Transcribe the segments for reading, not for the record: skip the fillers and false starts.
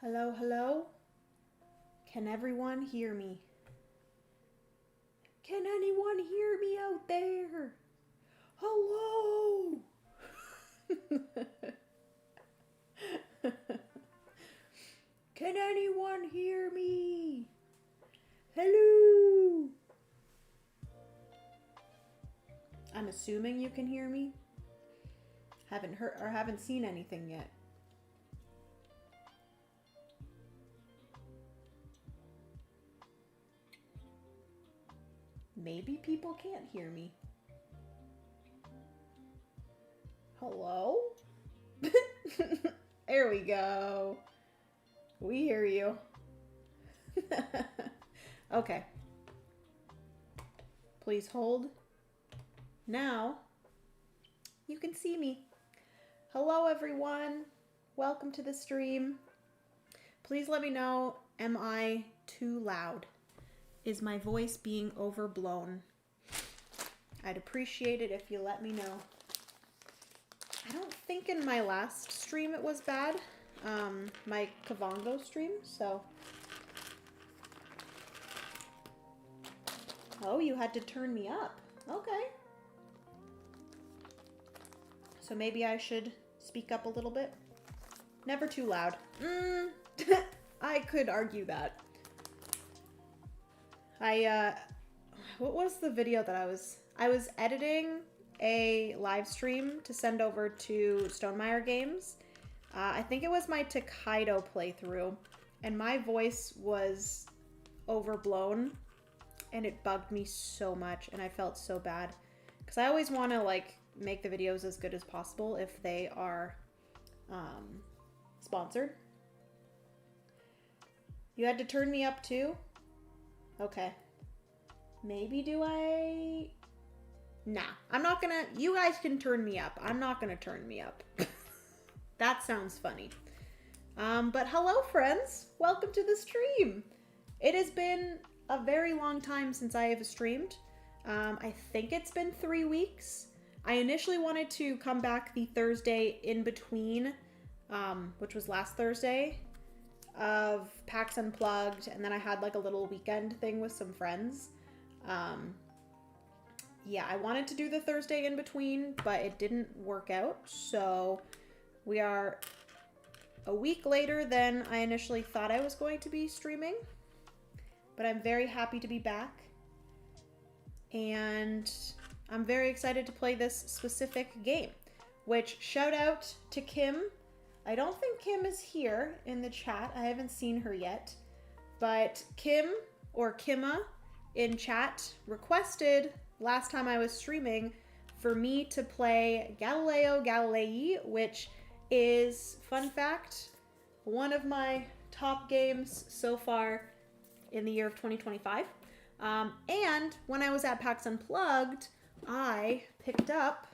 Hello, hello? Can everyone hear me? Can anyone hear me out there? Hello? Can anyone hear me? Hello? I'm assuming you can hear me. Haven't heard or haven't seen anything yet. Maybe people can't hear me. Hello? There we go. We hear you. Okay. Please hold. Now, you can see me. Hello, everyone. Welcome to the stream. Please let me know, am I too loud? Is my voice being overblown? I'd appreciate it if you let me know. I don't think in my last stream it was bad. My Kavango stream, so. Oh, you had to turn me up. Okay. So maybe I should speak up a little bit. Never too loud. I could argue that. What was the video that I was editing a live stream to send over to Stonemeyer Games. I think it was my Takedo playthrough, and my voice was overblown, and it bugged me so much, and I felt so bad. Because I always want to, like, make the videos as good as possible if they are sponsored. You had to turn me up too? Okay. Maybe do I... Nah, I'm not gonna... You guys can turn me up. I'm not gonna turn me up. That sounds funny. But hello, friends. Welcome to the stream. It has been a very long time since I have streamed. I think it's been 3 weeks. I initially wanted to come back the Thursday in between, which was last Thursday, of PAX Unplugged, and then I had like a little weekend thing with some friends. Yeah, I wanted to do the Thursday in between, but it didn't work out, so we are a week later than I initially thought I was going to be streaming, but I'm very happy to be back, and I'm very excited to play this specific game, which shout out to Kim. I don't think Kim is here in the chat. I haven't seen her yet. But Kim, or Kimma, in chat requested last time I was streaming for me to play Galileo Galilei, which is, fun fact, one of my top games so far in the year of 2025. And when I was at PAX Unplugged, I picked up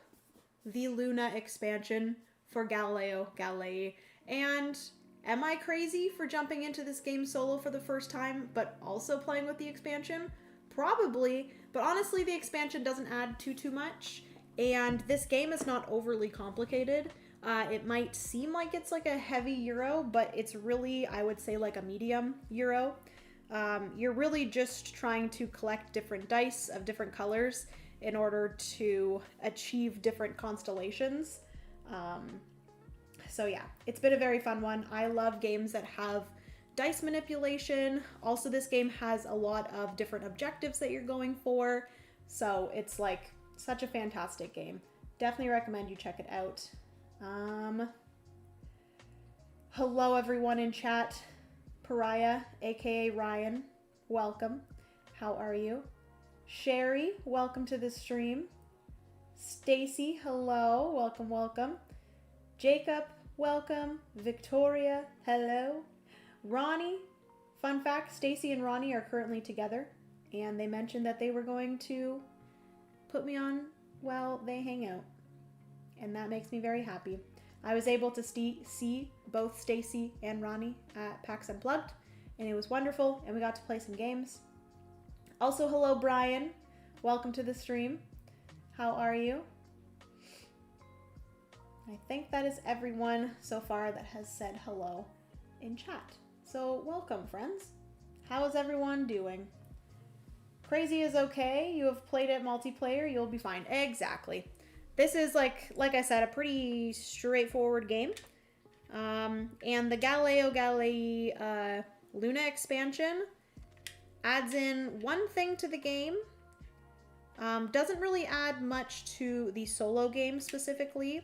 the Luna expansion for Galileo Galilei. And am I crazy for jumping into this game solo for the first time, but also playing with the expansion? Probably, but honestly, the expansion doesn't add too much, and this game is not overly complicated. It might seem like it's like a heavy Euro, but it's really, I would say, like a medium Euro. You're really just trying to collect different dice of different colors in order to achieve different constellations. So yeah, it's been a very fun one. I love games that have dice manipulation. Also, this game has a lot of different objectives that you're going for. So it's like such a fantastic game. Definitely recommend you check it out. Hello everyone in chat. Pariah, aka Ryan, welcome. How are you? Sherry, welcome to the stream. Stacy, hello, welcome, welcome. Jacob, welcome. Victoria, hello. Ronnie, fun fact, Stacy and Ronnie are currently together, and they mentioned that they were going to put me on while they hang out, and that makes me very happy. I was able to see both Stacy and Ronnie at PAX Unplugged, and it was wonderful, and we got to play some games. Also, hello, Brian. Welcome to the stream. How are you? I think that is everyone so far that has said hello. in chat. So welcome, friends. How is everyone doing? Crazy is okay. You have played it multiplayer. You'll be fine. Exactly. This is like I said, a pretty straightforward game. And the Galileo Galilei Luna expansion adds in one thing to the game. Doesn't really add much to the solo game specifically.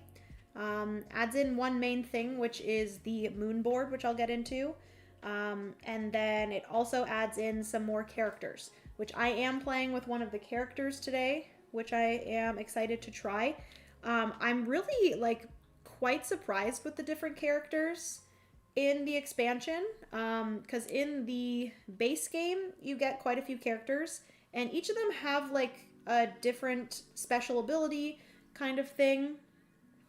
Adds in one main thing, which is the moon board, which I'll get into. And then it also adds in some more characters, which I am playing with one of the characters today, which I am excited to try. I'm really like quite surprised with the different characters in the expansion, because in the base game you get quite a few characters and each of them have like a different special ability kind of thing,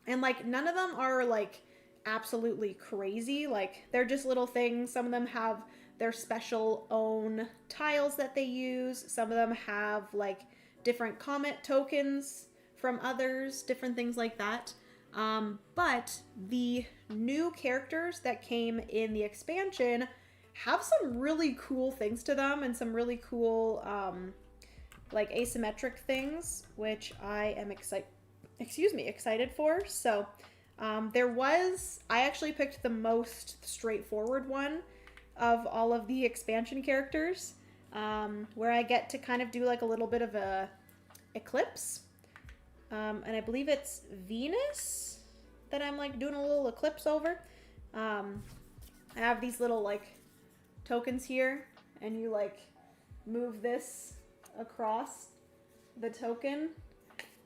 and like none of them are like absolutely crazy. Like they're just little things. Some of them have their special own tiles that they use. Some of them have like different comment tokens from others, different things like that. But the new characters that came in the expansion have some really cool things to them and some really cool like asymmetric things, which I am excited for. So I actually picked the most straightforward one of all of the expansion characters, where I get to kind of do like a little bit of a eclipse. And I believe it's Venus that I'm like doing a little eclipse over. I have these little like tokens here, and you like move this across the token,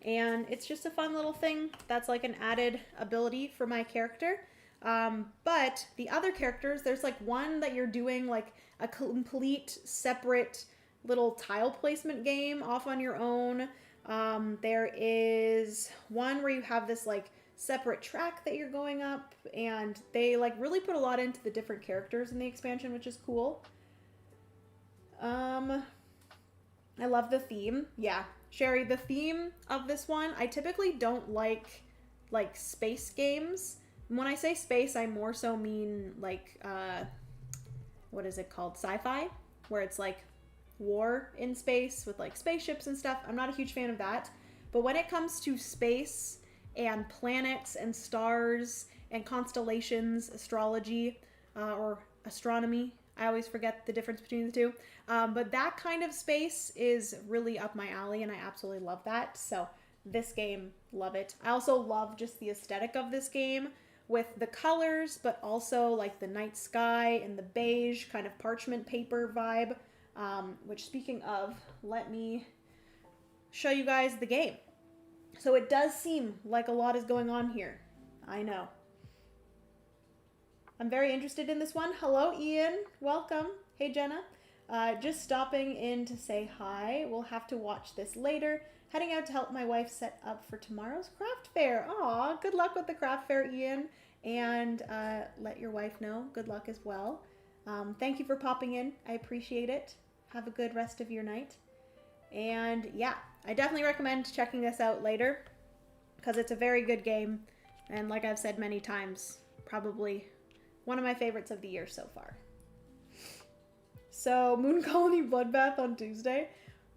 and it's just a fun little thing that's like an added ability for my character. But the other characters, there's like one that you're doing like a complete separate little tile placement game off on your own. There is one where you have this like separate track that you're going up, and they like really put a lot into the different characters in the expansion, which is cool. I love the theme. Yeah, Sherry, the theme of this one, I typically don't like space games. When I say space, I more so mean like, what is it called? Sci-fi, where it's like war in space with like spaceships and stuff. I'm not a huge fan of that. But when it comes to space and planets and stars and constellations, astrology, or astronomy, I always forget the difference between the two. But that kind of space is really up my alley, and I absolutely love that. So this game, love it. I also love just the aesthetic of this game with the colors, but also like the night sky and the beige kind of parchment paper vibe. Which, speaking of, let me show you guys the game. So it does seem like a lot is going on here. I know. I'm very interested in this one. Hello, Ian. Welcome. Hey, Jenna. Just stopping in to say hi. We'll have to watch this later. Heading out to help my wife set up for tomorrow's craft fair. Aw, good luck with the craft fair, Ian. And let your wife know. Good luck as well. Thank you for popping in. I appreciate it. Have a good rest of your night. And yeah, I definitely recommend checking this out later because it's a very good game. And like I've said many times, probably one of my favorites of the year so far. So, Moon Colony Bloodbath on Tuesday.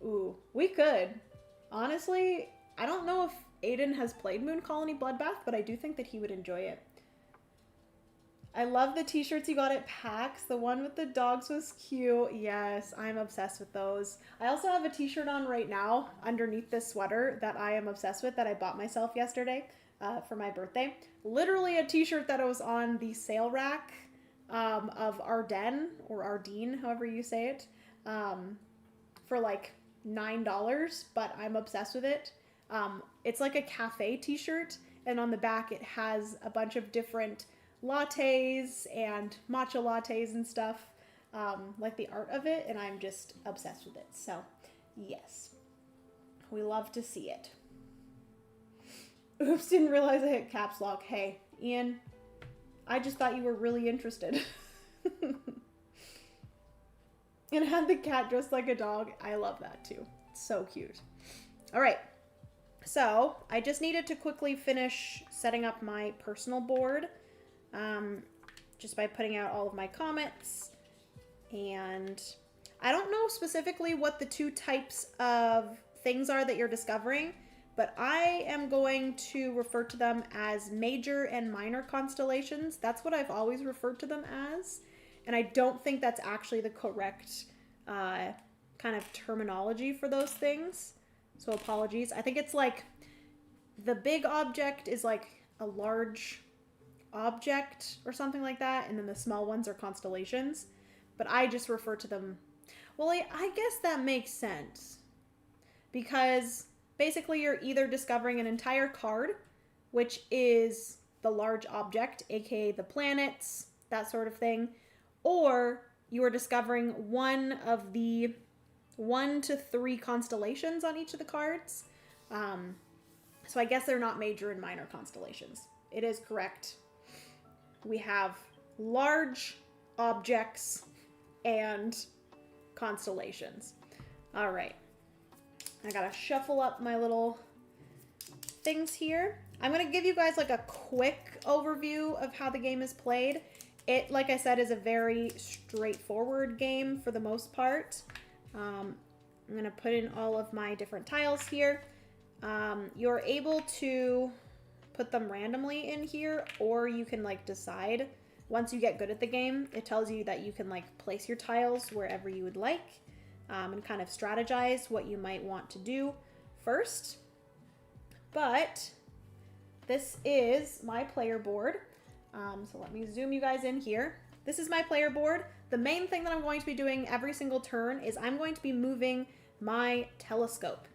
Ooh, we could. Honestly, I don't know if Aiden has played Moon Colony Bloodbath, but I do think that he would enjoy it. I love the t-shirts you got at PAX. The one with the dogs was cute. Yes, I'm obsessed with those. I also have a t-shirt on right now underneath this sweater that I am obsessed with that I bought myself yesterday for my birthday. Literally a t-shirt that was on the sale rack of Ardennes, or Ardenne, however you say it, for like $9, but I'm obsessed with it. It's like a cafe t-shirt, and on the back it has a bunch of different lattes and matcha lattes and stuff, like the art of it, and I'm just obsessed with it. So yes, we love to see it. Oops, didn't realize I hit caps lock. Hey, Ian, I just thought you were really interested. And had the cat dressed like a dog. I love that too. It's so cute. All right, so I just needed to quickly finish setting up my personal board. just by putting out all of my comets. And I don't know specifically what the two types of things are that you're discovering, but I am going to refer to them as major and minor constellations. That's what I've always referred to them as. And I don't think that's actually the correct kind of terminology for those things. So apologies. I think it's like the big object is like a large object or something like that. And then the small ones are constellations. But I just refer to them. Well, I guess that makes sense. Because basically you're either discovering an entire card, which is the large object, aka the planets, that sort of thing, or you are discovering one of the 1 to 3 constellations on each of the cards. So I guess they're not major and minor constellations. It is correct. We have large objects and constellations. All right. I gotta shuffle up my little things here. I'm gonna give you guys like a quick overview of how the game is played. It, like I said, is a very straightforward game for the most part. I'm gonna put in all of my different tiles here. You're able to put them randomly in here, or you can like decide. Once you get good at the game, it tells you that you can like place your tiles wherever you would like. And kind of strategize what you might want to do first. But this is my player board. So let me zoom you guys in here. This is my player board. The main thing that I'm going to be doing every single turn is I'm going to be moving my telescope.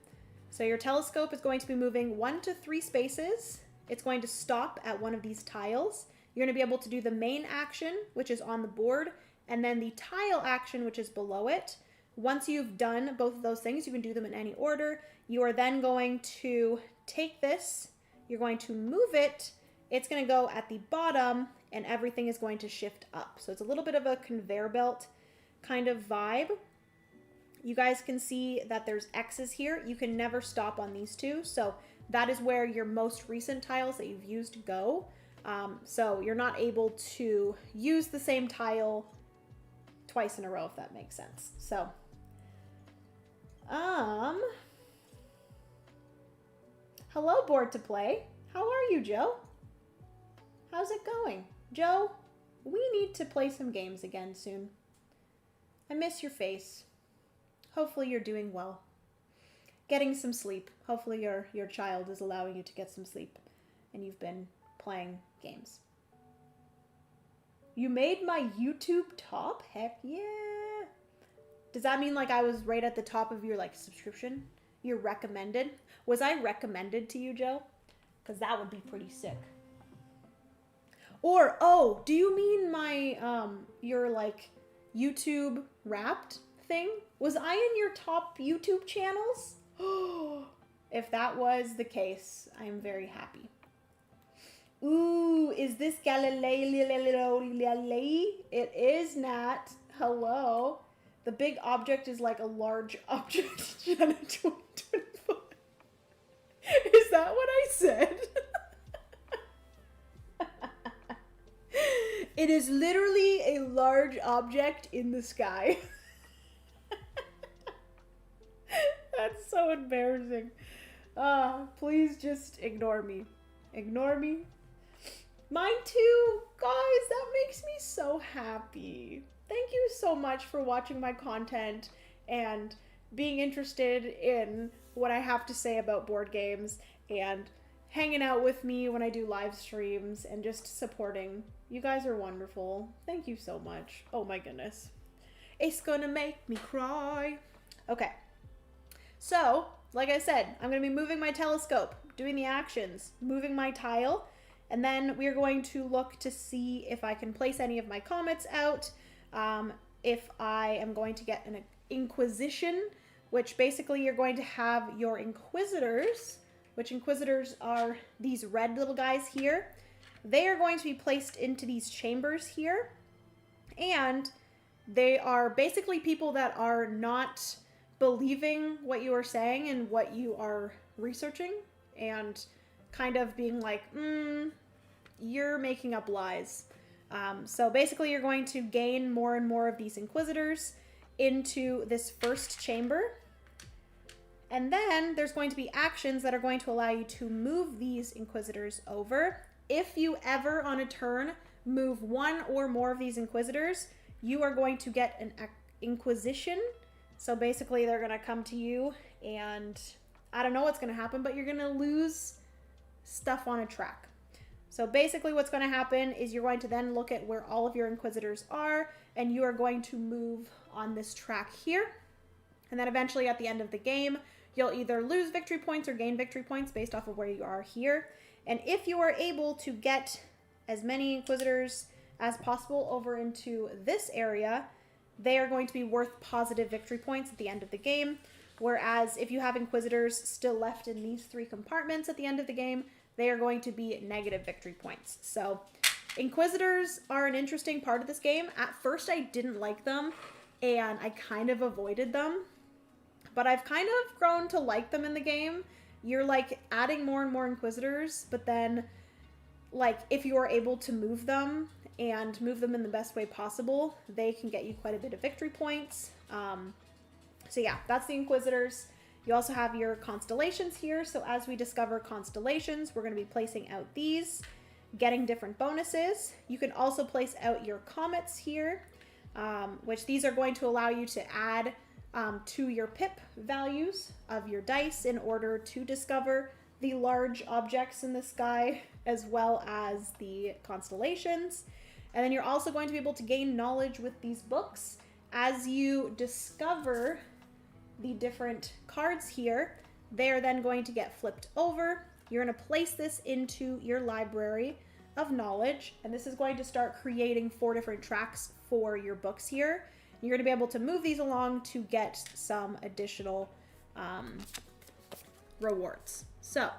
So your telescope is going to be moving 1 to 3 spaces. It's going to stop at one of these tiles. You're going to be able to do the main action, which is on the board, and then the tile action, which is below it. Once you've done both of those things, you can do them in any order. You are then going to take this, you're going to move it, it's going to go at the bottom, and everything is going to shift up. So it's a little bit of a conveyor belt kind of vibe. You guys can see that there's X's here. You can never stop on these two. So that is where your most recent tiles that you've used go. So you're not able to use the same tile twice in a row, if that makes sense. So hello, Board to Play. How are you, Joe? How's it going? Joe, we need to play some games again soon. I miss your face. Hopefully you're doing well. Getting some sleep. Hopefully your child is allowing you to get some sleep and you've been playing games. You made my YouTube top? Heck yeah. Does that mean like I was right at the top of your like subscription? You're recommended? Was I recommended to you, Joe? Because that would be pretty sick. Or, oh, do you mean my, your like YouTube Wrapped thing? Was I in your top YouTube channels? If that was the case, I am very happy. Ooh, is this Galileo Galilei? It is, Nat. Hello. The big object is like a large object. Jenna 2024. Is that what I said? It is literally a large object in the sky. That's so embarrassing. Please just ignore me. Ignore me. Mine too. Guys, that makes me so happy. Thank you so much for watching my content and being interested in what I have to say about board games and hanging out with me when I do live streams and just supporting. You guys are wonderful. Thank you so much. Oh my goodness. It's gonna make me cry. Okay. So, like I said, I'm going to be moving my telescope, doing the actions, moving my tile, and then we are going to look to see if I can place any of my comets out, if I am going to get an Inquisition, which basically you're going to have your Inquisitors, which Inquisitors are these red little guys here. They are going to be placed into these chambers here, and they are basically people that are not believing what you are saying and what you are researching and kind of being like, you're making up lies. So basically you're going to gain more and more of these Inquisitors into this first chamber. And then there's going to be actions that are going to allow you to move these Inquisitors over. If you ever on a turn move one or more of these Inquisitors, you are going to get an Inquisition. So basically they're going to come to you and I don't know what's going to happen, but you're going to lose stuff on a track. So basically what's going to happen is you're going to then look at where all of your Inquisitors are and you are going to move on this track here. And then eventually at the end of the game, you'll either lose victory points or gain victory points based off of where you are here. And if you are able to get as many Inquisitors as possible over into this area, they are going to be worth positive victory points at the end of the game. Whereas if you have Inquisitors still left in these three compartments at the end of the game, they are going to be negative victory points. So Inquisitors are an interesting part of this game. At first I didn't like them and I kind of avoided them, but I've kind of grown to like them in the game. You're like adding more and more Inquisitors, but then like if you are able to move them and move them in the best way possible, they can get you quite a bit of victory points. So yeah, that's the Inquisitors. You also have your constellations here. So as we discover constellations, we're going to be placing out these, getting different bonuses. You can also place out your comets here, which these are going to allow you to add to your pip values of your dice in order to discover the large objects in the sky as well as the constellations. And then you're also going to be able to gain knowledge with these books. As you discover the different cards here, they are then going to get flipped over. You're going to place this into your library of knowledge, and this is going to start creating 4 different tracks for your books here. You're going to be able to move these along to get some additional rewards. So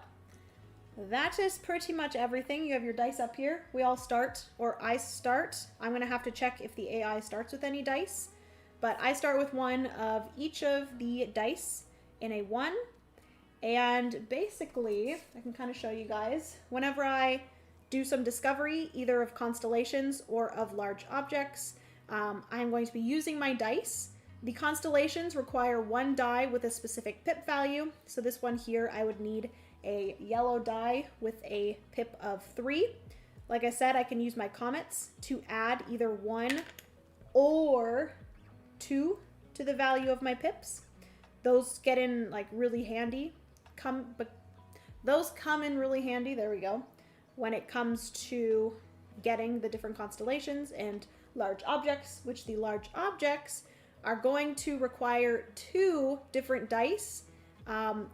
that is pretty much everything. You have your dice up here. We all start, or I start. I'm going to have to check if the AI starts with any dice, but I start with one of each of the dice in a 1. And basically, I can kind of show you guys, whenever I do some discovery, either of constellations or of large objects, I'm going to be using my dice. The constellations require 1 die with a specific pip value. So this one here, I would need a yellow die with a pip of 3. Like I said, I can use my comets to add either 1 or 2 to the value of my pips. Those get in like really handy. Those come in really handy, there we go, when it comes to getting the different constellations and large objects, which the large objects are going to require 2 different dice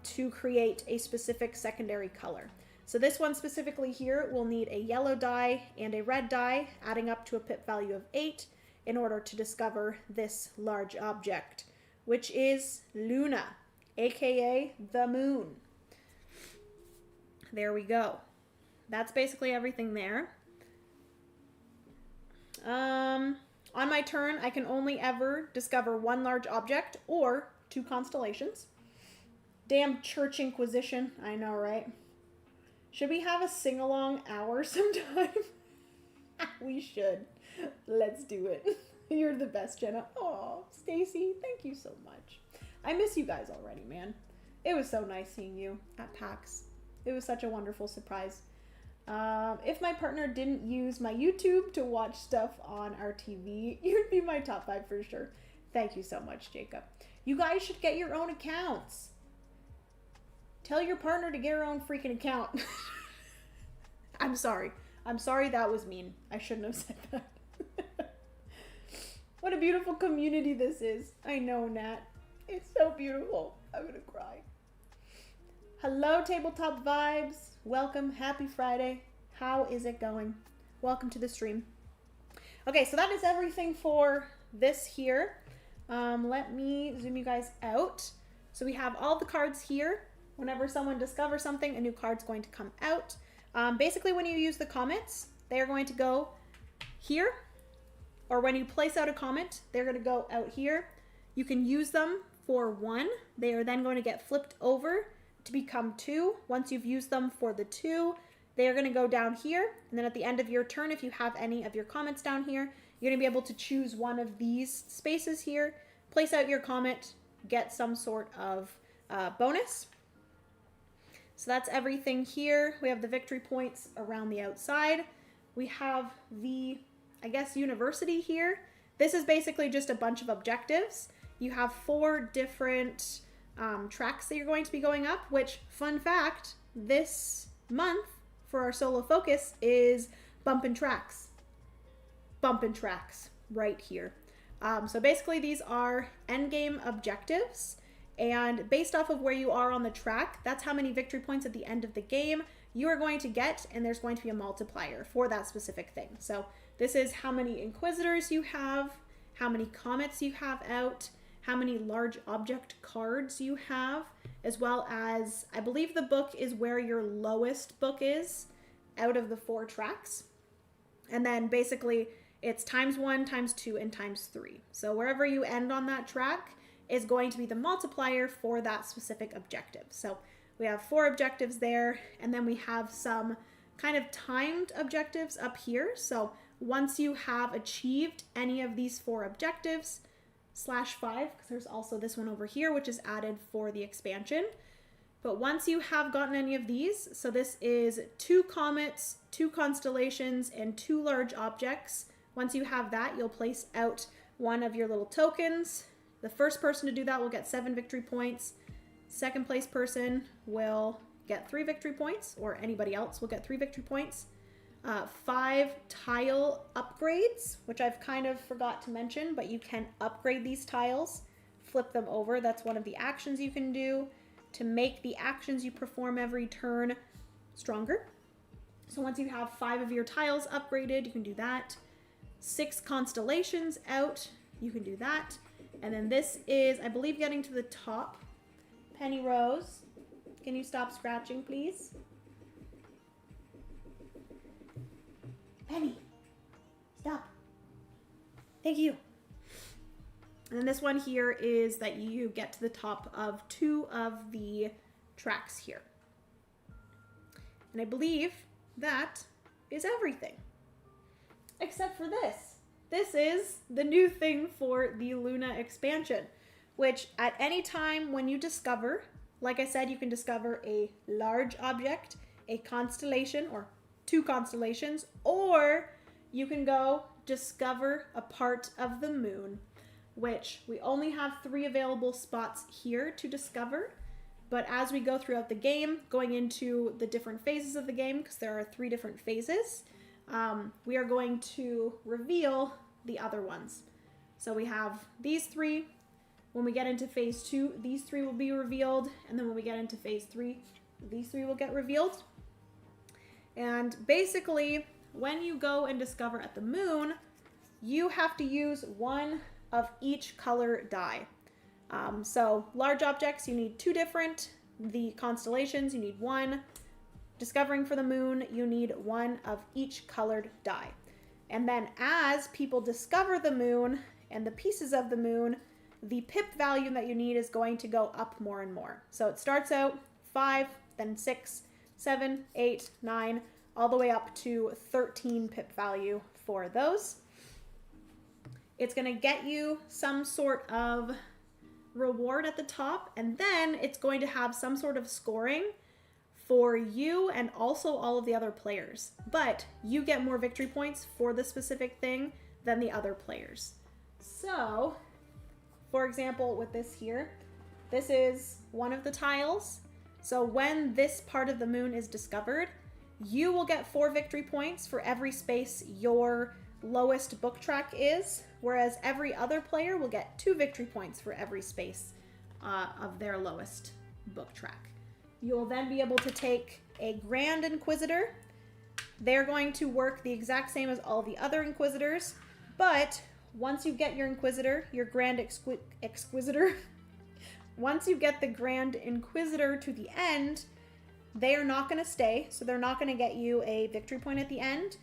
to create a specific secondary color. So this one specifically here will need a yellow die and a red die, adding up to a pip value of 8 in order to discover this large object, which is Luna, aka the moon. There we go. That's basically everything there. On my turn, I can only ever discover 1 large object or 2 constellations. Damn Church Inquisition. I know, right? Should we have a sing-along hour sometime? We should. Let's do it. You're the best, Jenna. Oh, Stacy, thank you so much. I miss you guys already, man. It was so nice seeing you at PAX. It was such a wonderful surprise. If my partner didn't use my YouTube to watch stuff on our TV, you'd be my top 5 for sure. Thank you so much, Jacob. You guys should get your own accounts. Tell your partner to get her own freaking account. I'm sorry. I'm sorry that was mean. I shouldn't have said that. What a beautiful community this is. I know, Nat. It's so beautiful. I'm gonna cry. Hello, Tabletop Vibes. Welcome. Happy Friday. How is it going? Welcome to the stream. Okay, so that is everything for this here. Let me zoom you guys out. So we have all the cards here. Whenever someone discovers something, a new card's going to come out. Basically, when you use the comments, they are going to go here. Or when you place out a comment, they're going to go out here. You can use them for 1. They are then going to get flipped over to become 2. Once you've used them for the 2, They are going to go down here. And then at the end of your turn, if you have any of your comets down here, you're going to be able to choose one of these spaces here, place out your comet, get some sort of bonus. So that's everything here. We have the victory points around the outside. We have the, I guess, university here. This is basically just a bunch of objectives. You have 4 different tracks that you're going to be going up, which, fun fact, this month for our solo focus is bumpin' tracks. Bumpin' tracks right here. So basically these are endgame objectives, and based off of where you are on the track, that's how many victory points at the end of the game you are going to get, and there's going to be a multiplier for that specific thing. So this is how many Inquisitors you have, how many comets you have out, how many large object cards you have, as well as, I believe the book is where your lowest book is out of the 4 tracks. And then basically it's ×1, ×2, and ×3. So wherever you end on that track is going to be the multiplier for that specific objective. So we have 4 objectives there, and then we have some kind of timed objectives up here. So once you have achieved any of these 4 objectives, /5, because there's also this one over here, which is added for the expansion. But once you have gotten any of these, so this is 2 comets, 2 constellations, and 2 large objects. Once you have that, you'll place out one of your little tokens. The first person to do that will get 7 victory points. Second place person will get 3 victory points, or anybody else will get 3 victory points. 5 tile upgrades, which I've kind of forgot to mention, but you can upgrade these tiles, flip them over. That's one of the actions you can do to make the actions you perform every turn stronger. So once you have 5 of your tiles upgraded, you can do that. 6 constellations out, you can do that. And then this is, I believe, getting to the top. Penny Rose, can you stop scratching, please? Penny, stop. Thank you. And then this one here is that you get to the top of 2 of the tracks here. And I believe that is everything. Except for this. This is the new thing for the Luna expansion, which at any time when you discover, like I said, you can discover a large object, a constellation, or 2 constellations, or you can go discover a part of the moon, which we only have 3 available spots here to discover. But as we go throughout the game, going into the different phases of the game, because there are 3 different phases, we are going to reveal the other ones. So we have these 3. When we get into phase 2, these 3 will be revealed. And then when we get into phase 3, these 3 will get revealed. And basically, when you go and discover at the moon, you have to use 1 of each color die. So large objects, you need 2 different. The constellations, you need 1. Discovering for the moon, you need 1 of each colored die. And then as people discover the moon and the pieces of the moon, the pip value that you need is going to go up more and more. So it starts out 5, then 6, 7, 8, 9, all the way up to 13 pip value for those. It's going to get you some sort of reward at the top, and then it's going to have some sort of scoring for you and also all of the other players. But you get more victory points for the specific thing than the other players. So, for example, with this here, this is one of the tiles. So when this part of the moon is discovered, you will get 4 victory points for every space your lowest book track is, whereas every other player will get 2 victory points for every space of their lowest book track. You'll then be able to take a Grand Inquisitor. They're going to work the exact same as all the other Inquisitors, but once you get your Inquisitor, your Grand Exquisitor, once you get the Grand Inquisitor to the end, they are not going to stay, so they're not going to get you a victory point at the end,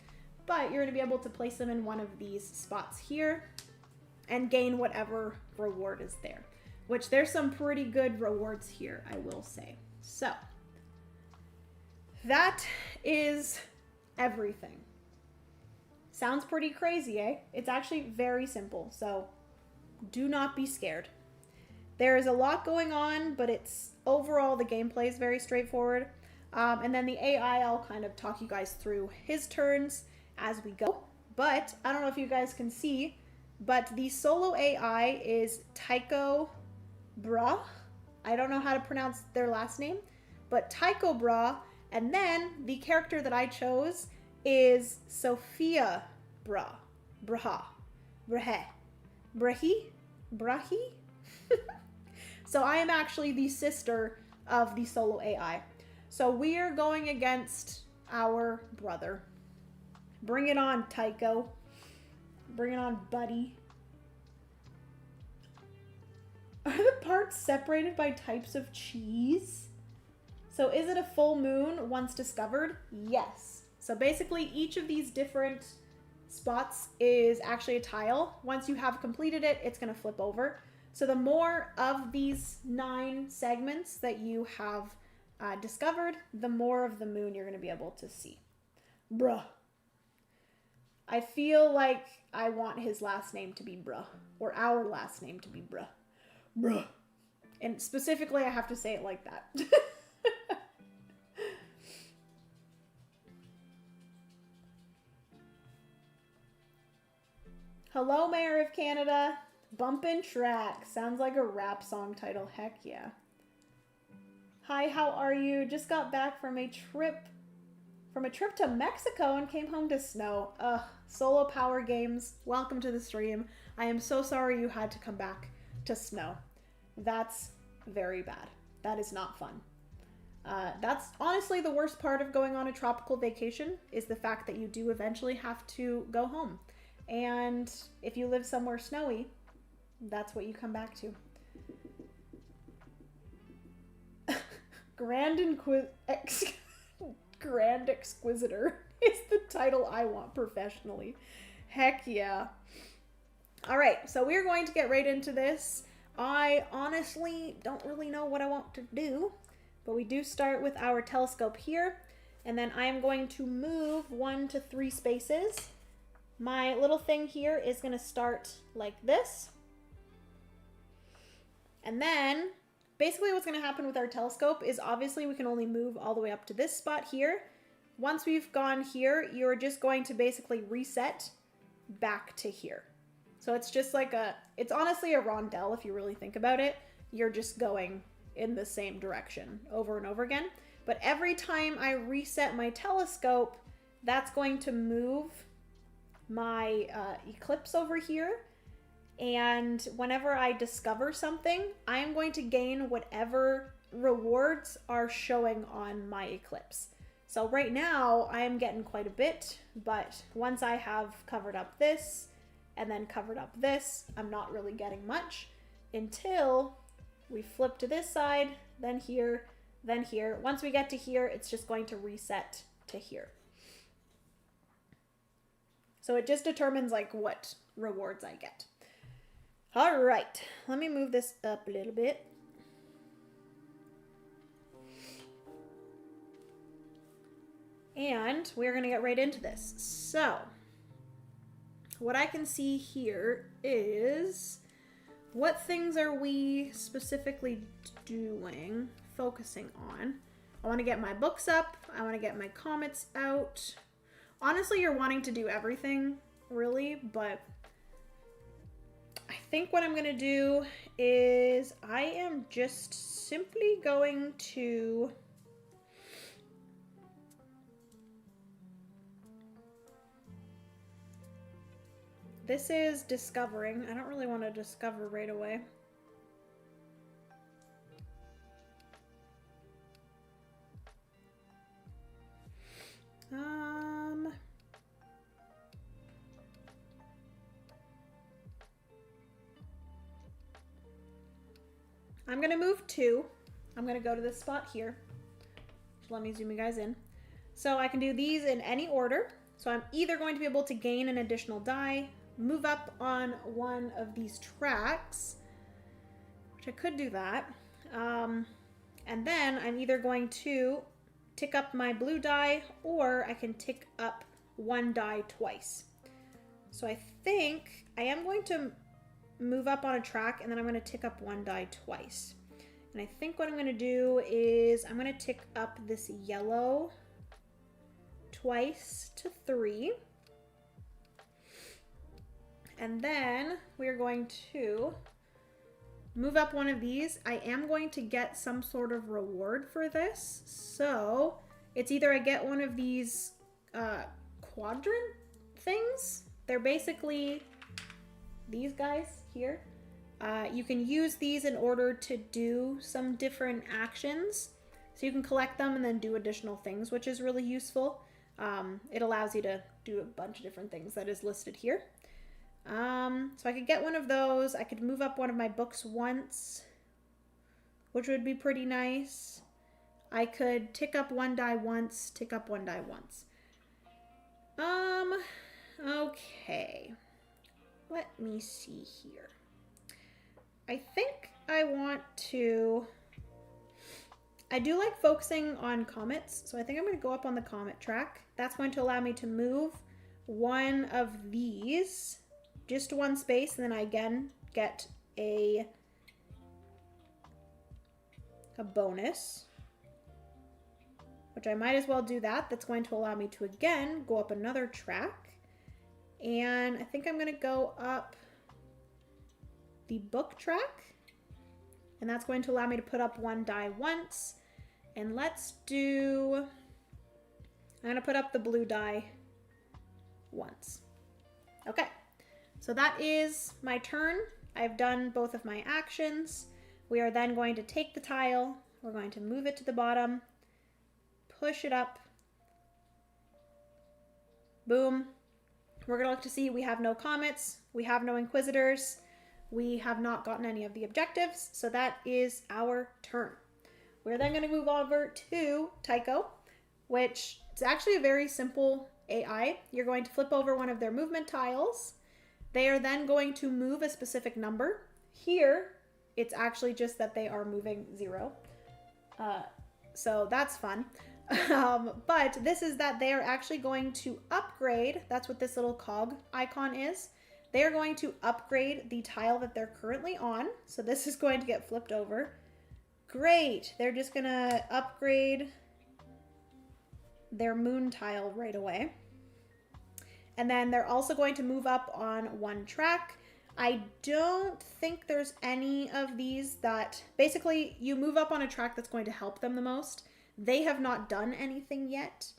but you're going to be able to place them in one of these spots here and gain whatever reward is there, which there's some pretty good rewards here, I will say. So that is everything. Sounds pretty crazy, eh? It's actually very simple, so do not be scared. There is a lot going on, but it's overall the gameplay is very straightforward. And then the AI, I'll kind of talk you guys through his turns as we go. But I don't know if you guys can see, but the solo AI is Tycho Brahe. I don't know how to pronounce their last name, but Tycho Brahe. And then the character that I chose is Sophia Brahe. Brahe? So I am actually the sister of the solo AI. So we are going against our brother. Bring it on, Tycho. Bring it on, buddy. Are the parts separated by types of cheese? So is it a full moon once discovered? Yes. So basically each of these different spots is actually a tile. Once you have completed it, it's going to flip over. So the more of these 9 segments that you have discovered, the more of the moon you're going to be able to see. Bruh. I feel like I want his last name to be Bruh, or our last name to be Bruh. Bruh. And specifically, I have to say it like that. Hello, Mayor of Canada. Bumpin' track. Sounds like a rap song title. Heck yeah. Hi, how are you? Just got back from a trip to Mexico and came home to snow. Ugh, solo power games. Welcome to the stream. I am so sorry you had to come back to snow. That's very bad. That is not fun. That's honestly the worst part of going on a tropical vacation is the fact that you do eventually have to go home. And if you live somewhere snowy, that's what you come back to. Grand Exquisitor is the title I want professionally. Heck yeah. All right, so we're going to get right into this. I honestly don't really know what I want to do, but we do start with our telescope here, and then I am going to move 1 to 3 spaces. My little thing here is going to start like this. And then basically what's going to happen with our telescope is obviously we can only move all the way up to this spot here. Once we've gone here, you're just going to basically reset back to here. So it's just like it's honestly a rondelle if you really think about it. You're just going in the same direction over and over again. But every time I reset my telescope, that's going to move my eclipse over here. And whenever I discover something, I'm going to gain whatever rewards are showing on my eclipse. So right now I am getting quite a bit, but once I have covered up this and then covered up this, I'm not really getting much until we flip to this side, then here, then here. Once we get to here, it's just going to reset to here. So it just determines like what rewards I get. All right, let me move this up a little bit. And we're going to get right into this. So what I can see here is what things are we specifically doing, focusing on. I want to get my books up. I want to get my comets out. Honestly, you're wanting to do everything, really, but I think what I'm going to do is I am just simply going to this is discovering. I don't really want to discover right away. I'm going to move 2. I'm going to go to this spot here. Let me zoom you guys in. So I can do these in any order. So I'm either going to be able to gain an additional die, move up on one of these tracks, which I could do that. And then I'm either going to tick up my blue die, or I can tick up one die twice. So I think I am going to move up on a track, and then I'm going to tick up one die twice. And I think what I'm going to do is I'm going to tick up this yellow twice to 3. And then we're going to move up one of these. I am going to get some sort of reward for this. So it's either I get one of these quadrant things. They're basically these guys here. You can use these in order to do some different actions. So you can collect them and then do additional things, which is really useful. It allows you to do a bunch of different things that is listed here. So I could get one of those. I could move up one of my books once, which would be pretty nice. I could tick up one die once, tick up one die once. Okay. Let me see here. I think I want to... I do like focusing on comets, so I think I'm going to go up on the comet track. That's going to allow me to move one of these, just one space, and then I again get a bonus, which I might as well do that. That's going to allow me to again go up another track. And I think I'm going to go up the book track, and that's going to allow me to put up one die once. And let's do, I'm going to put up the blue die once. Okay, so that is my turn. I've done both of my actions. We are then going to take the tile, we're going to move it to the bottom, push it up, boom. We're going to look to see we have no comets, we have no inquisitors, we have not gotten any of the objectives, so that is our turn. We're then going to move over to Tycho, which is actually a very simple AI. You're going to flip over one of their movement tiles. They are then going to move a specific number. Here, it's actually just that they are moving 0. So that's fun. But this is that they are actually going to upgrade. That's what this little cog icon is. They are going to upgrade the tile that they're currently on. So this is going to get flipped over. Great. They're just going to upgrade their moon tile right away. And then they're also going to move up on one track. I don't think there's any of these that... Basically, you move up on a track that's going to help them the most. They have not done anything yet.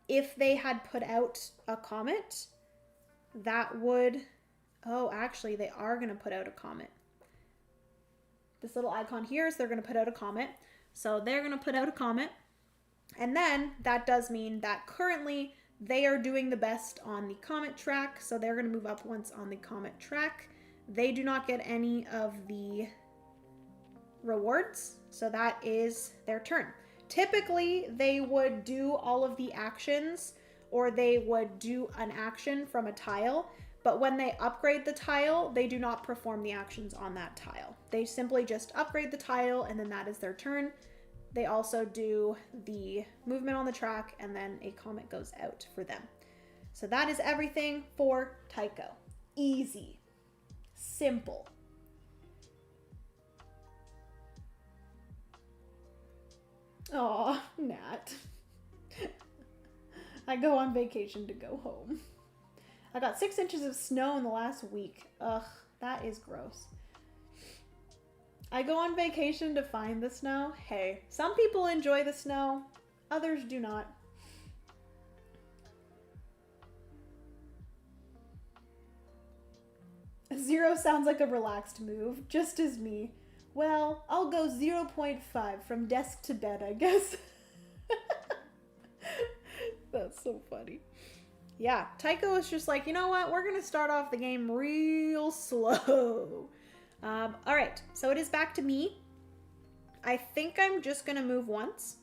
If they had put out a comet, that would... Oh, actually, they are going to put out a comet. This little icon here is they're going to put out a comet. So they're going to put out a comet. And then that does mean that currently they are doing the best on the comet track. So they're going to move up once on the comet track. They do not get any of the rewards. So that is their turn. Typically, they would do all of the actions, or they would do an action from a tile. But when they upgrade the tile, they do not perform the actions on that tile. They simply just upgrade the tile, and then that is their turn. They also do the movement on the track, and then a comet goes out for them. So that is everything for Tycho. Easy. Simple. Aw, Nat. I go on vacation to go home. I got 6 inches of snow in the last week. Ugh, that is gross. I go on vacation to find the snow. Hey, some people enjoy the snow, others do not. Zero sounds like a relaxed move, just as me. Well, I'll go 0.5 from desk to bed, I guess. That's so funny. Yeah, Tycho is just like, you know what? We're going to start off the game real slow. All right, so it is back to me. I think I'm just going to move once.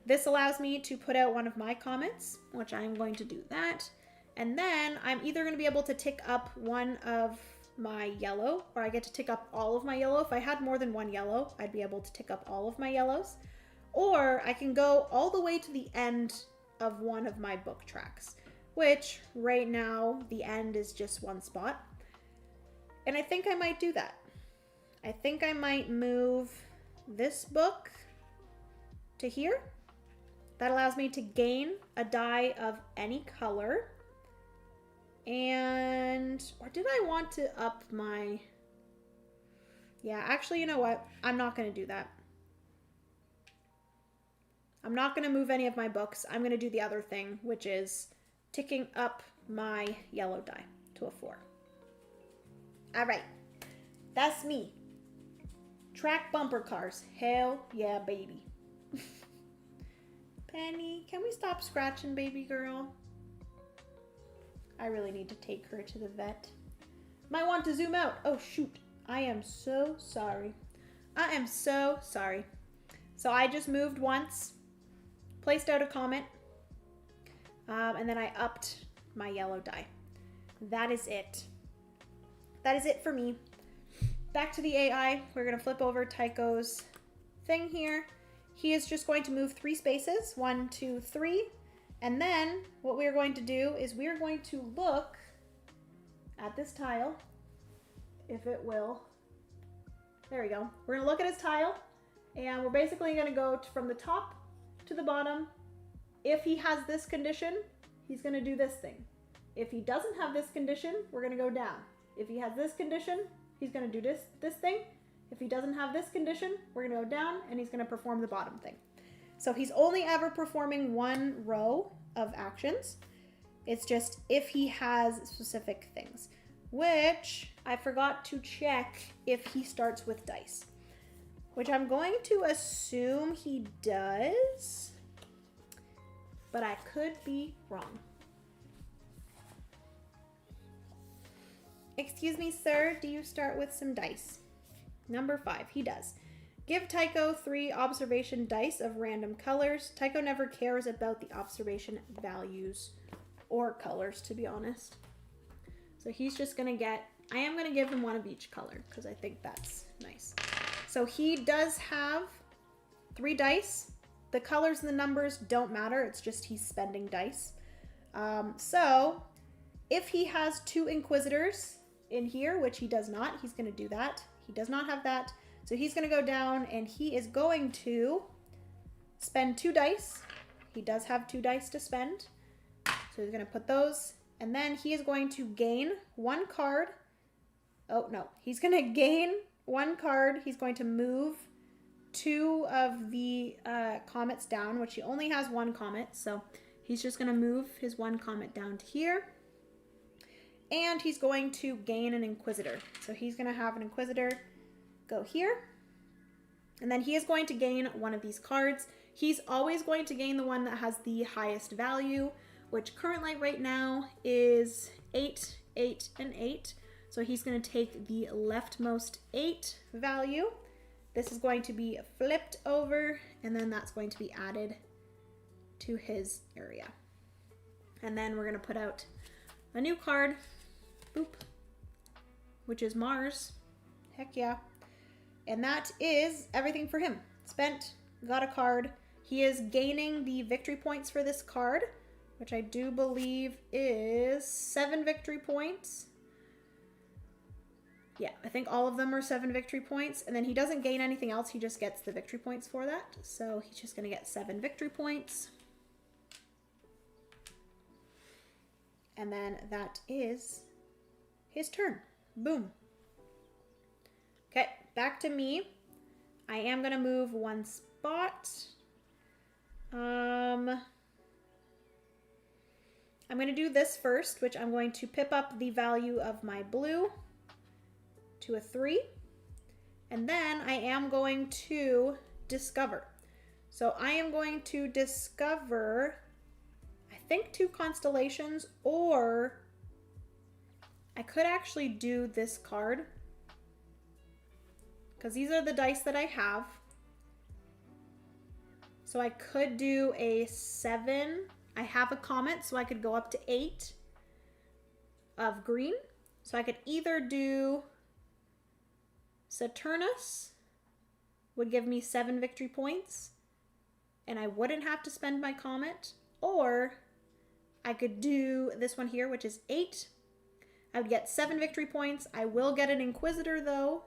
This allows me to put out one of my comets, which I'm going to do that. And then I'm either going to be able to tick up one of my yellow, or I get to tick up all of my yellow. If I had more than one yellow, I'd be able to tick up all of my yellows. or I can go all the way to the end of one of my book tracks, which right now the end is just one spot. And I think I might do that. I think I might move this book to here. That allows me to gain a die of any color. And, or did I want to up my, yeah, actually, you know what? I'm not going to do that. I'm not going to move any of my books. I'm going to do the other thing, which is ticking up my yellow die to a 4. All right, that's me. Track bumper cars. Hell yeah, baby. Penny, can we stop scratching, baby girl? I really need to take her to the vet. Might want to zoom out. Oh, shoot. I am so sorry. I am so sorry. So I just moved once, placed out a comment, and then I upped my yellow die. That is it. That is it for me. Back to the AI. We're going to flip over Tycho's thing here. He is just going to move 3 spaces. 1, 2, 3. And then what we are going to do is we are going to look at this tile, if it will. There we go. We're going to look at his tile, and we're basically going to go from the top to the bottom. If he has this condition, he's going to do this thing. If he doesn't have this condition, we're going to go down. If he has this condition, he's going to do this thing. If he doesn't have this condition, we're going to go down, and he's going to perform the bottom thing. So he's only ever performing 1 row of actions. It's just if he has specific things, which I forgot to check if he starts with dice, which I'm going to assume he does, but I could be wrong. Excuse me, sir, do you start with some dice? Number 5, he does. Give Tycho 3 observation dice of random colors. Tycho never cares about the observation values or colors, to be honest. So he's just gonna get, I am gonna give him 1 of each color because I think that's nice. So he does have 3 dice. The colors and the numbers don't matter. It's just he's spending dice. So if he has 2 Inquisitors in here, which he does not, he's gonna do that. He does not have that. So he's going to go down and he is going to spend 2 dice. He does have 2 dice to spend. So he's going to put those. And then he is going to gain 1 card. Oh, no. He's going to gain 1 card. He's going to move 2 of the comets down, which he only has 1 comet. So he's just going to move his 1 comet down to here. And he's going to gain an Inquisitor. So he's going to have an Inquisitor go here, and then he is going to gain 1 of these cards. He's always going to gain the one that has the highest value, which currently right now is 8, 8, and 8. So he's going to take the leftmost 8 value. This is going to be flipped over, and then that's going to be added to his area. And then we're going to put out a new card, boop, which is Mars. Heck yeah. And that is everything for him. Spent, got a card. He is gaining the victory points for this card, which I do believe is 7 victory points. Yeah, I think all of them are 7 victory points. And then he doesn't gain anything else. He just gets the victory points for that. So he's just going to get 7 victory points. And then that is his turn. Boom. Okay, back to me. I am going to move 1 spot. I'm going to do this first, which I'm going to pip up the value of my blue to a 3. And then I am going to discover. So I am going to discover, I think, 2 constellations, or I could actually do this card, because these are the dice that I have. So I could do a 7. I have a comet, so I could go up to 8 of green. So I could either do Saturnus, would give me 7 victory points, and I wouldn't have to spend my comet, or I could do this one here, which is 8. I would get 7 victory points. I will get an Inquisitor, though.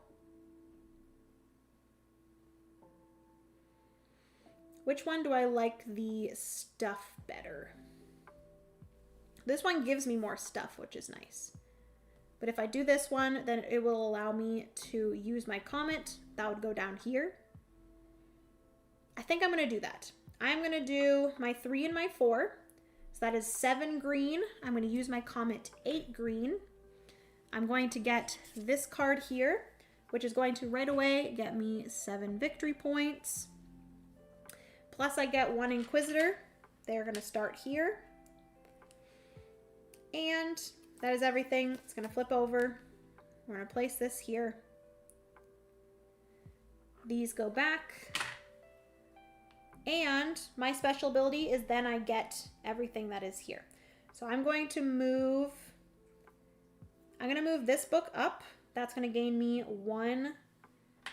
Which one do I like the stuff better? This one gives me more stuff, which is nice. But if I do this one, then it will allow me to use my comet. That would go down here. I think I'm going to do that. I'm going to do my 3 and my 4. So that is 7 green. I'm going to use my comet 8 green. I'm going to get this card here, which is going to right away get me 7 victory points. Plus I get 1 Inquisitor. They're going to start here. And that is everything. It's going to flip over. We're going to place this here. These go back. And my special ability is then I get everything that is here. So I'm going to move this book up. That's going to gain me 1. I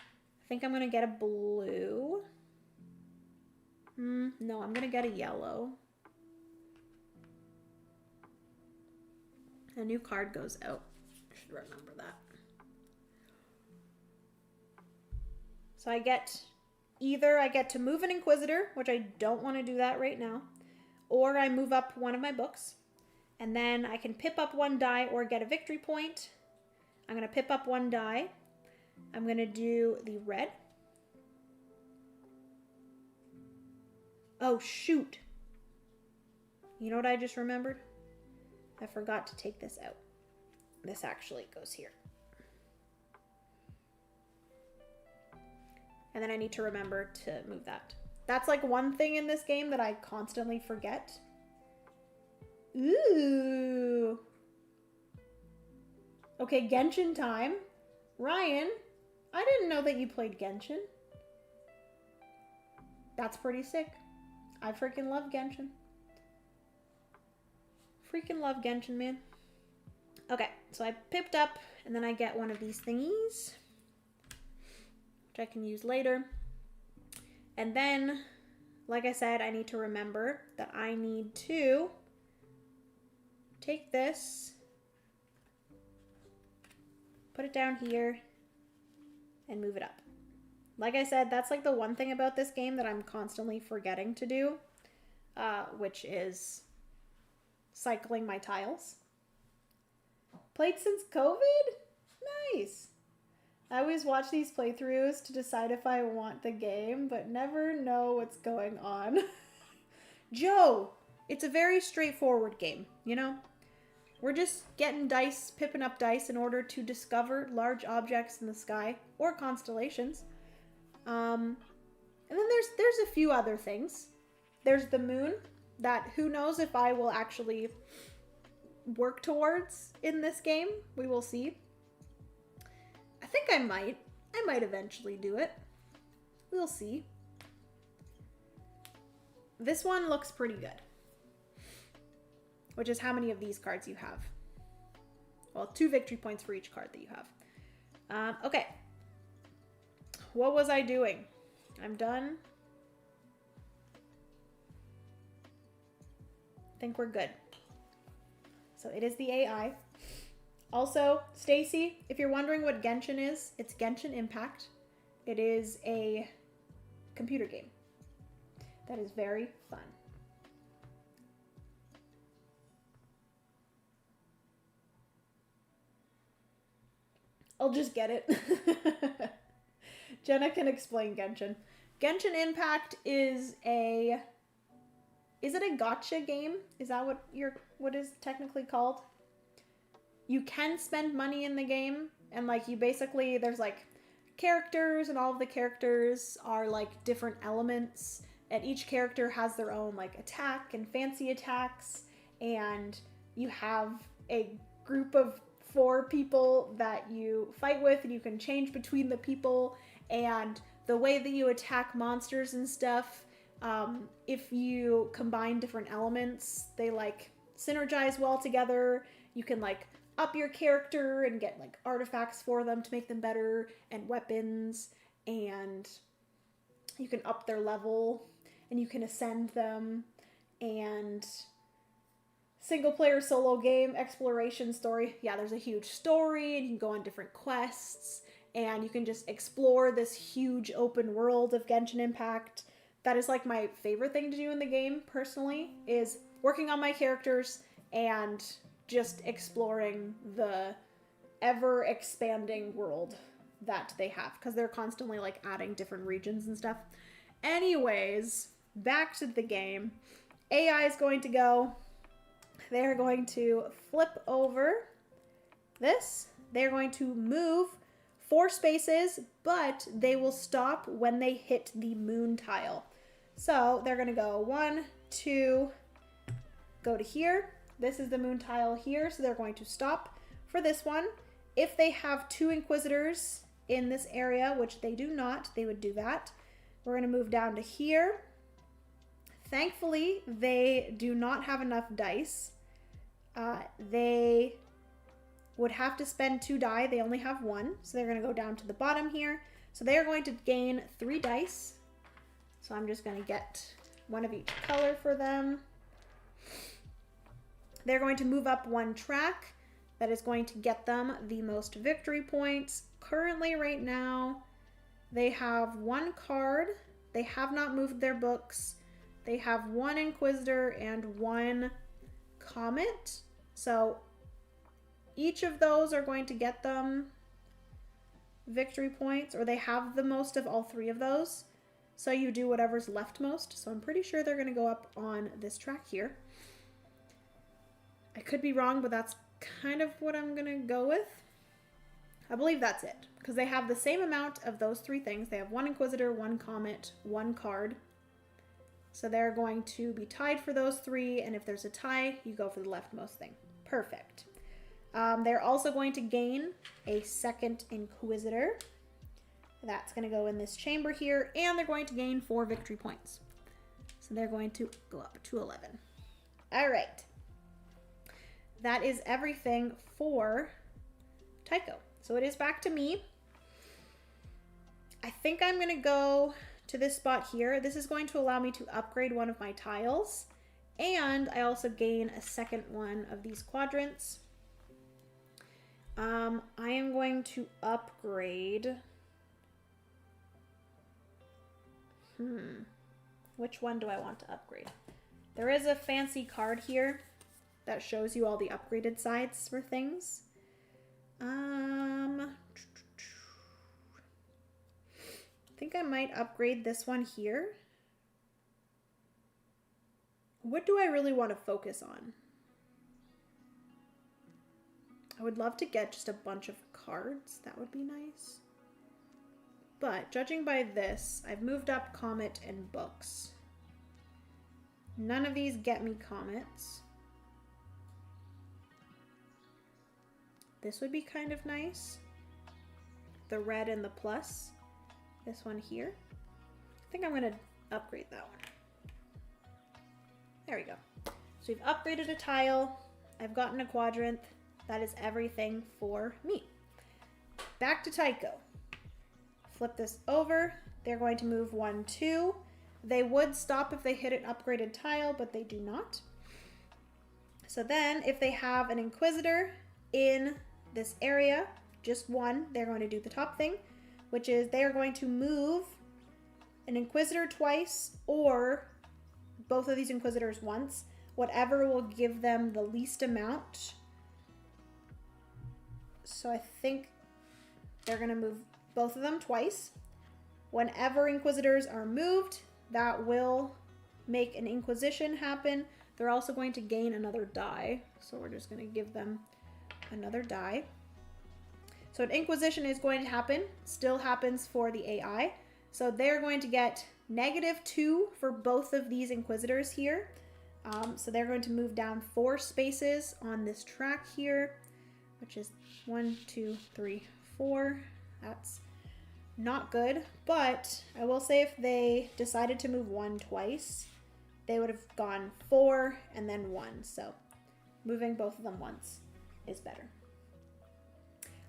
think I'm going to get a blue. No, I'm going to get a yellow. A new card goes out. I should remember that. So I get to move an Inquisitor, which I don't want to do that right now, or I move up one of my books, and then I can pip up 1 die or get a victory point. I'm going to pip up 1 die. I'm going to do the red. Oh, shoot. You know what I just remembered? I forgot to take this out. This actually goes here. And then I need to remember to move that. That's like one thing in this game that I constantly forget. Ooh. Okay, Genshin time. Ryan, I didn't know that you played Genshin. That's pretty sick. I freaking love Genshin. Freaking love Genshin, man. Okay, so I pipped up, and then I get one of these thingies, which I can use later. And then, like I said, I need to remember that I need to take this, put it down here, and move it up. Like I said, that's like the one thing about this game that I'm constantly forgetting to do, which is cycling my tiles. Played since COVID? Nice. I always watch these playthroughs to decide if I want the game, but never know what's going on. Joe, it's a very straightforward game, you know? We're just getting dice, pipping up dice in order to discover large objects in the sky or constellations. And then there's a few other things. There's the moon that who knows if I will actually work towards in this game. We will see. I think I might. I might eventually do it. We'll see. This one looks pretty good. Which is how many of these cards you have. Well, 2 victory points for each card that you have. Okay. What was I doing? I'm done. I think we're good. So it is the AI. Also, Stacy, if you're wondering what Genshin is, it's Genshin Impact. It is a computer game that is very fun. I'll just get it. Jenna can explain Genshin. Genshin Impact is a... Is it a gacha game? Is that what is technically called? You can spend money in the game, and like you basically, there's like characters, and all of the characters are like different elements, and each character has their own like attack and fancy attacks, and you have a group of 4 people that you fight with, and you can change between the people, and the way that you attack monsters and stuff, if you combine different elements, they like synergize well together. You can like up your character and get like artifacts for them to make them better, and weapons, and you can up their level. and you can ascend them, and single player solo game exploration story. Yeah, there's a huge story, and you can go on different quests, and you can just explore this huge open world of Genshin Impact. That is like my favorite thing to do in the game personally, is working on my characters and just exploring the ever expanding world that they have, because they're constantly like adding different regions and stuff. Anyways, back to the game. AI is going to go, they're going to flip over this. They're going to move 4 spaces, but they will stop when they hit the moon tile. So they're going to go 1, 2, go to here. This is the moon tile here, so they're going to stop for this one. If they have 2 Inquisitors in this area, which they do not, they would do that. We're going to move down to here. Thankfully, they do not have enough dice. They would have to spend 2 die. They only have 1, so they're going to go down to the bottom here. So they are going to gain 3 dice. So I'm just going to get one of each color for them. They're going to move up 1 track. That is going to get them the most victory points. Currently, right now, they have 1 card. They have not moved their books. They have 1 Inquisitor and 1 Comet. So each of those are going to get them victory points, or they have the most of all 3 of those. So you do whatever's leftmost. So I'm pretty sure they're going to go up on this track here. I could be wrong, but that's kind of what I'm going to go with. I believe that's it, because they have the same amount of those 3 things. They have 1 Inquisitor, 1 Comet, 1 card. So they're going to be tied for those 3, and if there's a tie, you go for the leftmost thing. Perfect. They're also going to gain a 2nd Inquisitor. That's going to go in this chamber here, and they're going to gain 4 victory points. So they're going to go up to 11. All right. That is everything for Tycho. So it is back to me. I think I'm going to go to this spot here. This is going to allow me to upgrade one of my tiles, and I also gain a 2nd one of these quadrants. I am going to upgrade. Which one do I want to upgrade? There is a fancy card here that shows you all the upgraded sides for things. I think I might upgrade this one here. What do I really want to focus on? I would love to get just a bunch of cards. That would be nice. But judging by this, I've moved up Comet and books. None of these get me Comets. This would be kind of nice. The red and the plus. This one here. I think I'm going to upgrade that one. There we go. So we've upgraded a tile. I've gotten a quadrant. That is everything for me. Back to Tycho. Flip this over. They're going to move 1, 2. They would stop if they hit an upgraded tile, but they do not. So then if they have an Inquisitor in this area, just 1, they're going to do the top thing, which is they are going to move an Inquisitor twice or both of these Inquisitors once, whatever will give them the least amount. So I think they're going to move both of them twice. Whenever Inquisitors are moved, that will make an Inquisition happen. They're also going to gain another die, so we're just going to give them another die. So an Inquisition is going to happen, still happens for the AI. So they're going to get -2 for both of these Inquisitors here. So they're going to move down 4 spaces on this track here, which is 1, 2, 3, 4. That's not good, but I will say if they decided to move 1 twice, they would have gone 4 and then 1. So moving both of them once is better.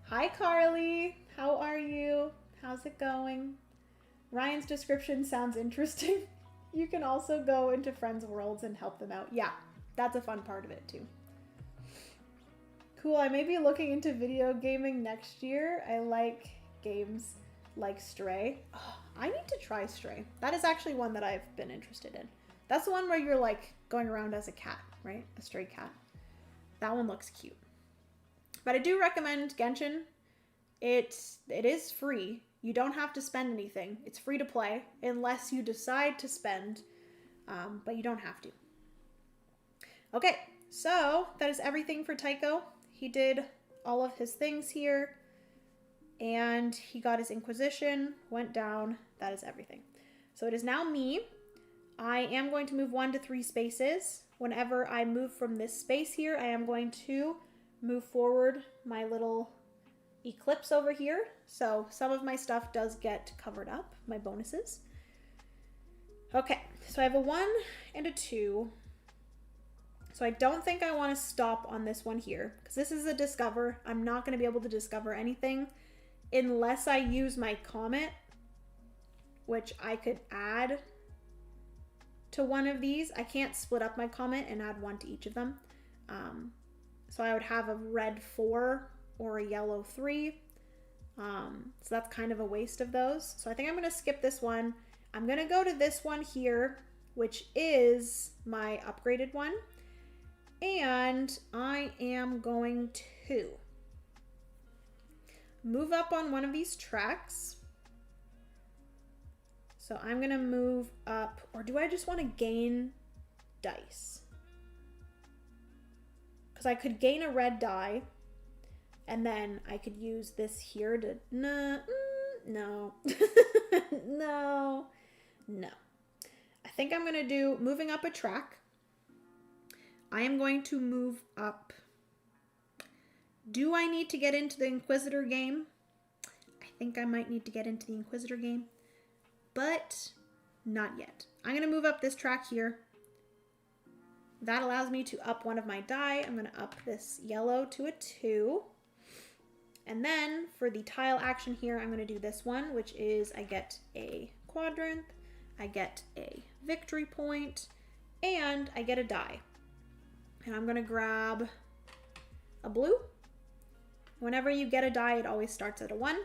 Hi, Carly. How are you? How's it going? Ryan's description sounds interesting. You can also go into friends' worlds and help them out. Yeah, that's a fun part of it too. Cool, I may be looking into video gaming next year. I like games like Stray. Oh, I need to try Stray. That is actually one that I've been interested in. That's the one where you're like going around as a cat, right? A stray cat. That one looks cute. But I do recommend Genshin. It is free. You don't have to spend anything. It's free to play unless you decide to spend, but you don't have to. Okay, so that is everything for Tycho. He did all of his things here, and he got his Inquisition, went down. That is everything. So it is now me. I am going to move 1 to 3 spaces. Whenever I move from this space here, I am going to move forward my little eclipse over here. So some of my stuff does get covered up, my bonuses. Okay, so I have a 1 and a 2. So I don't think I want to stop on this one here because this is a discover. I'm not going to be able to discover anything unless I use my comet, which I could add to one of these. I can't split up my comet and add 1 to each of them. So I would have a red 4 or a yellow 3. So that's kind of a waste of those. So I think I'm going to skip this one. I'm going to go to this one here, which is my upgraded one. And I am going to move up on one of these tracks. So I'm going to move up, or do I just want to gain dice? Because I could gain a red die, and then I could use this here to, no, no, no. I think I'm going to do, moving up a track, I am going to move up. Do I need to get into the Inquisitor game? I think I might need to get into the Inquisitor game, but not yet. I'm going to move up this track here. That allows me to up one of my die. I'm going to up this yellow to a 2. And then for the tile action here, I'm going to do this one, which is I get a quadrant, I get a victory point, and I get a die. And I'm going to grab a blue. Whenever you get a die, it always starts at a 1.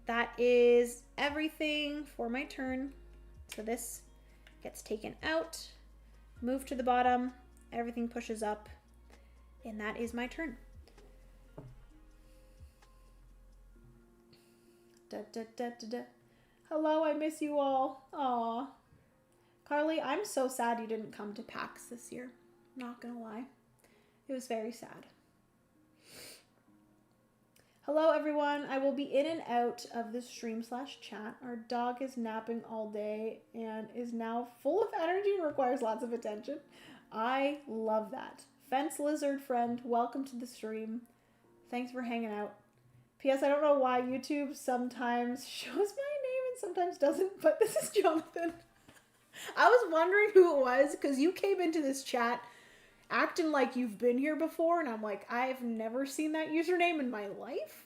That is everything for my turn. So this gets taken out, move to the bottom, everything pushes up, and that is my turn. Da, da, da, da, da. Hello, I miss you all. Aw. Carly, I'm so sad you didn't come to PAX this year. Not gonna lie. It was very sad. Hello everyone, I will be in and out of the stream/chat. Our dog is napping all day and is now full of energy and requires lots of attention. I love that. Fence Lizard friend, welcome to the stream. Thanks for hanging out. P.S. I don't know why YouTube sometimes shows my name and sometimes doesn't, but this is Jonathan. I was wondering who it was because you came into this chat acting like you've been here before, and I'm like, I've never seen that username in my life.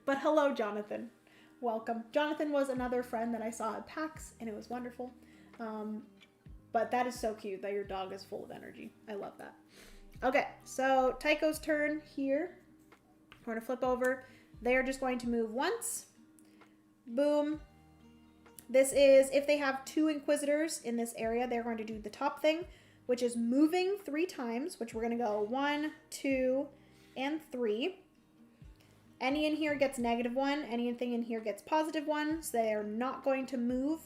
But hello, Jonathan. Welcome. Jonathan was another friend that I saw at PAX, and it was wonderful. But that is so cute that your dog is full of energy. I love that. Okay, so Tycho's turn here. We're going to flip over. They are just going to move once. Boom. This is, if they have 2 Inquisitors in this area, they're going to do the top thing, which is moving 3 times, which we're going to go 1, 2, and 3. Any in here gets -1. Anything in here gets +1. So they are not going to move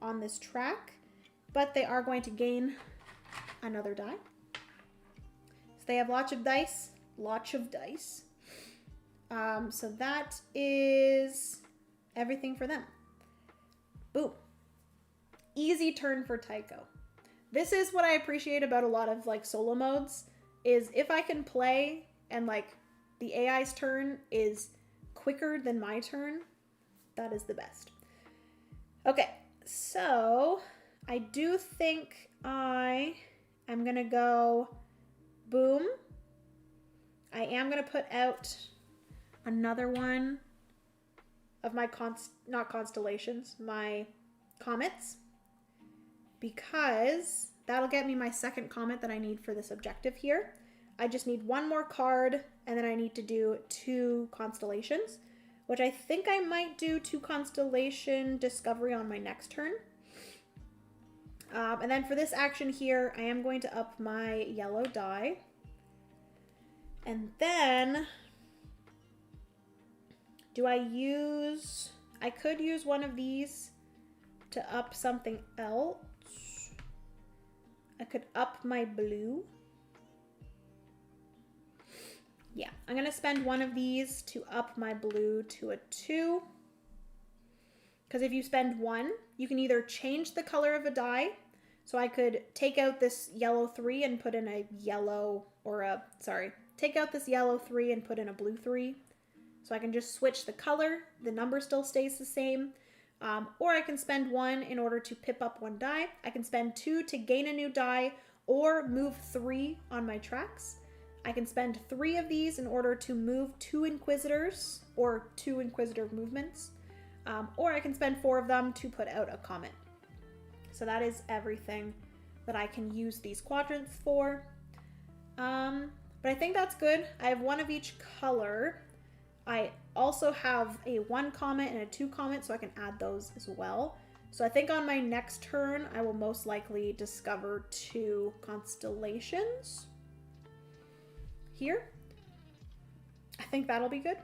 on this track, but they are going to gain another die. So they have lots of dice. So that is everything for them. Boom. Easy turn for Tycho. This is what I appreciate about a lot of like solo modes, is if I can play and like the AI's turn is quicker than my turn, that is the best. Okay, so I do think I am gonna go boom. I am gonna put out another one of my not constellations, my comets. because that'll get me my second comet that I need for this objective here. I just need one more card, and then I need to do 2 constellations, which I think I might do 2 constellation discovery on my next turn. And then for this action here, I am going to up my yellow die. And then, I could use one of these to up something else. I could up my blue. Yeah, I'm going to spend one of these to up my blue to a 2. Because if you spend 1, you can either change the color of a die. So I could take out this yellow 3 and put in a yellow, take out this yellow 3 and put in a blue 3. So I can just switch the color. The number still stays the same. Or I can spend 1 in order to pip up 1 die. I can spend 2 to gain a new die or move 3 on my tracks. I can spend 3 of these in order to move 2 Inquisitors or 2 Inquisitor movements. Or I can spend 4 of them to put out a comet. So that is everything that I can use these quadrants for. But I think that's good. I have 1 of each color. I also have a 1 comet and a 2 comet, so I can add those as well. So I think on my next turn, I will most likely discover 2 constellations here. I think that'll be good.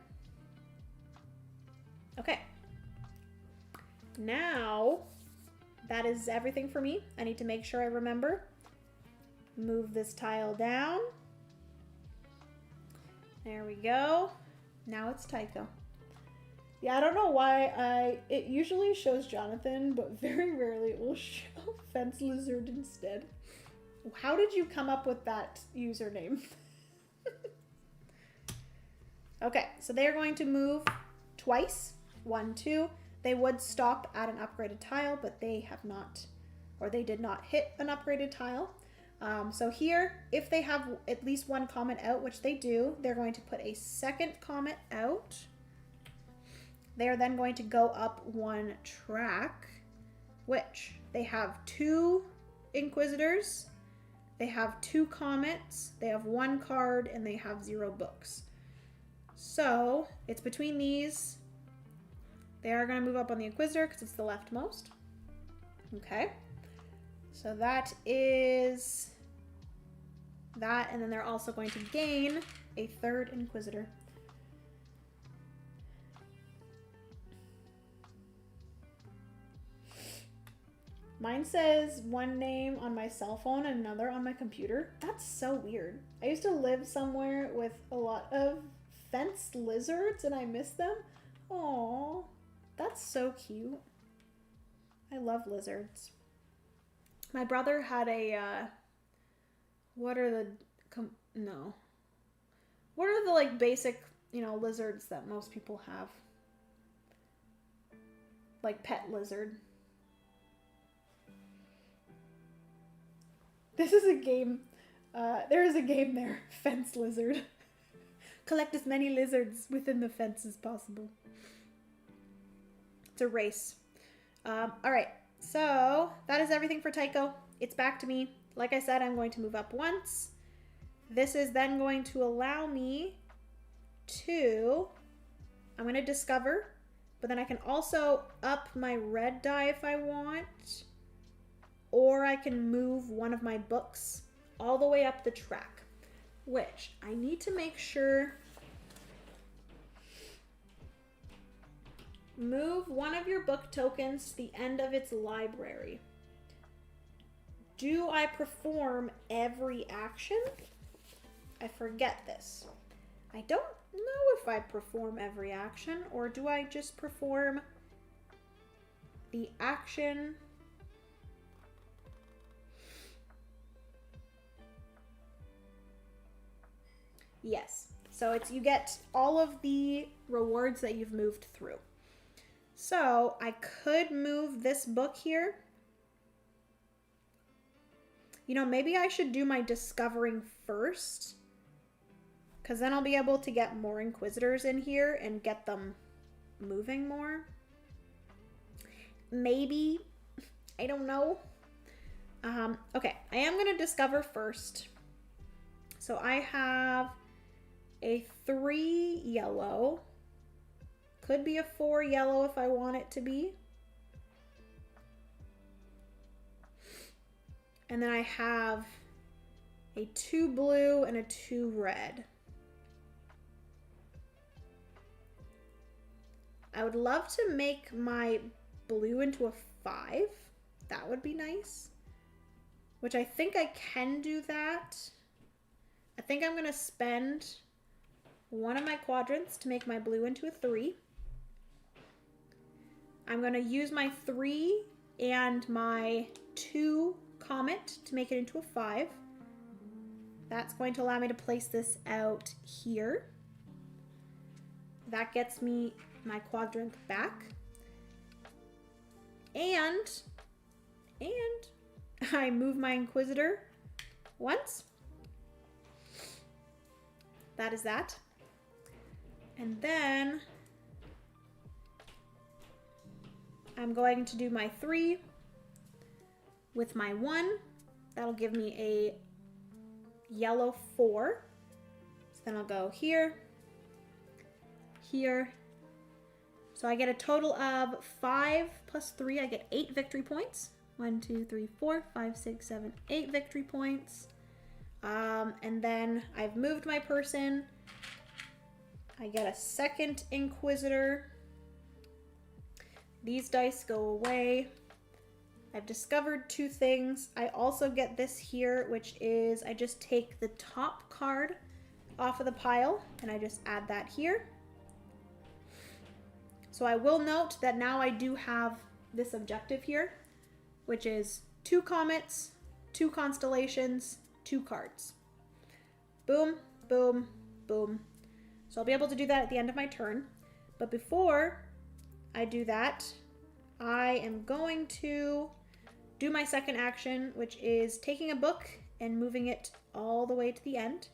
Okay. Now, that is everything for me. I need to make sure I remember. Move this tile down. There we go. Now it's Tycho. Yeah, I don't know why it usually shows Jonathan, but very rarely it will show Fence Lizard instead. How did you come up with that username? Okay, so they're going to move twice. 1, 2. They would stop at an upgraded tile, but they have not, or they did not hit an upgraded tile. So here, if they have at least 1 comet out, which they do, they're going to put a second comet out. They're then going to go up 1 track, which they have 2 Inquisitors, they have 2 comets, they have 1 card, and they have 0 books. So it's between these. They are going to move up on the Inquisitor because it's the leftmost. Okay. So that is that, and then they're also going to gain a 3rd Inquisitor. Mine says one name on my cell phone and another on my computer. That's so weird. I used to live somewhere with a lot of fence lizards and I miss them. Aww, that's so cute. I love lizards. My brother had a, what are the like basic, lizards that most people have? Like pet lizard. This is a game. There is a game there. Fence lizard. Collect as many lizards within the fence as possible. It's a race. Alright, so that is everything for Tycho. It's back to me. Like I said, I'm going to move up once. This is then going to allow me to... I'm going to discover, but then I can also up my red die if I want. Or I can move one of my books all the way up the track, which I need to make sure. Move one of your book tokens to the end of its library. Do I perform every action? I forget this. I don't know if I perform every action, or do I just perform the action? Yes. So it's, you get all of the rewards that you've moved through. So I could move this book here. Maybe I should do my discovering first, because then I'll be able to get more Inquisitors in here and get them moving more. Maybe. I don't know. Okay, I am going to discover first. So I have a 3 yellow. Could be a 4 yellow if I want it to be. And then I have a 2 blue and a 2 red. I would love to make my blue into a 5. That would be nice. Which I think I can do that. I think I'm going to spend one of my quadrants to make my blue into a 3. I'm going to use my 3 and my 2 comet to make it into a 5. That's going to allow me to place this out here. That gets me my quadrant back. And I move my Inquisitor once. That is that. And then I'm going to do my 3 with my 1. That'll give me a yellow 4. So then I'll go here, here. So I get a total of 5 plus 3. I get 8 victory points. 1, 2, 3, 4, 5, 6, 7, 8 victory points. And then I've moved my person. I get a second Inquisitor. These dice go away. I've discovered 2 things. I also get this here, which is I just take the top card off of the pile and I just add that here. So I will note that now I do have this objective here, which is 2 comets, 2 constellations, 2 cards. Boom, boom, boom. So I'll be able to do that at the end of my turn. But before I do that, I am going to do my second action, which is taking a book and moving it all the way to the end.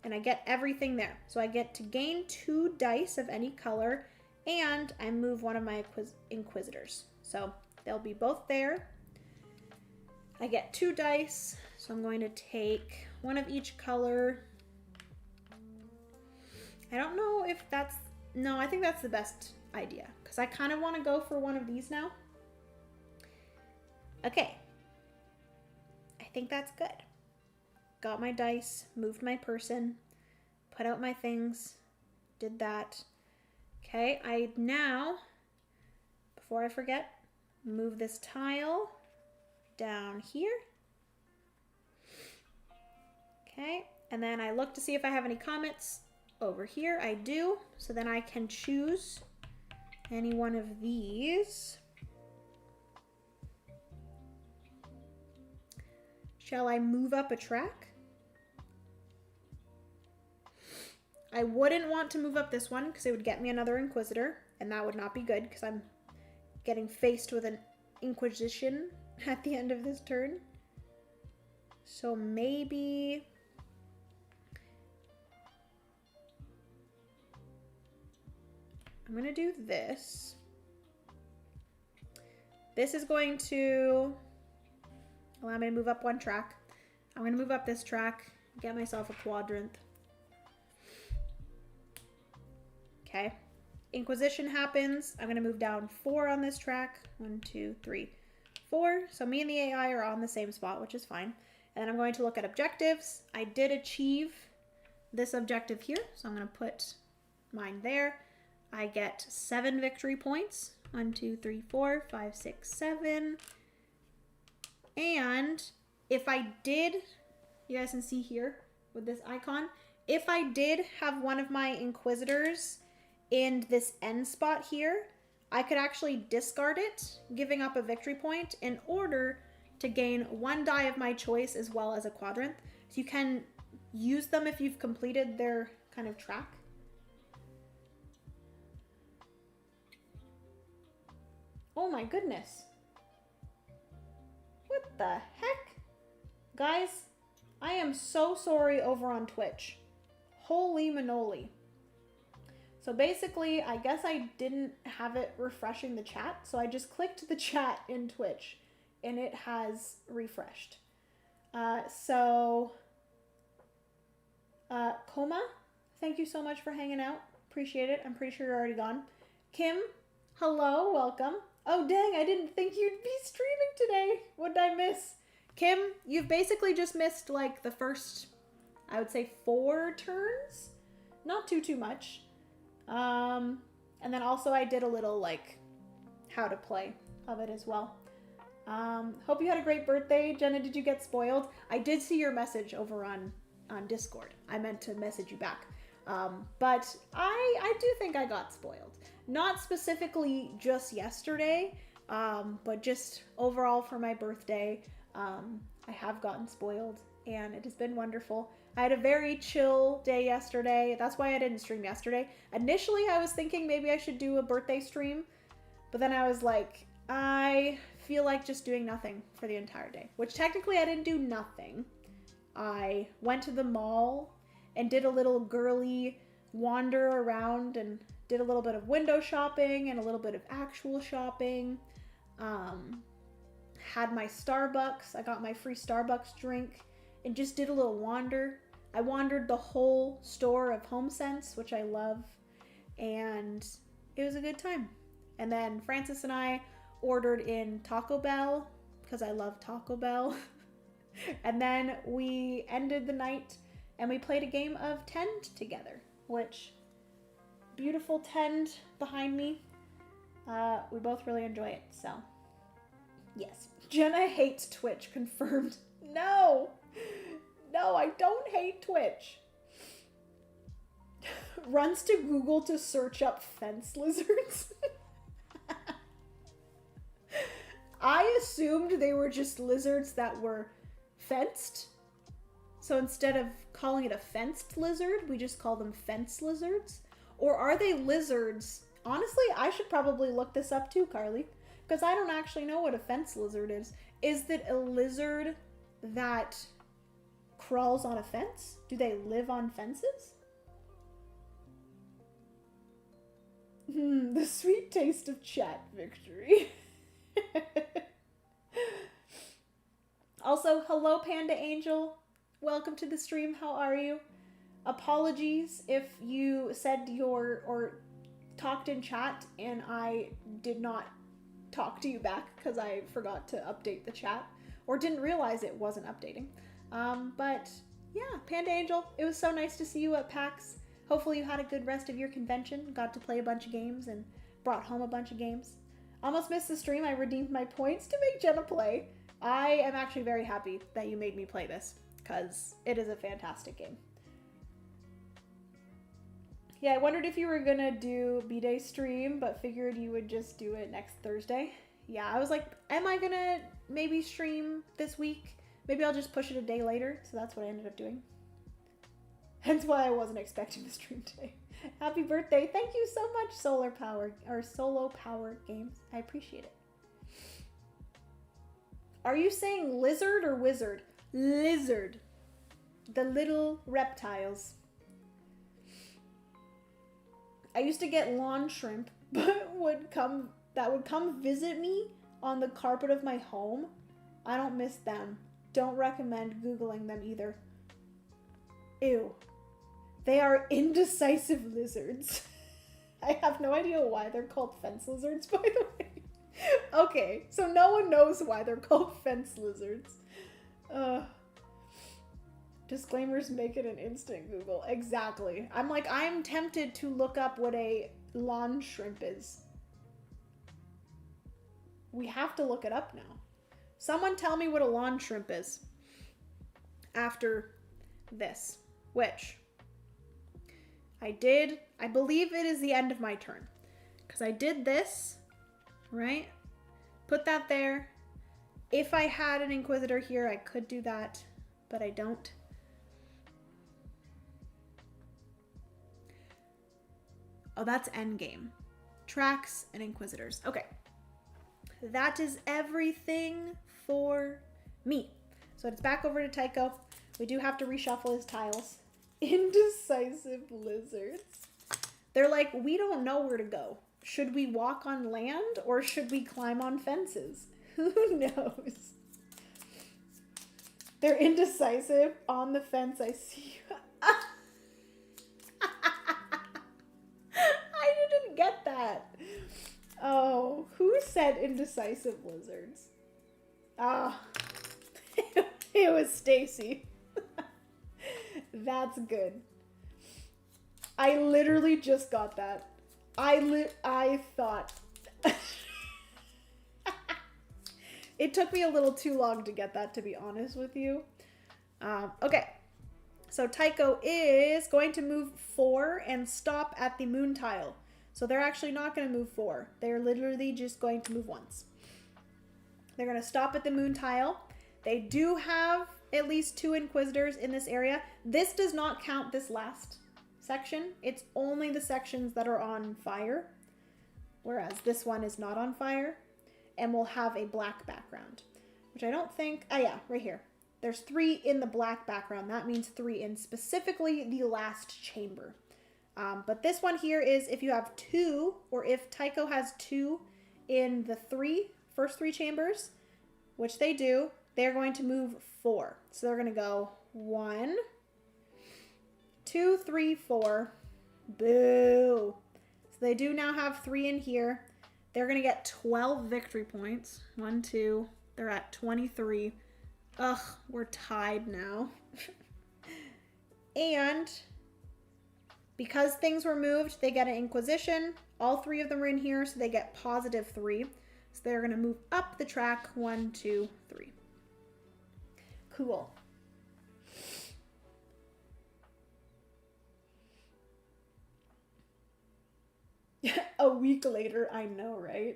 And I get everything there. So I get to gain 2 dice of any color, and I move one of my Inquisitors. So they'll be both there. I get 2 dice, so I'm going to take one of each color. I don't know if that's... No, I think that's the best idea, because I kind of want to go for one of these now. Okay. I think that's good. Got my dice, moved my person, put out my things, did that. Okay, I now, before I forget, move this tile down here. Okay, and then I look to see if I have any comets. Over here I do, so then I can choose any one of these. Shall I move up a track? I wouldn't want to move up this one because it would get me another Inquisitor, and that would not be good because I'm getting faced with an Inquisition at the end of this turn. So maybe... I'm going to do this. This is going to allow me to move up one track. I'm going to move up this track, get myself a quadrant. Okay. Inquisition happens. I'm going to move down 4 on this track. 1, 2, 3, 4. So me and the AI are on the same spot, which is fine. And then I'm going to look at objectives. I did achieve this objective here, so I'm going to put mine there. I get 7 victory points. 1, 2, 3, 4, 5, 6, 7. And if I did, you guys can see here with this icon, if I did have one of my Inquisitors in this end spot here, I could actually discard it, giving up a victory point in order to gain 1 die of my choice as well as a quadrant. So you can use them if you've completed their kind of track. Oh my goodness. What the heck? Guys, I am so sorry over on Twitch. Holy manoli. So basically, I guess I didn't have it refreshing the chat, so I just clicked the chat in Twitch. and it has refreshed. Koma, thank you so much for hanging out. Appreciate it. I'm pretty sure you're already gone. Kim, hello, welcome. Oh, dang, I didn't think you'd be streaming today. What did I miss? Kim, you've basically just missed, like, the first, I would say, 4 turns. Not too much. And then also I did a little, like, how to play of it as well. Hope you had a great birthday. Jenna, did you get spoiled? I did see your message over on Discord. I meant to message you back. But I do think I got spoiled. Not specifically just yesterday, but just overall for my birthday. I have gotten spoiled, and it has been wonderful. I had a very chill day yesterday. That's why I didn't stream yesterday. Initially, I was thinking maybe I should do a birthday stream, but then I was like, I feel like just doing nothing for the entire day, which technically I didn't do nothing. I went to the mall and did a little girly wander around and did a little bit of window shopping and a little bit of actual shopping. Had my Starbucks. I got my free Starbucks drink and just did a little wander. I wandered the whole store of HomeSense, which I love, and it was a good time. And then Francis and I ordered in Taco Bell because I love Taco Bell. And then we ended the night and we played a game of Tend together, which, beautiful Tend behind me. We both really enjoy it, so yes. Jenna hates Twitch, confirmed. No, I don't hate Twitch. Runs to Google to search up fence lizards. I assumed they were just lizards that were fenced. So instead of calling it a fenced lizard, we just call them fence lizards. Or are they lizards? Honestly, I should probably look this up too, Carly, because I don't actually know what a fence lizard is. Is it a lizard that crawls on a fence? Do they live on fences? The sweet taste of chat victory. Also, hello Panda Angel. Welcome to the stream. How are you? Apologies if you said or talked in chat and I did not talk to you back because I forgot to update the chat or didn't realize it wasn't updating. But yeah, Panda Angel, it was so nice to see you at PAX. Hopefully you had a good rest of your convention, got to play a bunch of games and brought home a bunch of games. Almost missed the stream. I redeemed my points to make Jenna play. I am actually very happy that you made me play this because it is a fantastic game. Yeah, I wondered if you were gonna do B-Day stream, but figured you would just do it next Thursday. Yeah, I was like, am I gonna maybe stream this week? Maybe I'll just push it a day later. So that's what I ended up doing. Hence why I wasn't expecting the stream today. Happy birthday. Thank you so much, Solar Power, or Solo Power Games. I appreciate it. Are you saying lizard or wizard? Lizard. The little reptiles. I used to get lawn shrimp, but would come visit me on the carpet of my home. I don't miss them. Don't recommend Googling them either. Ew. They are indecisive lizards. I have no idea why they're called fence lizards, by the way. Okay, so no one knows why they're called fence lizards. Disclaimers make it an instant Google. Exactly. I'm tempted to look up what a lawn shrimp is. We have to look it up now. Someone tell me what a lawn shrimp is after this, which I did. I believe it is the end of my turn because I did this, right? Put that there. If I had an Inquisitor here, I could do that, but I don't. Oh, that's endgame. Tracks and Inquisitors. Okay. That is everything for me. So it's back over to Tycho. We do have to reshuffle his tiles. Indecisive lizards. They're like, we don't know where to go. Should we walk on land or should we climb on fences? Who knows? They're indecisive. On the fence, I see you. I didn't get that. Oh, who said indecisive lizards? Ah, it was Stacy. That's good. I literally just got that. I thought. It took me a little too long to get that, to be honest with you. Okay. So Tycho is going to move 4 and stop at the moon tile. So they're actually not going to move 4. They're literally just going to move once. They're going to stop at the moon tile. They do have at least 2 Inquisitors in this area. This does not count this last section. It's only the sections that are on fire. Whereas this one is not on fire. And will have a black background. Which I don't think... Oh yeah, right here. There's 3 in the black background. That means 3 in specifically the last chamber. But this one here is if you have 2, or if Tycho has 2 in the first 3 chambers, which they do, they're going to move 4. So they're going to go 1, 2, 3, 4. Boo. So they do now have 3 in here. They're going to get 12 victory points. 1, 2. They're at 23. Ugh, we're tied now. And because things were moved, they get an Inquisition. All 3 of them are in here, so they get positive 3. So they're going to move up the track. 1, 2, 3. Cool. A week later, I know, right?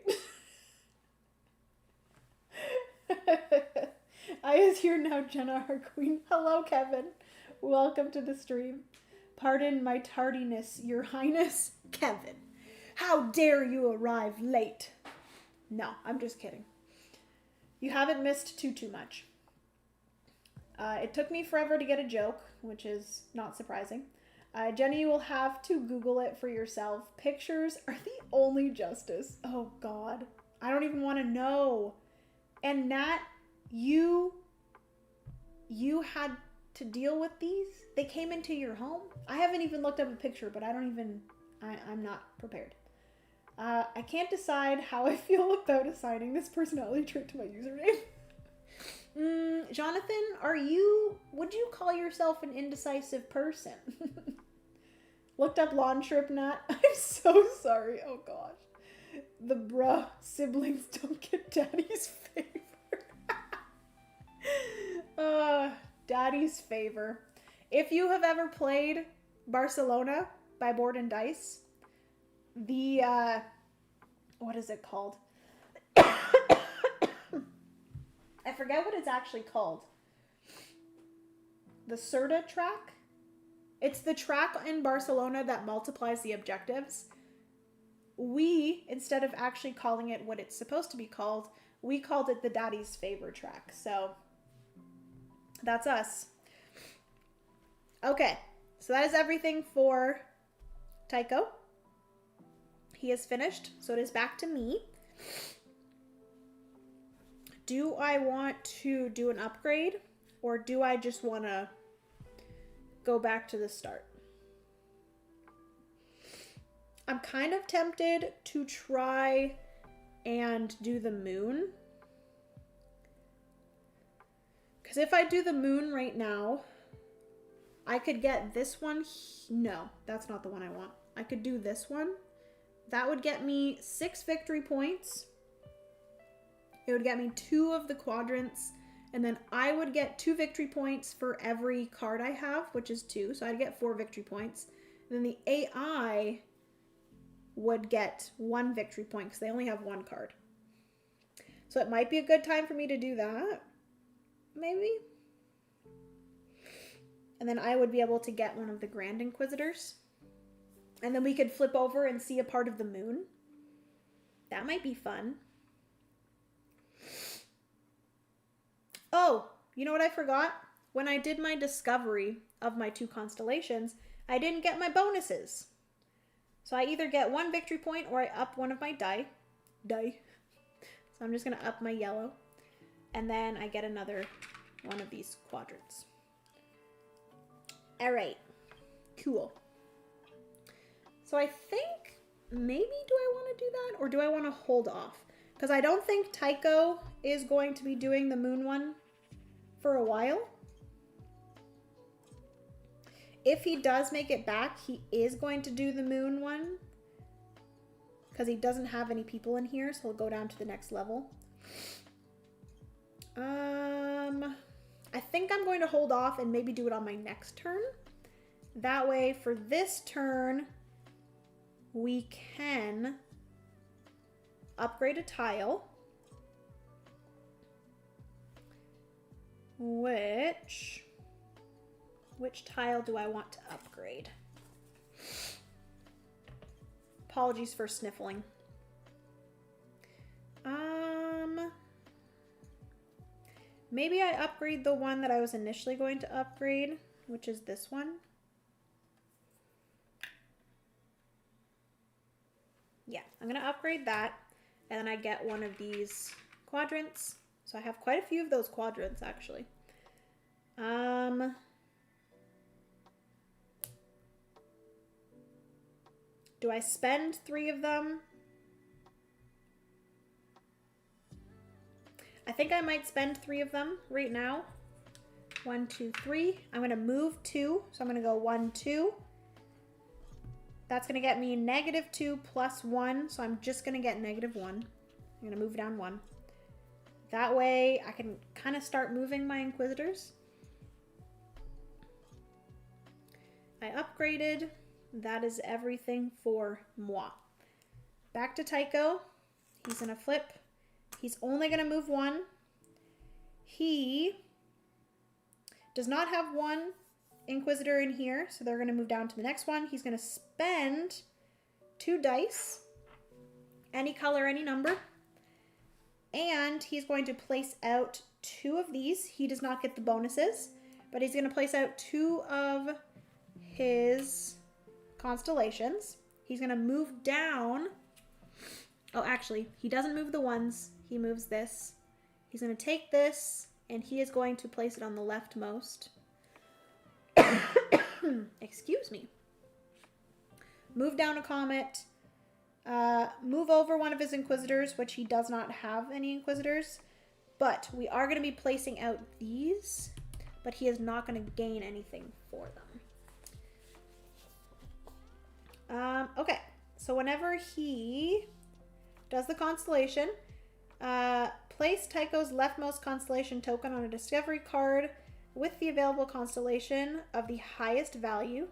I is here now, Jenna, our queen. Hello, Kevin. Welcome to the stream. Pardon my tardiness, your highness. Kevin, how dare you arrive late? No, I'm just kidding. You haven't missed too much. It took me forever to get a joke, which is not surprising. Jenny, you will have to Google it for yourself. Pictures are the only justice. Oh, God. I don't even want to know. And Nat, you had to deal with these? They came into your home? I haven't even looked up a picture, but I'm not prepared. I can't decide how I feel about assigning this personality trait to my username. Jonathan, would you call yourself an indecisive person? Looked up lawn trip, Nat. I'm so sorry. Oh gosh. The bruh siblings don't get daddy's favor. Daddy's favor. If you have ever played Barcelona by Board and Dice, the, what is it called? I forget what it's actually called. The Cerda track? It's the track in Barcelona that multiplies the objectives. We, instead of actually calling it what it's supposed to be called, we called it the Daddy's Favor track. So, that's us. Okay, so that is everything for Tycho. He is finished, so it is back to me. Do I want to do an upgrade, or do I just want to go back to the start? I'm kind of tempted to try and do the moon. Because if I do the moon right now, I could get this one. No, that's not the one I want. I could do this one. That would get me 6 victory points. It would get me 2 of the quadrants. And then I would get 2 victory points for every card I have, which is 2. So I'd get 4 victory points. And then the AI would get 1 victory point because they only have 1 card. So it might be a good time for me to do that. Maybe. And then I would be able to get one of the Grand Inquisitors. And then we could flip over and see a part of the moon. That might be fun. Oh, you know what I forgot? When I did my discovery of my 2 constellations, I didn't get my bonuses. So I either get 1 victory point or I up one of my die. Sorry, So I'm just going to up my yellow. And then I get another one of these quadrants. All right. Cool. So I think maybe do I want to do that or do I want to hold off? Because I don't think Tycho is going to be doing the moon one for a while. If he does make it back, he is going to do the moon one. Because he doesn't have any people in here, so he'll go down to the next level. I think I'm going to hold off and maybe do it on my next turn. That way, for this turn, we can upgrade a tile. Which tile do I want to upgrade? Apologies for sniffling. Maybe I upgrade the one that I was initially going to upgrade, which is this one. Yeah, I'm gonna upgrade that, and then I get one of these quadrants. So I have quite a few of those quadrants, actually. Do I spend 3 of them? I think I might spend 3 of them right now. 1, 2, 3. I'm gonna move 2, so I'm gonna go 1, 2. That's gonna get me -2 plus 1, so I'm just gonna get -1. I'm gonna move down 1. That way I can kind of start moving my Inquisitors. I upgraded. That is everything for moi. Back to Tycho. He's gonna flip. He's only gonna move 1. He does not have 1 Inquisitor in here, so they're gonna move down to the next one. He's gonna spend 2 dice, any color, any number, and he's going to place out 2 of these. He does not get the bonuses, but he's gonna place out 2 of his constellations. He's gonna move down. Oh, actually, he doesn't move the ones. He moves this. He's gonna take this, and he is going to place it on the leftmost. Excuse me. Move down a comet. Move over one of his Inquisitors, which he does not have any Inquisitors. But we are going to be placing out these, but he is not going to gain anything for them. Okay, so whenever he does the constellation, place Tycho's leftmost constellation token on a discovery card with the available constellation of the highest value.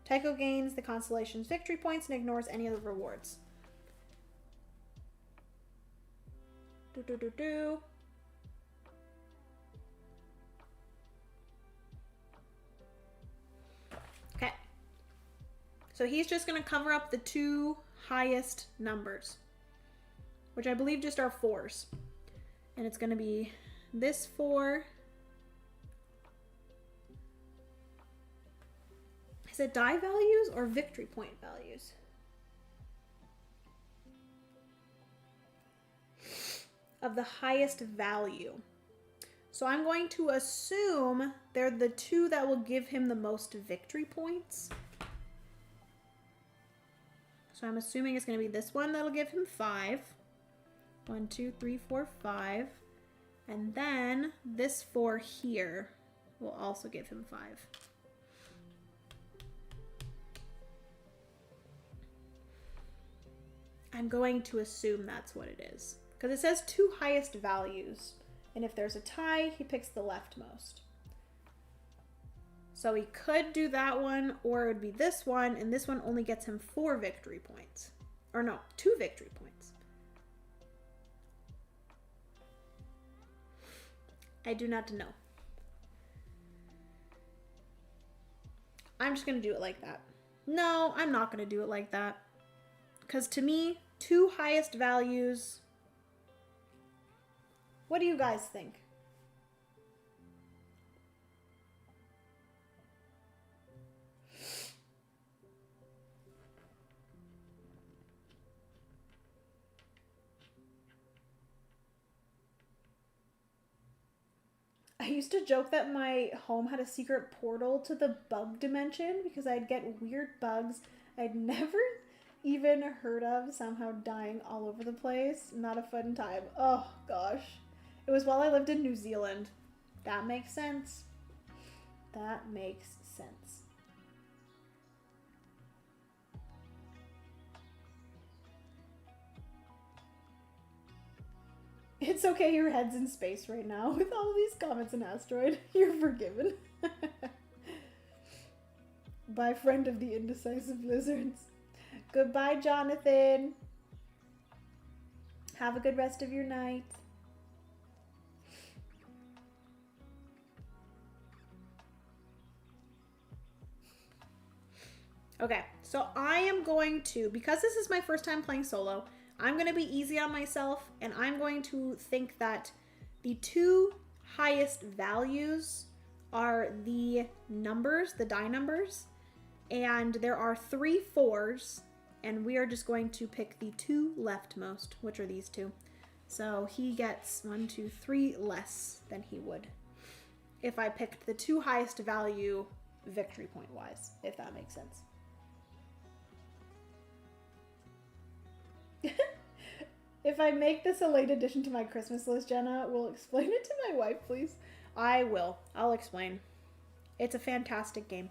Tycho gains the constellation's victory points and ignores any other rewards. Okay. So he's just going to cover up the 2 highest numbers, which I believe just are 4s. And it's going to be this 4. Is it die values or victory point values? Of the highest value. So I'm going to assume they're the 2 that will give him the most victory points. So I'm assuming it's going to be this one that'll give him 5. 1, 2, 3, 4, 5. And then this 4 here will also give him 5. I'm going to assume that's what it is. Because it says 2 highest values. And if there's a tie, he picks the leftmost. So he could do that one, or it would be this one, and this one only gets him 4 victory points. Or no, 2 victory points. I do not know. I'm just going to do it like that. No, I'm not going to do it like that. Because to me, 2 highest values. What do you guys think? used to joke that my home had a secret portal to the bug dimension because I'd get weird bugs I'd never even heard of somehow dying all over the place. Not a fun time. Oh gosh. It was while I lived in New Zealand. That makes sense. That makes sense. It's okay, your head's in space right now. With all these comets and asteroid, you're forgiven. Bye, friend of the indecisive lizards. Goodbye, Jonathan. Have a good rest of your night. Okay, so I am going to, because this is my first time playing solo, I'm going to be easy on myself, and I'm going to think that the two highest values are the numbers, the die numbers, and there are 3 4s, and we are just going to pick the 2 leftmost, which are these 2. So he gets 1, 2, 3 less than he would if I picked the 2 highest value victory point wise, if that makes sense. If I make this a late addition to my Christmas list, Jenna, will explain it to my wife, please? I will. I'll explain. It's a fantastic game.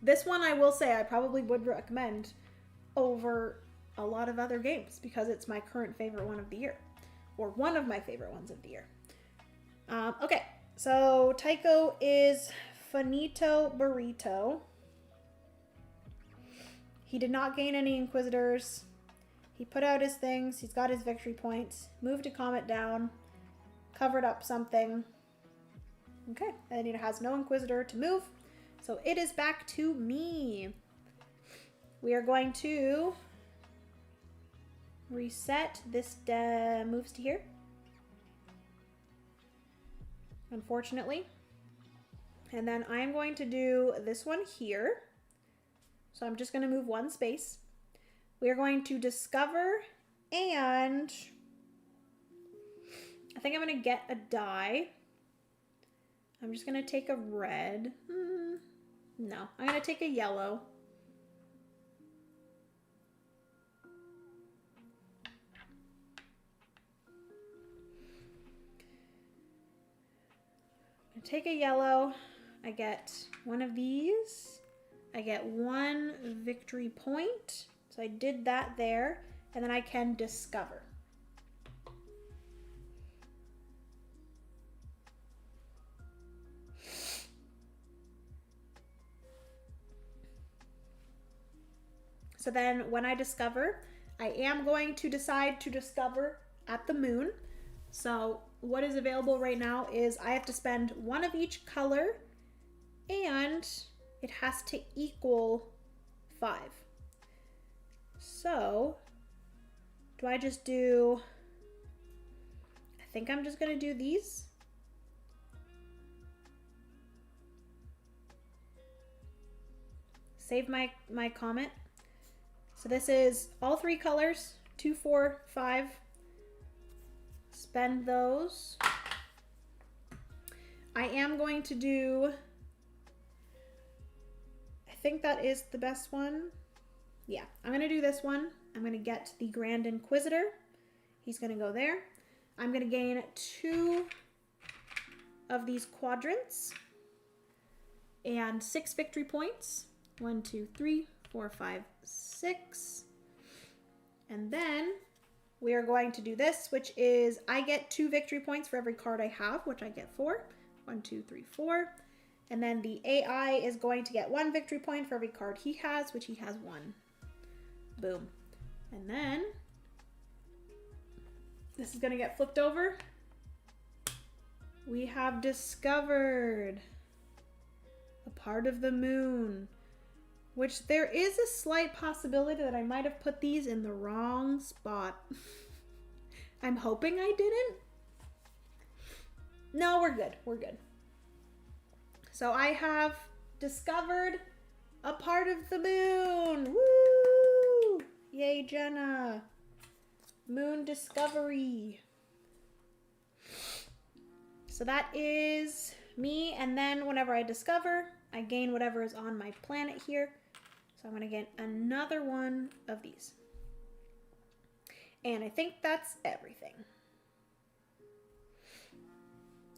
This one I will say I probably would recommend over a lot of other games because it's my current favorite one of the year. Or one of my favorite ones of the year. Okay, so Tycho is Finito Burrito. He did not gain any Inquisitors. He put out his things. He's got his victory points. Moved a comet down. Covered up something. Okay, and it has no Inquisitor to move. So it is back to me. We are going to reset. This moves to here. Unfortunately. And then I'm going to do this one here. So I'm just going to move 1 space. We are going to discover, and I think I'm going to get a die. I'm just going to take a red. No, I'm going to take a yellow. I'm going to take a yellow. I get one of these. I get 1 victory point. So I did that there, and then I can discover. So then when I discover, I am going to decide to discover at the moon. So what is available right now is I have to spend 1 of each color, and it has to equal 5. So, do I just do, I think I'm just going to do these. Save my comment. So this is all 3 colors, 2, 4, 5. Spend those. I am going to do, I think that is the best one. Yeah, I'm going to do this one. I'm going to get the Grand Inquisitor. He's going to go there. I'm going to gain 2 of these quadrants and 6 victory points. 1, 2, 3, 4, 5, 6. And then we are going to do this, which is I get 2 victory points for every card I have, which I get 4. 1, 2, 3, 4. And then the AI is going to get 1 victory point for every card he has, which he has 1. Boom. And then this is going to get flipped over. We have discovered a part of the moon, which there is a slight possibility that I might have put these in the wrong spot. I'm hoping I didn't. No, we're good. We're good. So I have discovered a part of the moon. Woo! Yay, Jenna. Moon discovery. So that is me, and then whenever I discover, I gain whatever is on my planet here. So I'm going to get another one of these. And I think that's everything.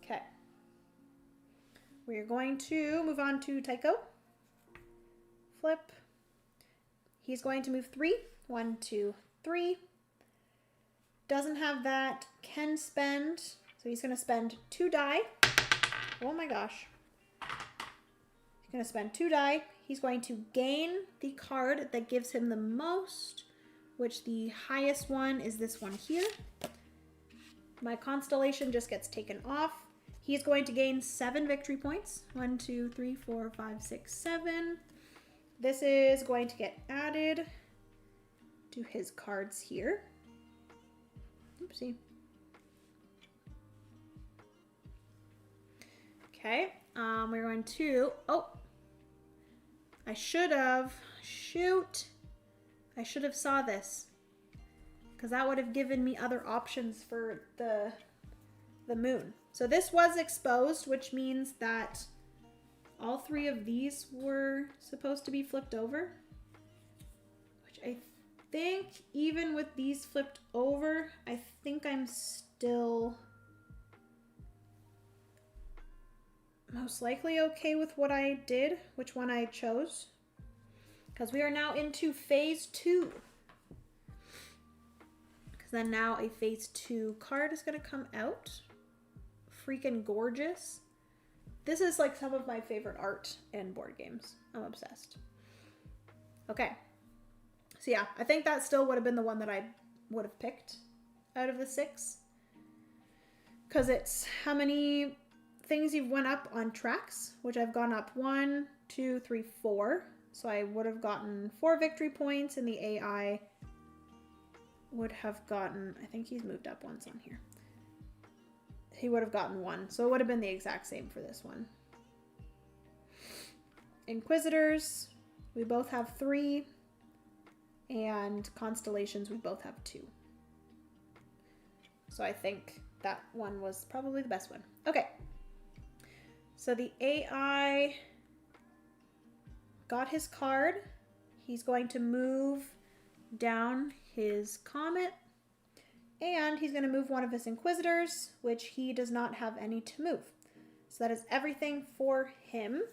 Okay. We're going to move on to Tycho. Flip. He's going to move 3. 1, 2, 3. Doesn't have that. Can spend. So he's going to spend 2 die. Oh my gosh. He's going to spend 2 die. He's going to gain the card that gives him the most, which the highest one is this one here. My constellation just gets taken off. He's going to gain 7 victory points. 1, 2, 3, 4, 5, 6, 7. This is going to get added to his cards here. Oopsie. Okay, we're going to, I should have, I should have saw this, because that would have given me other options for the moon. So this was exposed, which means that all 3 of these were supposed to be flipped over, which I think even with these flipped over, I think I'm still most likely okay with what I did, which one I chose, because we are now into phase 2. Because then now a phase 2 card is going to come out. Freaking gorgeous. This is like some of my favorite art in board games. I'm obsessed. Okay. So yeah, I think that still would have been the one that I would have picked out of the 6. Because it's how many things you've went up on tracks, which I've gone up 1, 2, 3, 4. So I would have gotten 4 victory points, and the AI would have gotten, I think he's moved up once on here. He would have gotten 1. So it would have been the exact same for this one. Inquisitors, we both have 3. And constellations, we both have 2. So I think that one was probably the best one. Okay. So the AI got his card. He's going to move down his comet. And he's going to move one of his Inquisitors, which he does not have any to move. So that is everything for him.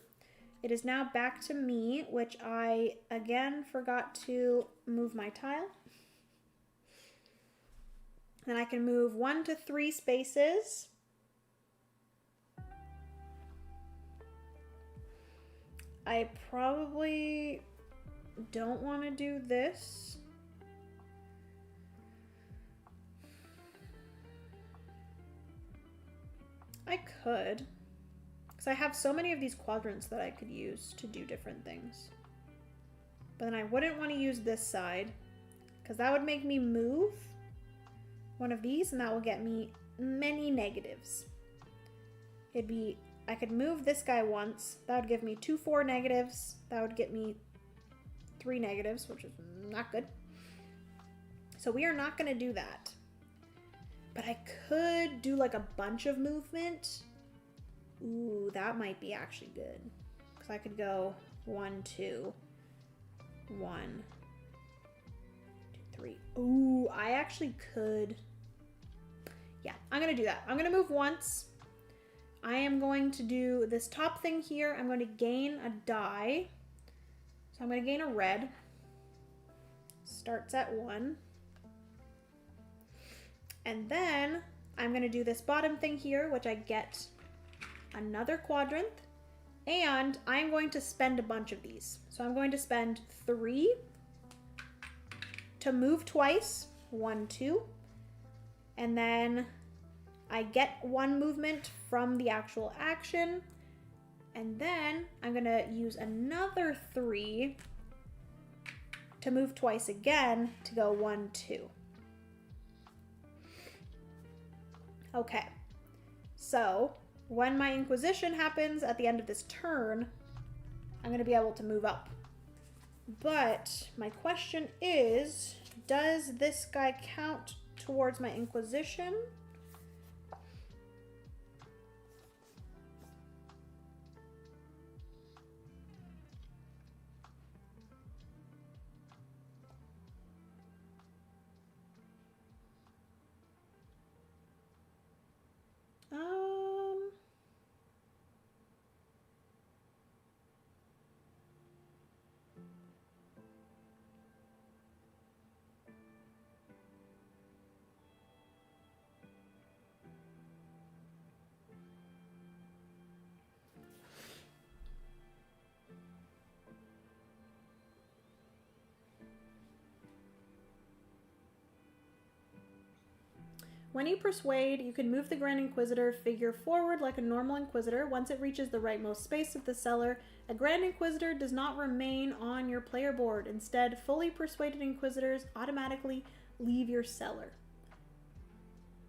It is now back to me, which I, again, forgot to move my tile. Then I can move 1 to 3 spaces. I probably don't want to do this. I could, because I have so many of these quadrants that I could use to do different things. But then I wouldn't want to use this side, because that would make me move one of these, and that will get me many negatives. I could move this guy once. That would give me 2 4 negatives. That would get me 3 negatives, which is not good. So we are not going to do that. But I could do like a bunch of movement. Ooh, that might be actually good. Because I could go 1, 2, 1, 2, 3. Ooh, I actually could. Yeah, I'm going to do that. I'm going to move once. I am going to do this top thing here. I'm going to gain a die. So I'm going to gain a red. Starts at 1. And then I'm going to do this bottom thing here, which I get another quadrant. And I'm going to spend a bunch of these. So I'm going to spend 3 to move twice. 1, 2. And then I get 1 movement from the actual action. And then I'm going to use another 3 to move twice again to go 1, 2. Okay, so when my Inquisition happens at the end of this turn, I'm going to be able to move up. But my question is, does this guy count towards my Inquisition? When you persuade, you can move the Grand Inquisitor figure forward like a normal Inquisitor. Once it reaches the rightmost space of the cellar, a Grand Inquisitor does not remain on your player board. Instead, fully persuaded Inquisitors automatically leave your cellar.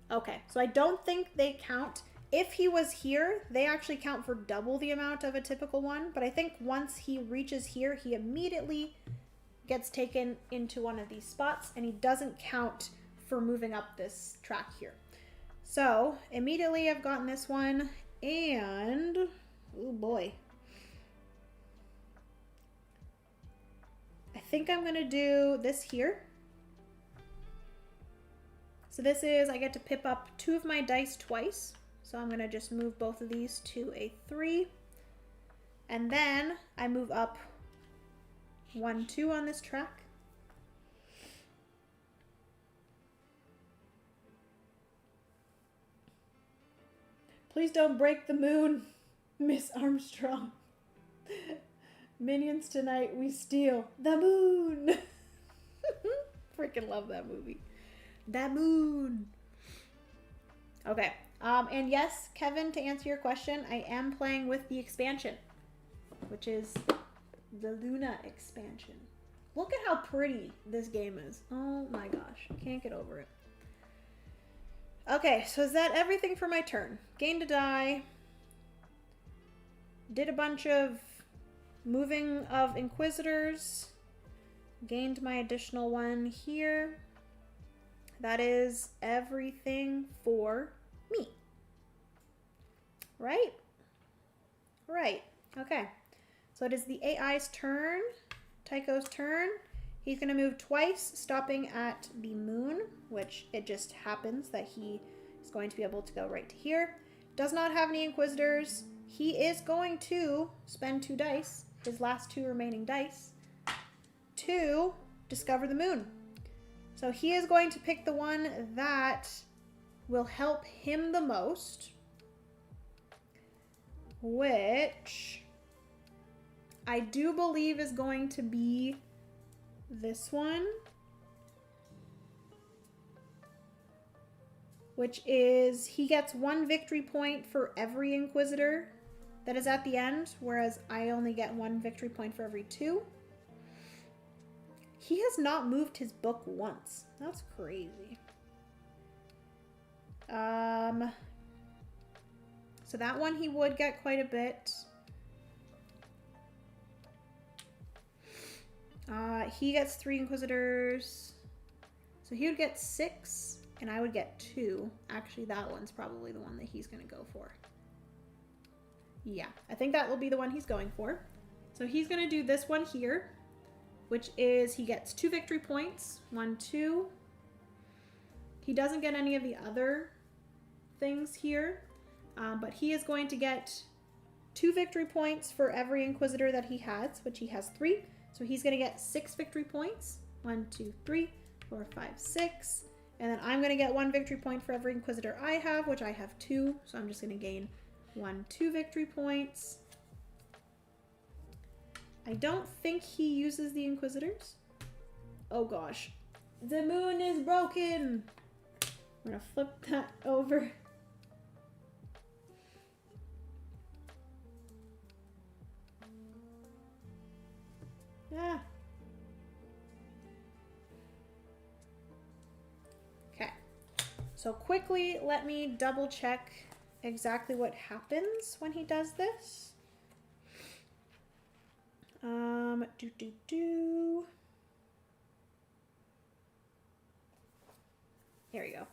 Okay, so I don't think they count. If he was here, they actually count for double the amount of a typical one. But I think once he reaches here, he immediately gets taken into one of these spots, and he doesn't count for moving up this track here. So immediately I've gotten this one, and oh boy, I think I'm gonna do this here. So this is, I get to pip up 2 of my dice twice, so I'm gonna just move both of these to a 3, and then I move up 1, 2 on this track. Please don't break the moon, Miss Armstrong. Minions tonight, we steal the moon. Freaking love that movie. That moon. Okay. And yes, Kevin, to answer your question, I am playing with the expansion, which is the Luna expansion. Look at how pretty this game is. Oh my gosh. Can't get over it. Okay, so is that everything for my turn? Gained a die. Did a bunch of moving of Inquisitors. Gained my additional one here. That is everything for me. Right? Right. Okay. So it is the AI's turn. Tycho's turn. He's going to move twice, stopping at the moon, which it just happens that he is going to be able to go right to here. Does not have any Inquisitors. He is going to spend 2 dice, his last 2 remaining dice, to discover the moon. So he is going to pick the one that will help him the most, which I do believe is going to be this one, which is he gets 1 victory point for every Inquisitor that is at the end, whereas I only get 1 victory point for every 2. He has not moved his book once. That's crazy. So that one he would get quite a bit. He gets 3 Inquisitors. So he would get 6, and I would get 2. Actually, that one's probably the one that he's going to go for. Yeah, I think that will be the one he's going for. So he's going to do this one here, which is he gets 2 victory points. 1, 2. He doesn't get any of the other things here, but he is going to get 2 victory points for every Inquisitor that he has, which he has 3. So he's going to get 6 victory points. 1, 2, 3, 4, 5, 6. And then I'm going to get 1 victory point for every Inquisitor I have, which I have 2. So I'm just going to gain 1, 2 victory points. I don't think he uses the Inquisitors. Oh gosh. The moon is broken. I'm going to flip that over. Yeah. Okay. So quickly, let me double check exactly what happens when he does this. Here we go.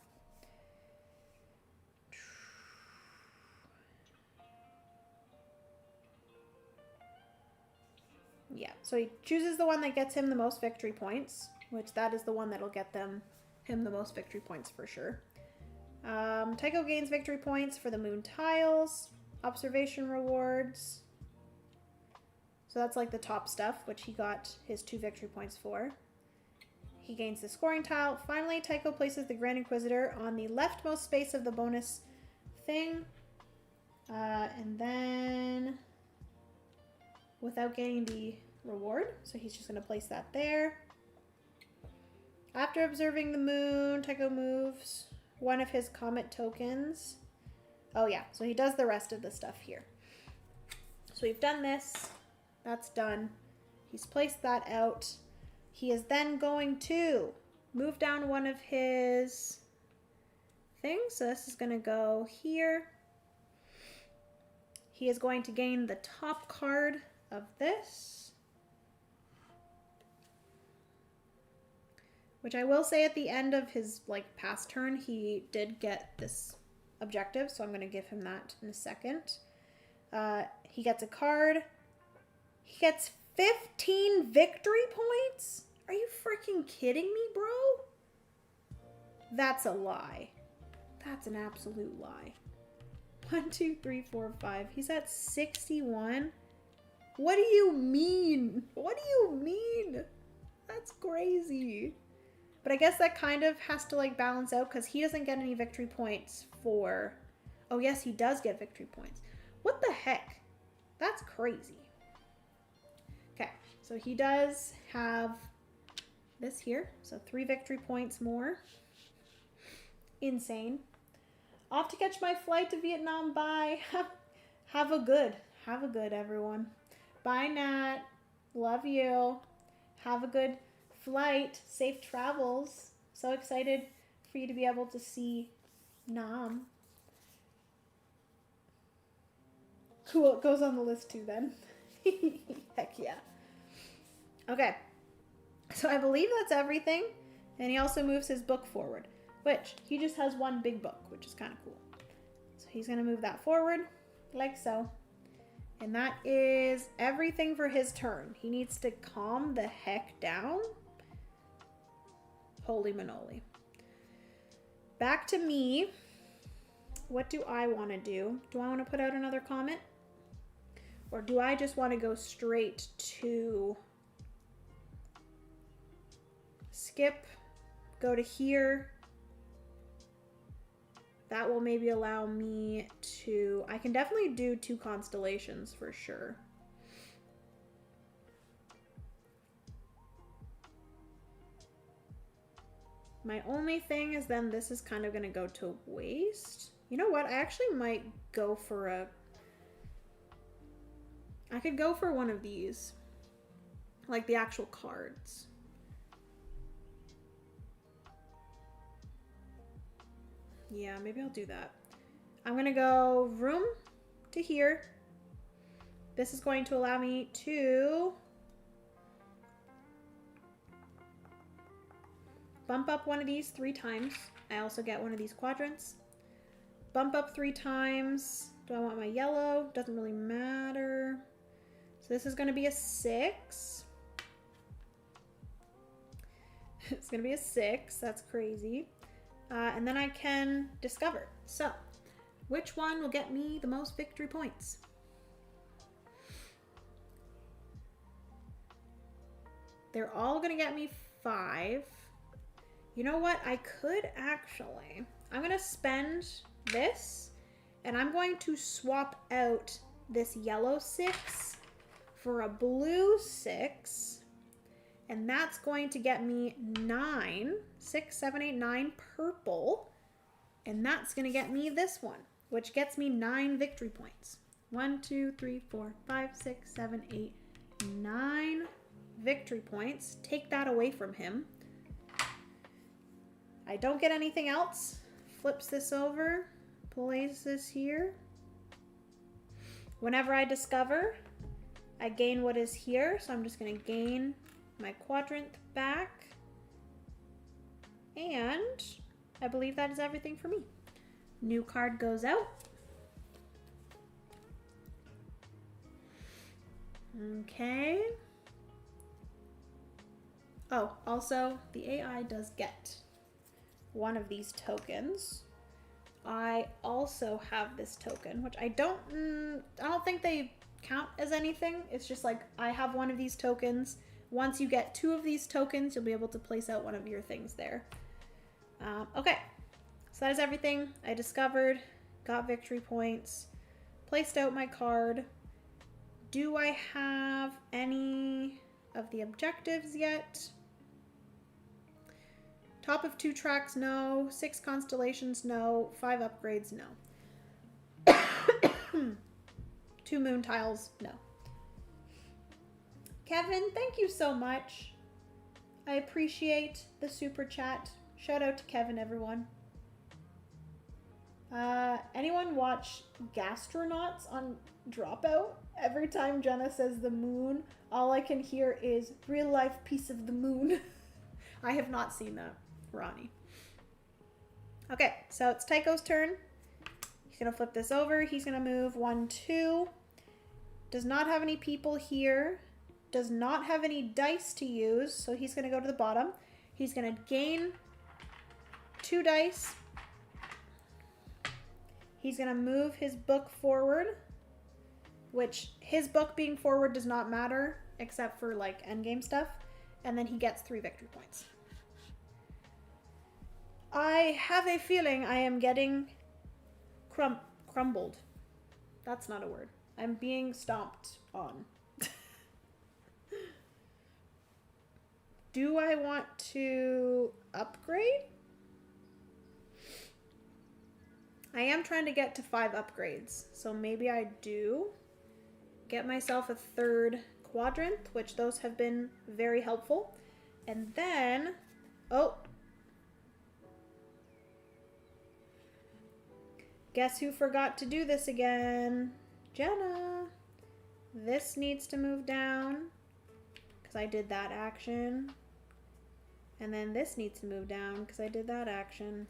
Yeah, so he chooses the one that gets him the most victory points, which that is the one that'll get him the most victory points for sure. Tycho gains victory points for the moon tiles, observation rewards. So that's like the top stuff, which he got his 2 victory points for. He gains the scoring tile. Finally, Tycho places the Grand Inquisitor on the leftmost space of the bonus thing. And then, without getting the reward, so he's just going to place that there. After observing the moon, Tycho moves one of his comet tokens. Oh yeah, so he does the rest of the stuff here. So we've done this. That's done. He's placed that out. He is then going to move down one of his things. So this is going to go here. He is going to gain the top card of this, which I will say at the end of his past turn, he did get this objective. So I'm going to give him that in a second. He gets a card. He gets 15 victory points? Are you freaking kidding me, bro? That's a lie. That's an absolute lie. 1, 2, 3, 4, 5. He's at 61. What do you mean? What do you mean? That's crazy. But I guess that kind of has to balance out because he doesn't get any victory points for... Oh yes, he does get victory points. What the heck? That's crazy. Okay, so he does have this here. So 3 victory points more. Insane. Off to catch my flight to Vietnam. Bye. Have a good, everyone. Bye, Nat. Love you. Have a good flight. Safe travels. So excited for you to be able to see Nam. Cool, it goes on the list too then. Heck yeah. Okay, so I believe that's everything. And he also moves his book forward, which he just has one big book, which is kind of cool. So he's going to move that forward like so. And that is everything for his turn. He needs to calm the heck down. Holy manoli. Back to me. What do I want to do? Do I want to put out another comment? Or do I just want to go straight to skip, go to here? That will maybe allow me to... I can definitely do 2 constellations for sure. My only thing is then this is kind of going to go to waste. You know what? I actually might go for a... I could go for one of these. Like the actual cards. Yeah, maybe I'll do that. I'm going to go room to here. This is going to allow me to bump up one of these 3 times. I also get one of these quadrants. Bump up 3 times. Do I want my yellow? Doesn't really matter. So this is going to be a 6. It's going to be a 6. That's crazy. And then I can discover. So, which one will get me the most victory points? They're all going to get me 5. You know what? I could actually... I'm going to spend this, and I'm going to swap out this yellow 6 for a blue 6, and that's going to get me 9, 6, 7, 8, 9 purple, and that's going to get me this one, which gets me 9 victory points. 1, 2, 3, 4, 5, 6, 7, 8, 9 victory points. Take that away from him. I don't get anything else. Flips this over, places this here. Whenever I discover, I gain what is here, so I'm just going to gain my quadrant back. And I believe that is everything for me. New card goes out. Okay. Oh, also, the AI does get one of these tokens. I also have this token, which I don't think they count as anything. It's just like I have one of these tokens. Once you get 2 of these tokens, you'll be able to place out one of your things there. Okay, so that is everything. I discovered, got victory points, placed out my card. Do I have any of the objectives yet? Top of 2 tracks, no. 6 constellations, no. 5 upgrades, no. 2 moon tiles, no. Kevin, thank you so much. I appreciate the super chat. Shout out to Kevin, everyone. Anyone watch Gastronauts on Dropout? Every time Jenna says the moon, all I can hear is real life piece of the moon. I have not seen that, Ronnie. Okay, so it's Tycho's turn. He's gonna flip this over. He's gonna move 1, 2. Does not have any people here. Does not have any dice to use, so he's gonna go to the bottom. He's gonna gain 2 dice. He's gonna move his book forward, which his book being forward does not matter except for like endgame stuff. And then he gets 3 victory points. I have a feeling I am getting crumbled. That's not a word. I'm being stomped on. Do I want to upgrade? I am trying to get to 5 upgrades, so maybe I do get myself a 3rd quadrant, which those have been very helpful. And then, oh, guess who forgot to do this again? Jenna. This needs to move down because I did that action. And then this needs to move down because I did that action.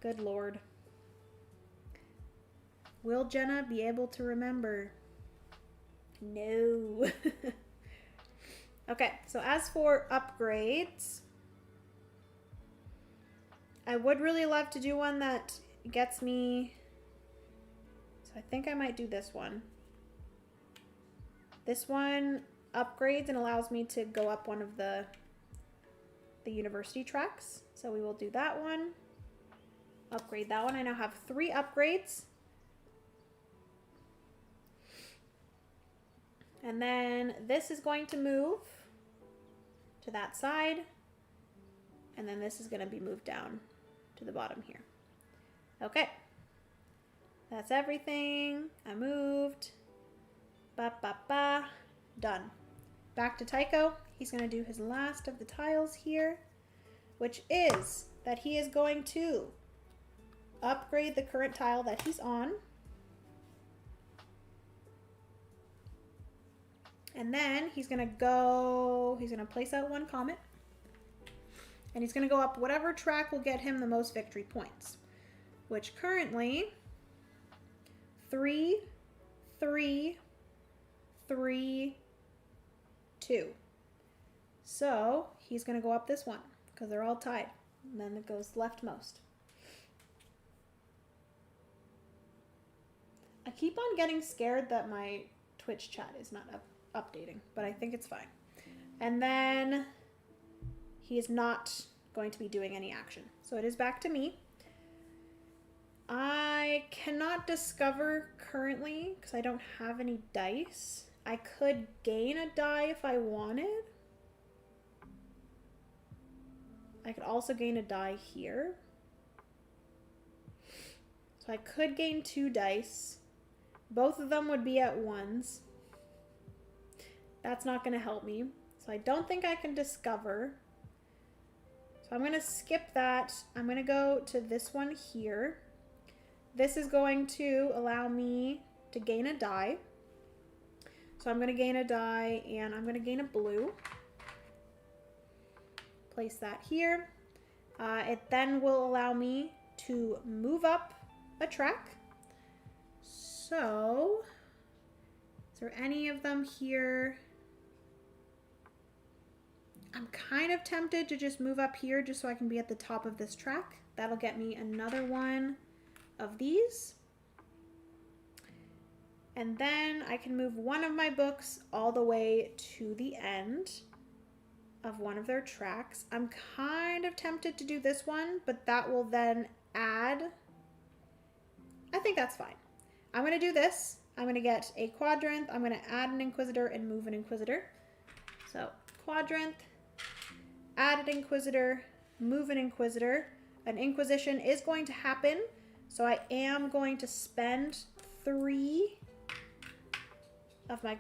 Good Lord. Will Jenna be able to remember? No. Okay, so as for upgrades, I would really love to do one that gets me, so I think I might do this one. This one upgrades and allows me to go up one of the university tracks. So we will do that one. Upgrade that one. I now have 3 upgrades. And then this is going to move to that side. And then this is going to be moved down to the bottom here. Okay. That's everything. I moved. Ba. Done. Back to Tycho. He's going to do his last of the tiles here, which is that he is going to upgrade the current tile that he's on. And then he's going to place out 1 comet. And he's going to go up whatever track will get him the most victory points, which currently 3, 3, 3, 2. So he's going to go up this one because they're all tied. And then it goes leftmost. I keep on getting scared that my Twitch chat is not updating, but I think it's fine. And then he is not going to be doing any action. So it is back to me. I cannot discover currently because I don't have any dice. I could gain a die if I wanted. I could also gain a die here. So I could gain 2 dice. Both of them would be at 1s. That's not going to help me. So I don't think I can discover. So I'm going to skip that. I'm going to go to this one here. This is going to allow me to gain a die. So I'm going to gain a die and I'm going to gain a blue. Place that here. It then will allow me to move up a track. So, is there any of them here? I'm kind of tempted to just move up here just so I can be at the top of this track. That'll get me another one of these. And then I can move one of my books all the way to the end of one of their tracks. I'm kind of tempted to do this one, but that will then add, I think that's fine. I'm going to do this. I'm going to get a quadrant. I'm going to add an Inquisitor and move an Inquisitor. So quadrant, add an Inquisitor, move an Inquisitor. An Inquisition is going to happen, so I am going to spend 3 of my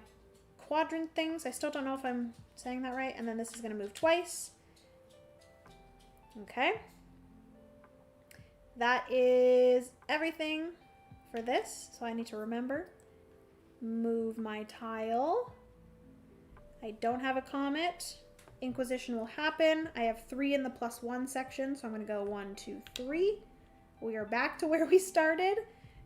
quadrant things. I still don't know if I'm saying that right. And then this is going to move twice. Okay. That is everything for this. So I need to remember. Move my tile. I don't have a comet. Inquisition will happen. I have 3 in the +1 section. So I'm going to go 1, 2, 3. We are back to where we started.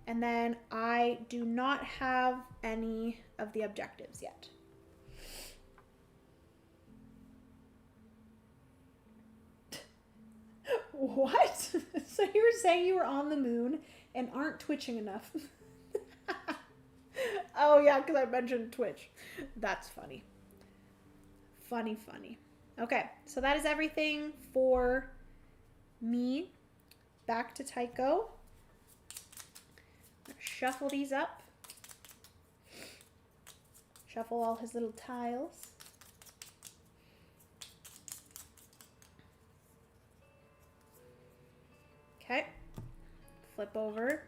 And then I do not have any of the objectives yet. What? So you were saying you were on the moon and aren't twitching enough. Oh yeah, because I mentioned Twitch. That's funny. Funny, funny. Okay, so that is everything for me. Back to Tycho. Shuffle these up. Shuffle all his little tiles. Okay. Flip over.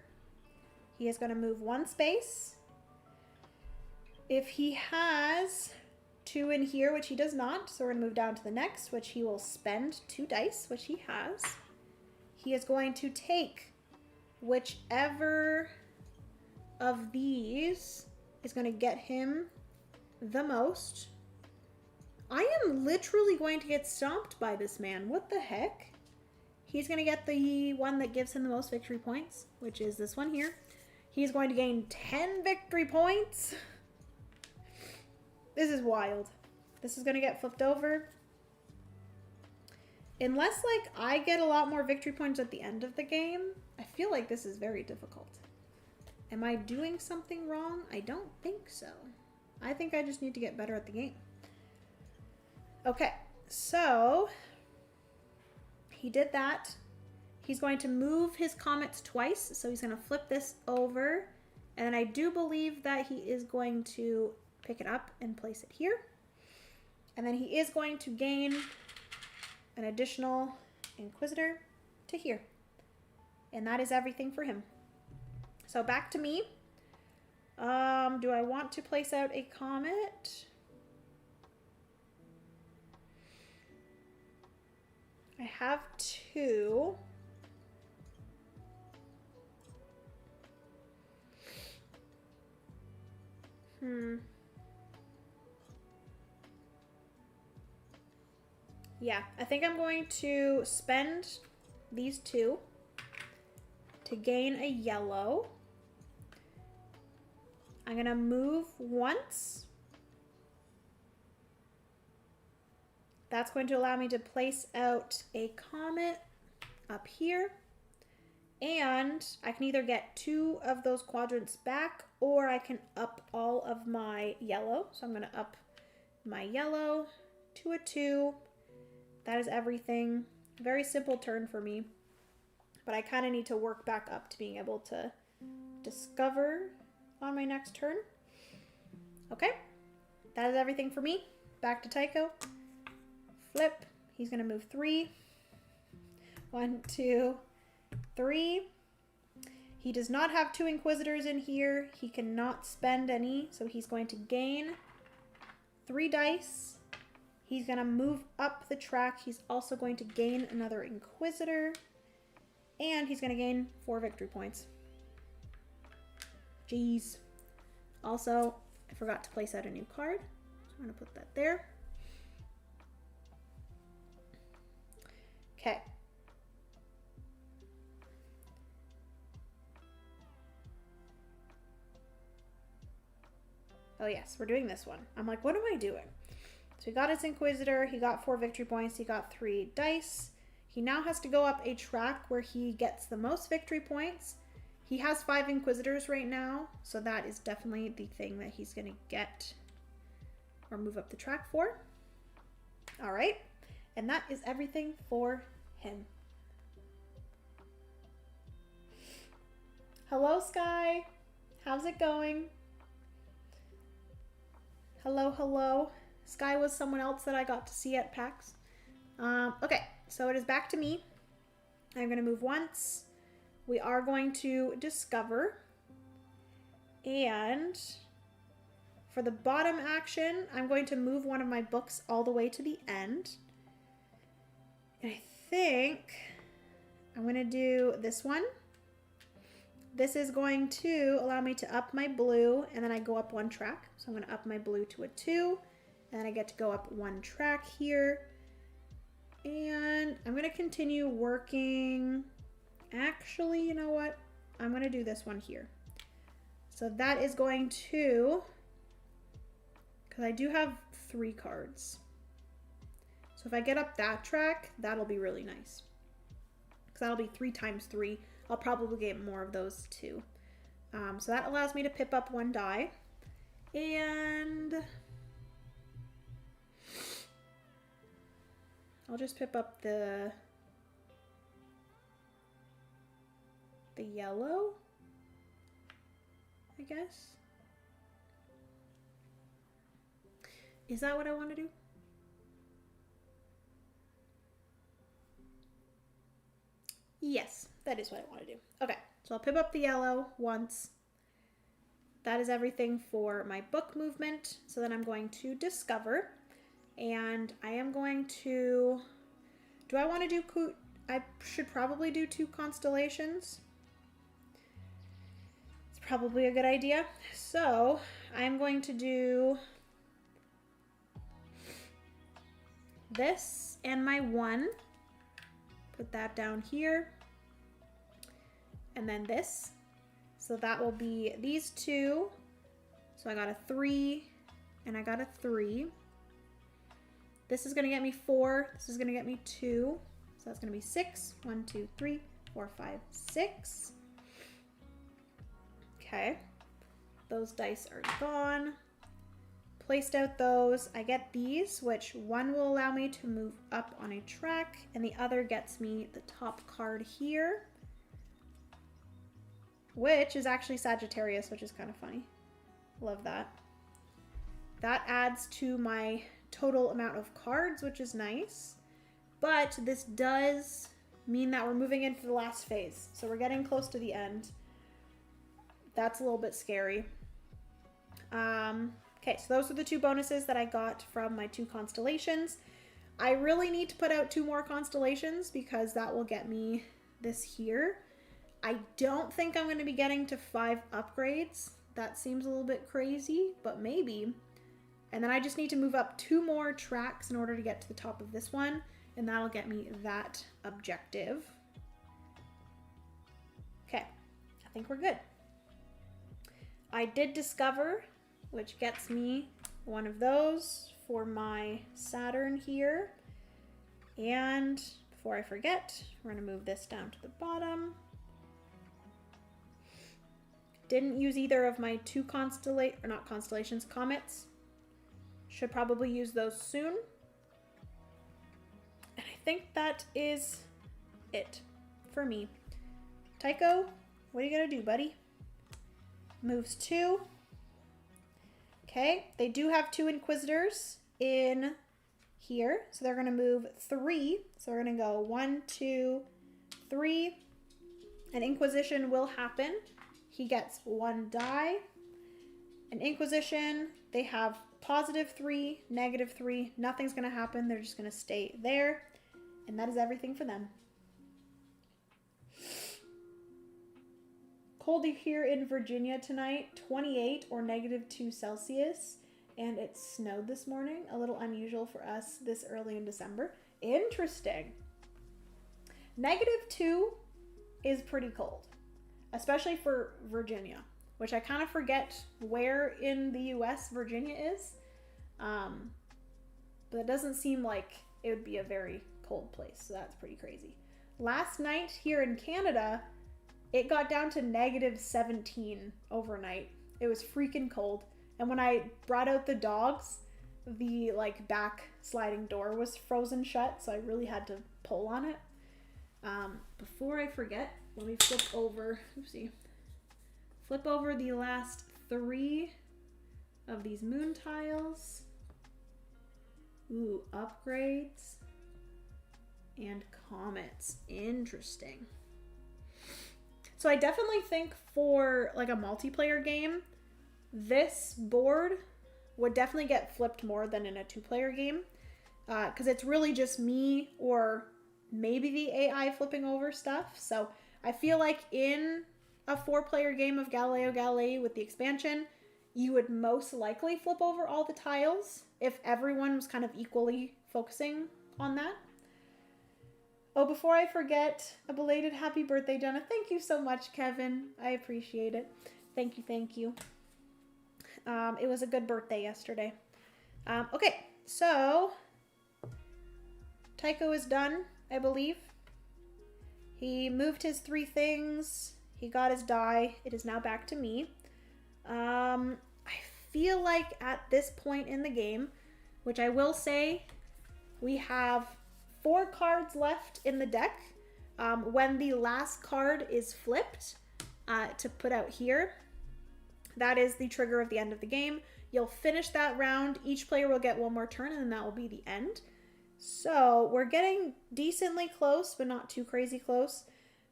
He is going to move 1 space. If he has 2 in here, which he does not, so we're going to move down to the next, which he will spend 2 dice, which he has. He is going to take whichever of these is going to get him the most. I am literally going to get stomped by this man. What the heck? He's going to get the one that gives him the most victory points, which is this one here. He's going to gain 10 victory points. This is wild. This is going to get flipped over. Unless, like, I get a lot more victory points at the end of the game, I feel like this is very difficult. Am I doing something wrong? I don't think so. I think I just need to get better at the game. Okay, so he did that. He's going to move his comets twice, so he's going to flip this over. And I do believe that he is going to pick it up and place it here. And then he is going to gain an additional Inquisitor to here. And that is everything for him. So back to me. Do I want to place out a comet? I have 2. Yeah, I think I'm going to spend these 2 to gain a yellow. I'm going to move once. That's going to allow me to place out a comet up here. And I can either get 2 of those quadrants back, or I can up all of my yellow. So I'm going to up my yellow to a 2. That is everything. Very simple turn for me. But I kind of need to work back up to being able to discover on my next turn. Okay. That is everything for me. Back to Tycho. Flip. He's going to move 3. 1, 2, 3. He does not have 2 Inquisitors in here. He cannot spend any, so he's going to gain 3 dice. He's going to move up the track. He's also going to gain another Inquisitor. And he's going to gain 4 victory points. Jeez. Also, I forgot to place out a new card. So I'm going to put that there. Okay. Oh yes, we're doing this one. I'm like, what am I doing? So he got his Inquisitor, he got 4 victory points, he got 3 dice. He now has to go up a track where he gets the most victory points. He has 5 Inquisitors right now, so that is definitely the thing that he's going to get or move up the track for. All right, and that is everything for him. Hello, Sky. How's it going? Hello, hello. Sky was someone else that I got to see at PAX. Okay, so it is back to me. I'm going to move once. We are going to discover. And for the bottom action, I'm going to move one of my books all the way to the end. And I think I'm going to do this one. This is going to allow me to up my blue, and then I go up one track. So I'm going to up my blue to a 2, and then I get to go up one track here. And I'm going to continue working. Actually, you know what? I'm going to do this one here. So that is going to, because I do have 3 cards. So if I get up that track, that'll be really nice. Because that'll be 3 times 3. I'll probably get more of those too. So that allows me to pip up 1 die. And I'll just pip up the yellow, I guess. Is that what I want to do? Yes, that is what I want to do. Okay, so I'll pip up the yellow once. That is everything for my book movement. So then I'm going to discover, and I am going to, do I want to do, I should probably do 2 constellations. It's probably a good idea. So I'm going to do this and my 1. Put that down here. And then this. So that will be these 2. So I got a 3 and I got a 3. This is going to get me 4. This is going to get me 2. So that's going to be 6. 1, 2, 3, 4, 5, 6. Okay. Those dice are gone. Placed out those. I get these, which one will allow me to move up on a track, and the other gets me the top card here, which is actually Sagittarius, which is kind of funny. Love that. That adds to my total amount of cards, which is nice. But this does mean that we're moving into the last phase. So we're getting close to the end. That's a little bit scary. Okay, so those are the 2 bonuses that I got from my 2 constellations. I really need to put out 2 more constellations because that will get me this here. I don't think I'm going to be getting to 5 upgrades. That seems a little bit crazy, but maybe. And then I just need to move up 2 more tracks in order to get to the top of this one, and that'll get me that objective. Okay, I think we're good. I did discover, which gets me one of those for my Saturn here. And before I forget, we're going to move this down to the bottom. Didn't use either of my 2 comets. Should probably use those soon. And I think that is it for me. Tycho, what are you going to do, buddy? Moves 2. Okay, they do have 2 Inquisitors in here, so they're going to move 3. So we're going to go 1, 2, 3. An Inquisition will happen. He gets 1 die. An Inquisition, they have +3, -3. Nothing's going to happen. They're just going to stay there. And that is everything for them. Cold here in Virginia tonight, 28 or -2 Celsius, and it snowed this morning. A little unusual for us this early in December. Interesting. -2 is pretty cold, especially for Virginia, which I kind of forget where in the US Virginia is, but it doesn't seem like it would be a very cold place, so that's pretty crazy. Last night here in Canada, it got down to -17 overnight. It was freaking cold. And when I brought out the dogs, the back sliding door was frozen shut, so I really had to pull on it. Before I forget, let me flip over the last 3 of these moon tiles. Ooh, upgrades. and comets. Interesting. So I definitely think for like a multiplayer game, this board would definitely get flipped more than in a 2-player game. Because it's really just me or maybe the AI flipping over stuff. So I feel like in a 4-player game of Galileo Galilei with the expansion, you would most likely flip over all the tiles if everyone was kind of equally focusing on that. Oh, before I forget, a belated happy birthday, Jenna. Thank you so much, Kevin. I appreciate it. Thank you, thank you. It was a good birthday yesterday. Okay, so Tycho is done, I believe. He moved his 3 things. He got his die. It is now back to me. I feel like at this point in the game, which I will say, we have 4 cards left in the deck. When the last card is flipped to put out here, that is the trigger of the end of the game. You'll finish that round. Each player will get 1 more turn, and then that will be the end. So we're getting decently close, but not too crazy close.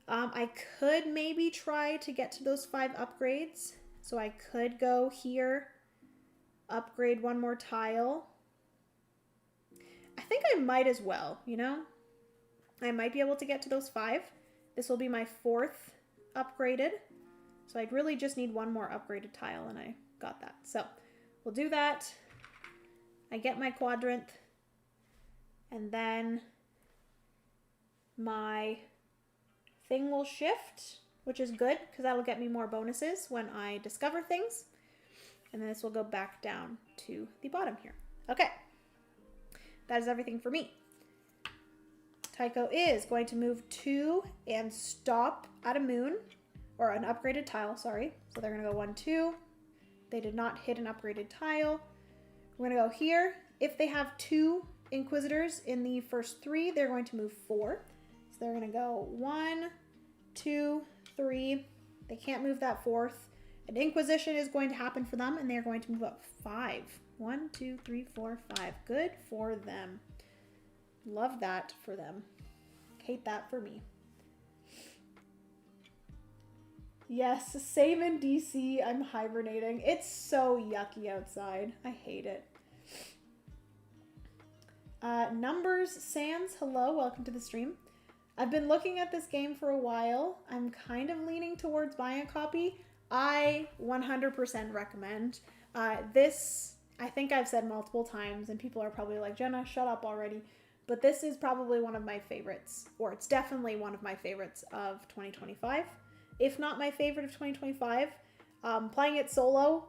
I could maybe try to get to those 5 upgrades. So I could go here, upgrade 1 more tile. I think I might as well, you know? I might be able to get to those 5. This will be my 4th upgraded. So I'd really just need 1 more upgraded tile, and I got that. So we'll do that. I get my quadrant. And then my thing will shift, which is good because that'll get me more bonuses when I discover things. And then this will go back down to the bottom here. Okay. That is everything for me. Tycho is going to move 2 and stop at a moon, or an upgraded tile, sorry. So they're going to go 1, 2. They did not hit an upgraded tile. We're going to go here. If they have 2 Inquisitors in the first 3, they're going to move 4. So they're going to go 1, 2, 3. They can't move that 4th. An Inquisition is going to happen for them, and they're going to move up 5. 1, 2, 3, 4, 5. Good for them. Love that for them. Hate that for me. Yes, same in DC. I'm hibernating. It's so yucky outside. I hate it. Numbers Sans, hello, welcome to the stream. I've been looking at this game for a while. I'm kind of leaning towards buying a copy. I 100% recommend. This, I think I've said multiple times, and people are probably like, Jenna, shut up already. But this is probably one of my favorites, or it's definitely one of my favorites of 2025. If not my favorite of 2025. Playing it solo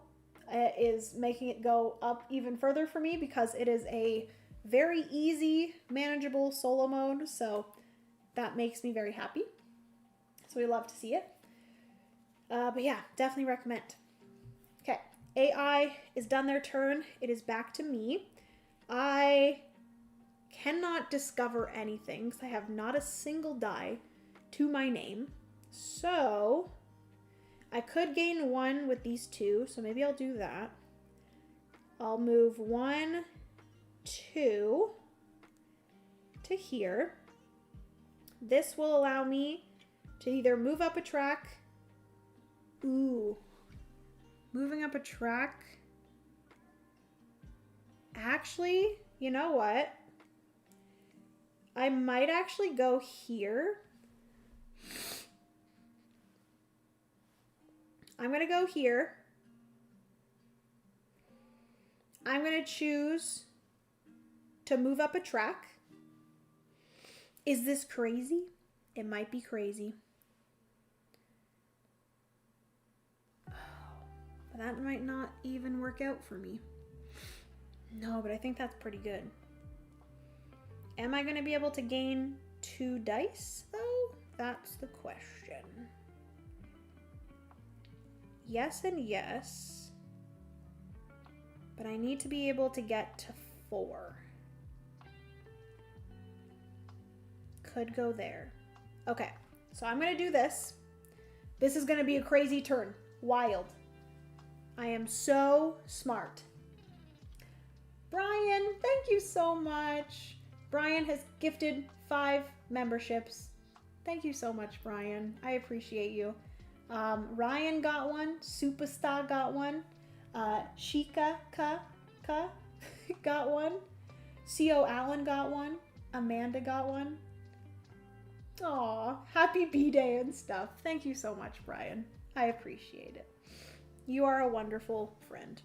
is making it go up even further for me because it is a very easy, manageable solo mode, so that makes me very happy. So we love to see it. But yeah, definitely recommend. Okay, AI is done their turn. It is back to me. I cannot discover anything because I have not a single die to my name. So I could gain 1 with these 2, so maybe I'll do that. I'll move 1, 2 to here. This will allow me to either move up a track. Ooh, moving up a track. Actually, you know what? I might actually go here. I'm going to go here. I'm going to choose to move up a track. Is this crazy? It might be crazy. But that might not even work out for me. No, but I think that's pretty good. Am I going to be able to gain 2 dice, though? That's the question. Yes and yes. But I need to be able to get to 4. Could go there. Okay, so I'm going to do this. This is going to be a crazy turn. Wild. I am so smart. Brian, thank you so much. Brian has gifted 5 memberships. Thank you so much, Brian. I appreciate you. Ryan got one. Superstar got one. Shika got one. C.O. Allen got one. Amanda got one. Aw, happy B-Day and stuff. Thank you so much, Brian. I appreciate it. You are a wonderful friend.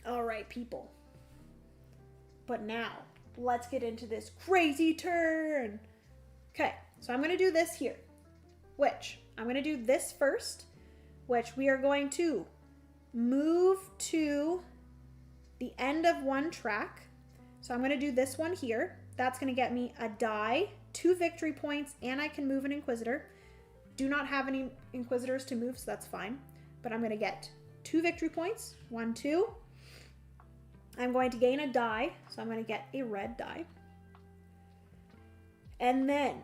All right, people. But now, let's get into this crazy turn. Okay, so I'm going to do this here, which I'm going to do this first, which we are going to move to the end of one track. So I'm going to do this one here. That's going to get me a die, 2 victory points, and I can move an Inquisitor. Do not have any Inquisitors to move, so that's fine. But I'm going to get 2 victory points. 1, 2. I'm going to gain a die, so I'm going to get a red die. And then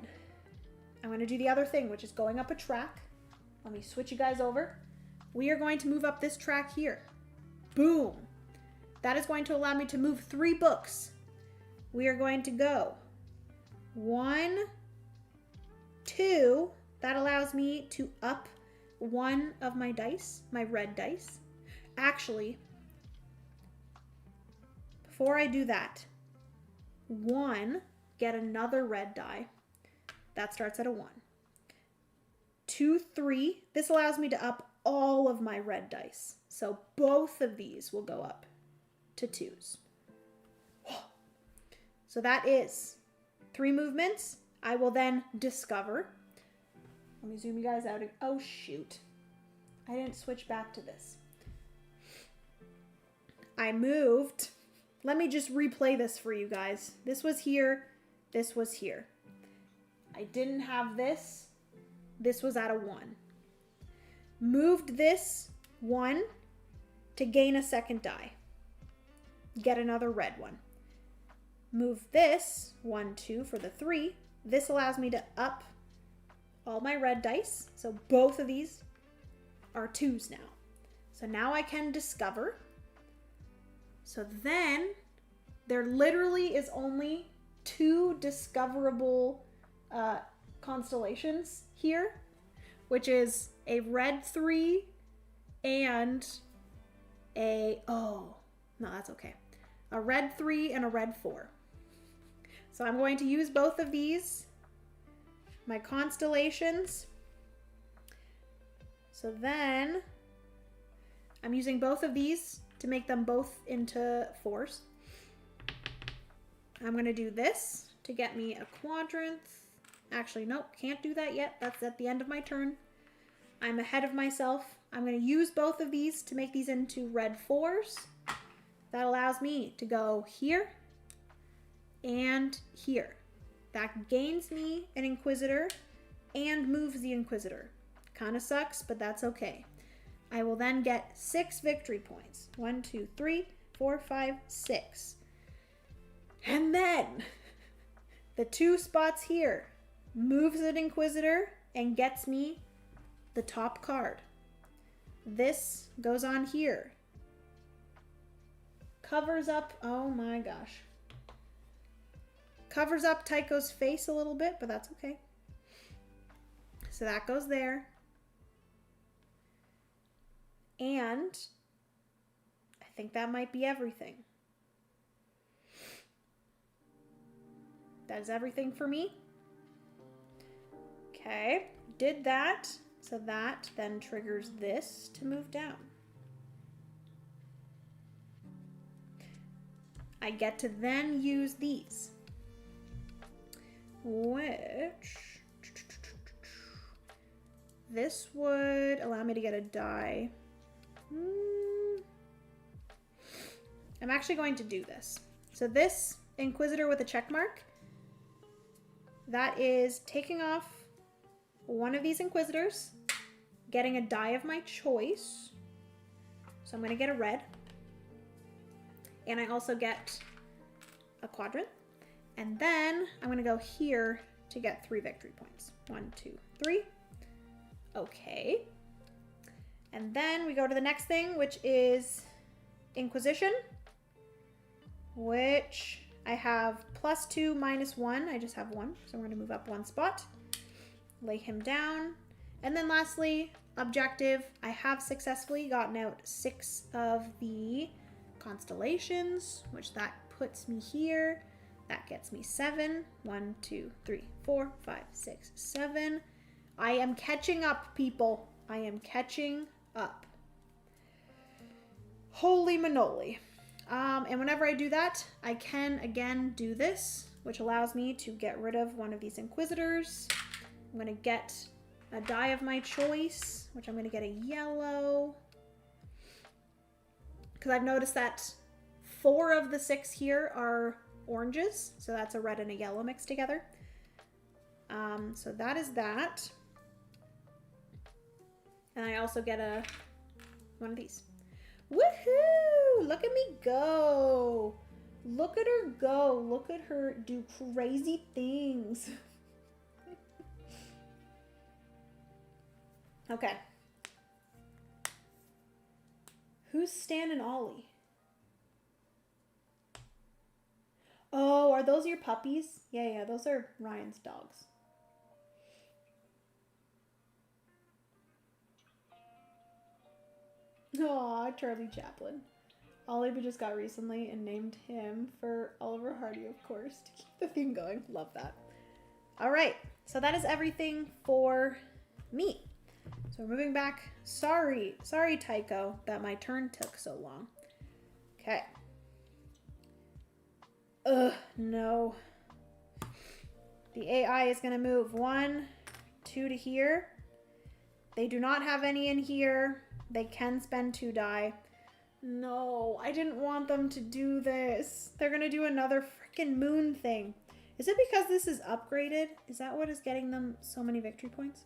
I'm going to do the other thing, which is going up a track. Let me switch you guys over. We are going to move up this track here. Boom. That is going to allow me to move 3 books. We are going to go 1, 2. That allows me to up one of my dice, my red dice. Actually, before I do that, 1, get another red die. That starts at a 1. 2, 3. This allows me to up all of my red dice. So both of these will go up to 2s. So that is 3 movements. I will then discover. Let me zoom you guys out. Oh, shoot. I didn't switch back to this. I moved. Let me just replay this for you guys. This was here. This was here. I didn't have this. This was at a 1. Moved this 1 to gain a second die. Get another red one. Move this 1, 2 for the 3. This allows me to up all my red dice. So both of these are 2s now. So now I can discover. So then there literally is only 2 discoverable constellations here, which is a red 3 and a, oh, no, that's okay. A red 3 and a red 4. So I'm going to use both of these, my constellations. So then I'm using both of these to make them both into 4s. I'm going to do this to get me a quadrant. Actually, nope, can't do that yet. That's at the end of my turn. I'm ahead of myself. I'm going to use both of these to make these into red 4s. That allows me to go here and here. That gains me an Inquisitor and moves the Inquisitor. Kind of sucks, but that's okay. I will then get 6 victory points. 1, 2, 3, 4, 5, 6. And then the 2 spots here moves an Inquisitor and gets me the top card. This goes on here. Covers up, oh my gosh. Covers up Tycho's face a little bit, but that's okay. So that goes there. And I think that might be everything. That is everything for me. Okay, did that. So that then triggers this to move down. I get to then use these, which this would allow me to get a die. I'm actually going to do this. So this Inquisitor with a check mark, that is taking off one of these Inquisitors, getting a die of my choice. So I'm going to get a red. And I also get a quadrant. And then I'm going to go here to get 3 victory points. 1, 2, 3. Okay. And then we go to the next thing, which is Inquisition, which I have +2, -1. I just have 1, so we're going to move up 1 spot. Lay him down. And then lastly, objective. I have successfully gotten out 6 of the constellations, which that puts me here. That gets me 7. 1, 2, 3, 4, 5, 6, 7. I am catching up, people. I am catching up. Holy manoli. And whenever I do that, I can again do this, which allows me to get rid of one of these Inquisitors. I'm going to get a die of my choice, which I'm going to get a yellow. Because I've noticed that 4 of the 6 here are oranges, so that's a red and a yellow mixed together. So that is that. And I also get one of these. Woohoo! Look at me go! Look at her go! Look at her do crazy things. Okay. Who's Stan and Ollie? Oh, are those your puppies? Yeah, those are Ryan's dogs. Aw, Charlie Chaplin. Ollie we just got recently and named him for Oliver Hardy, of course, to keep the theme going. Love that. All right, so that is everything for me. So we're moving back. Sorry, Tycho, that my turn took so long. Okay. Ugh, no. The AI is going to move 1, 2 to here. They do not have any in here. They can spend 2 die. No, I didn't want them to do this. They're going to do another freaking moon thing. Is it because this is upgraded? Is that what is getting them so many victory points?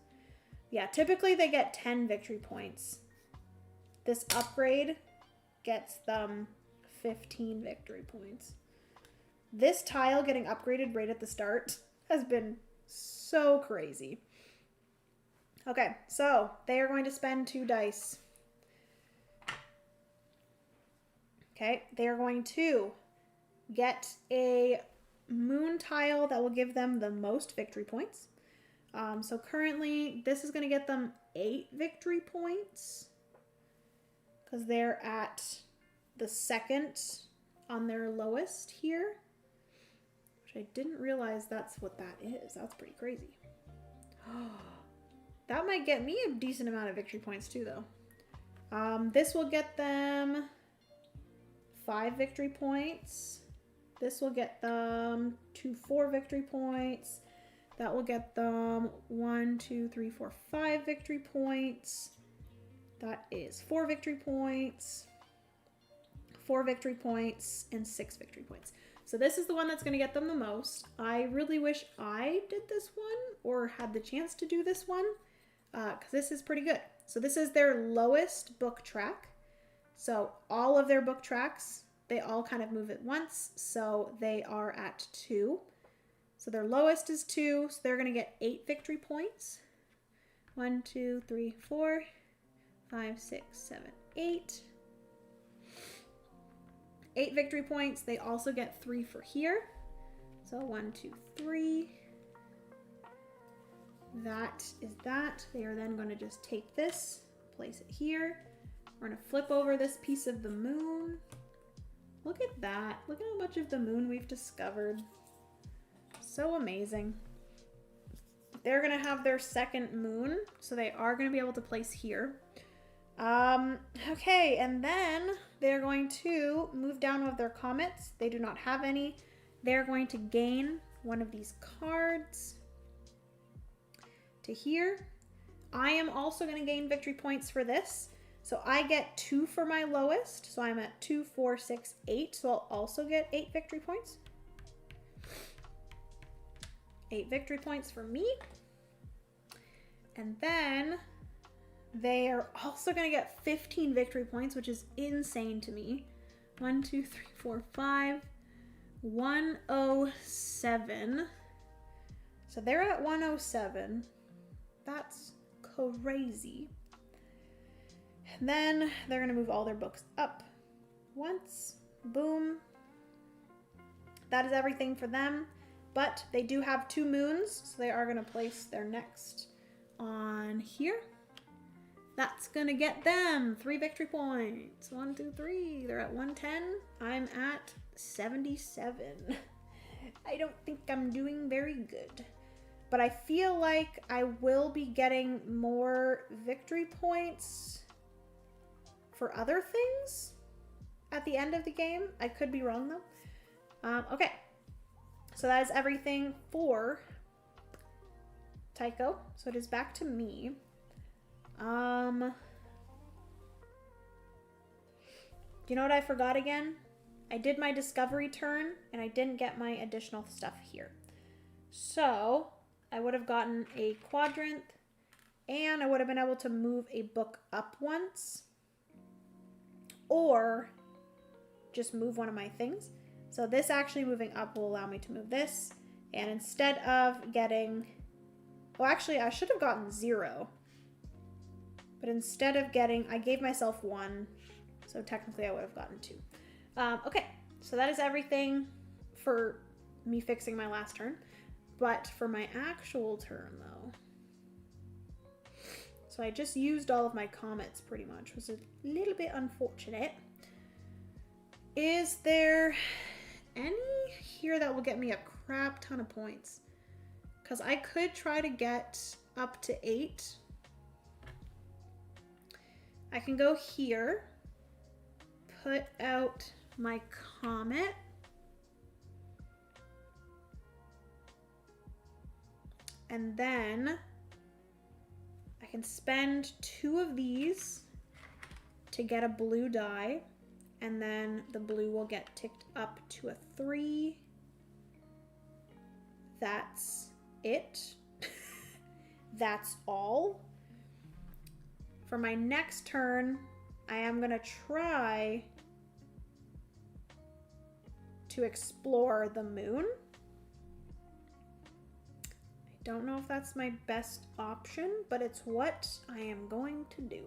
Yeah, typically they get 10 victory points. This upgrade gets them 15 victory points. This tile getting upgraded right at the start has been so crazy. Okay, so they are going to spend 2 dice. Okay, they are going to get a moon tile that will give them the most victory points. So currently, this is going to get them 8 victory points because they're at the 2nd on their lowest here, which I didn't realize that's what that is. That's pretty crazy. That might get me a decent amount of victory points too, though. This will get them 5 victory points. This will get them 4 victory points. That will get them 1, 2, 3, 4, 5 victory points. That is 4 victory points, 4 victory points, and 6 victory points. So this is the one that's going to get them the most. I really wish I did this one or had the chance to do this one because this is pretty good. So this is their lowest book track. So all of their book tracks, they all kind of move at once. So they are at 2. So their lowest is 2, so they're going to get 8 victory points. 1, 2, 3, 4, 5, 6, 7, 8. 8 victory points. They also get 3 for here. So 1, 2, 3. That is that. They are then going to just take this, place it here. We're going to flip over this piece of the moon. Look at that. Look at how much of the moon we've discovered. So amazing. They're going to have their 2nd moon, so they are going to be able to place here. Okay, and then they're going to move down with their comets. They do not have any. They're going to gain one of these cards to here. I am also going to gain victory points for this. So I get 2 for my lowest. So I'm at 2, 4, 6, 8. So I'll also get 8 victory points. 8 victory points for me. And then they are also going to get 15 victory points, which is insane to me. 1, 2, 3, 4, 5. 107. So they're at 107. That's crazy. And then they're going to move all their books up once. Boom. that is everything for them. But they do have 2 moons, so they are going to place their next on here. That's going to get them 3 victory points. 1, 2, 3. They're at 110. I'm at 77. I don't think I'm doing very good. But I feel like I will be getting more victory points for other things at the end of the game. I could be wrong though. Okay, so that is everything for Tycho. So it is back to me. Do you know what I forgot again? I did my discovery turn and I didn't get my additional stuff here. So I would have gotten a quadrant and I would have been able to move a book up once or just move one of my things. So this actually moving up will allow me to move this. And instead of getting, well, actually I should have gotten 0. But instead of getting, I gave myself 1. So technically I would have gotten 2. Okay, so that is everything for me fixing my last turn. But for my actual turn though, so I just used all of my comets pretty much, which was a little bit unfortunate. Is there any here that will get me a crap ton of points? Because I could try to get up to 8. I can go here, put out my comet. And then I can spend 2 of these to get a blue die. And then the blue will get ticked up to a 3. That's it. That's all. For my next turn, I am going to try to explore the moon. I don't know if that's my best option, but it's what I am going to do,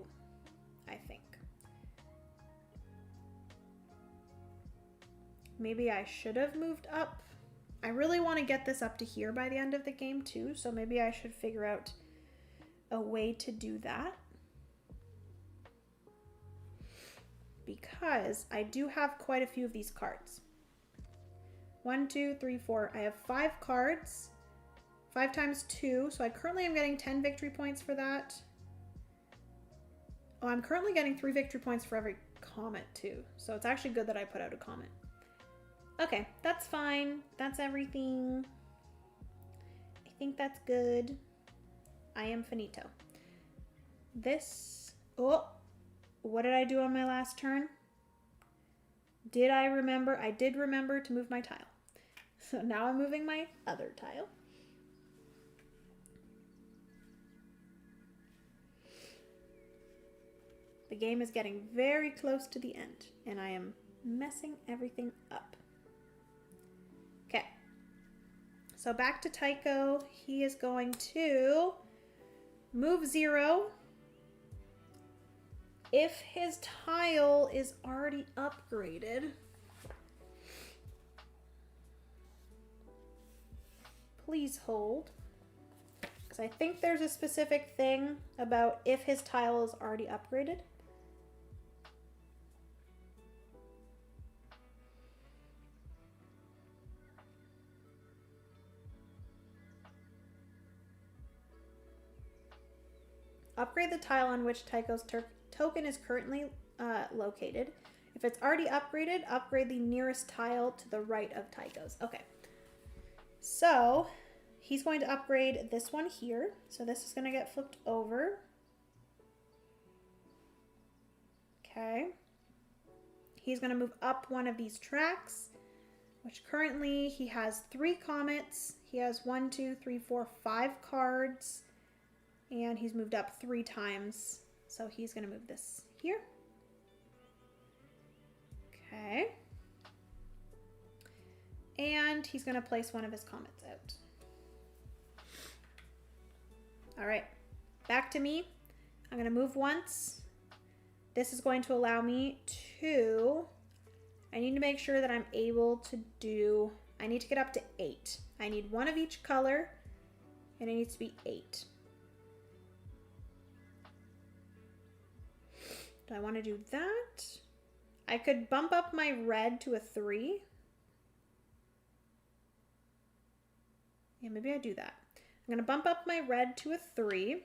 I think. Maybe I should have moved up. I really want to get this up to here by the end of the game too, so maybe I should figure out a way to do that. Because I do have quite a few of these cards. 1, 2, 3, 4. I have 5 cards. 5 times 2. So I currently am getting 10 victory points for that. Oh, I'm currently getting 3 victory points for every comet too. So it's actually good that I put out a comet. Okay, that's fine. That's everything. I think that's good. I am finito. This, oh, what did I do on my last turn? Did I remember? I did remember to move my tile. So now I'm moving my other tile. The game is getting very close to the end and I am messing everything up. Okay, so back to Tycho. He is going to move 0 if his tile is already upgraded. Please hold, because I think there's a specific thing about if his tile is already upgraded. Upgrade the tile on which Tycho's token is currently located. If it's already upgraded, upgrade the nearest tile to the right of Tycho's. Okay. So he's going to upgrade this one here. So this is going to get flipped over. Okay. He's going to move up one of these tracks, which currently he has 3 comets. He has 1, 2, 3, 4, 5 cards. And he's moved up 3 times. So he's going to move this here. Okay. And he's going to place one of his comets out. All right. Back to me. I'm going to move once. This is going to allow me to... I need to make sure that I'm able to do I need to get up to 8. I need one of each color, and it needs to be 8. Do I want to do that? I could bump up my red to a 3. Yeah, maybe I do that. I'm going to bump up my red to a 3.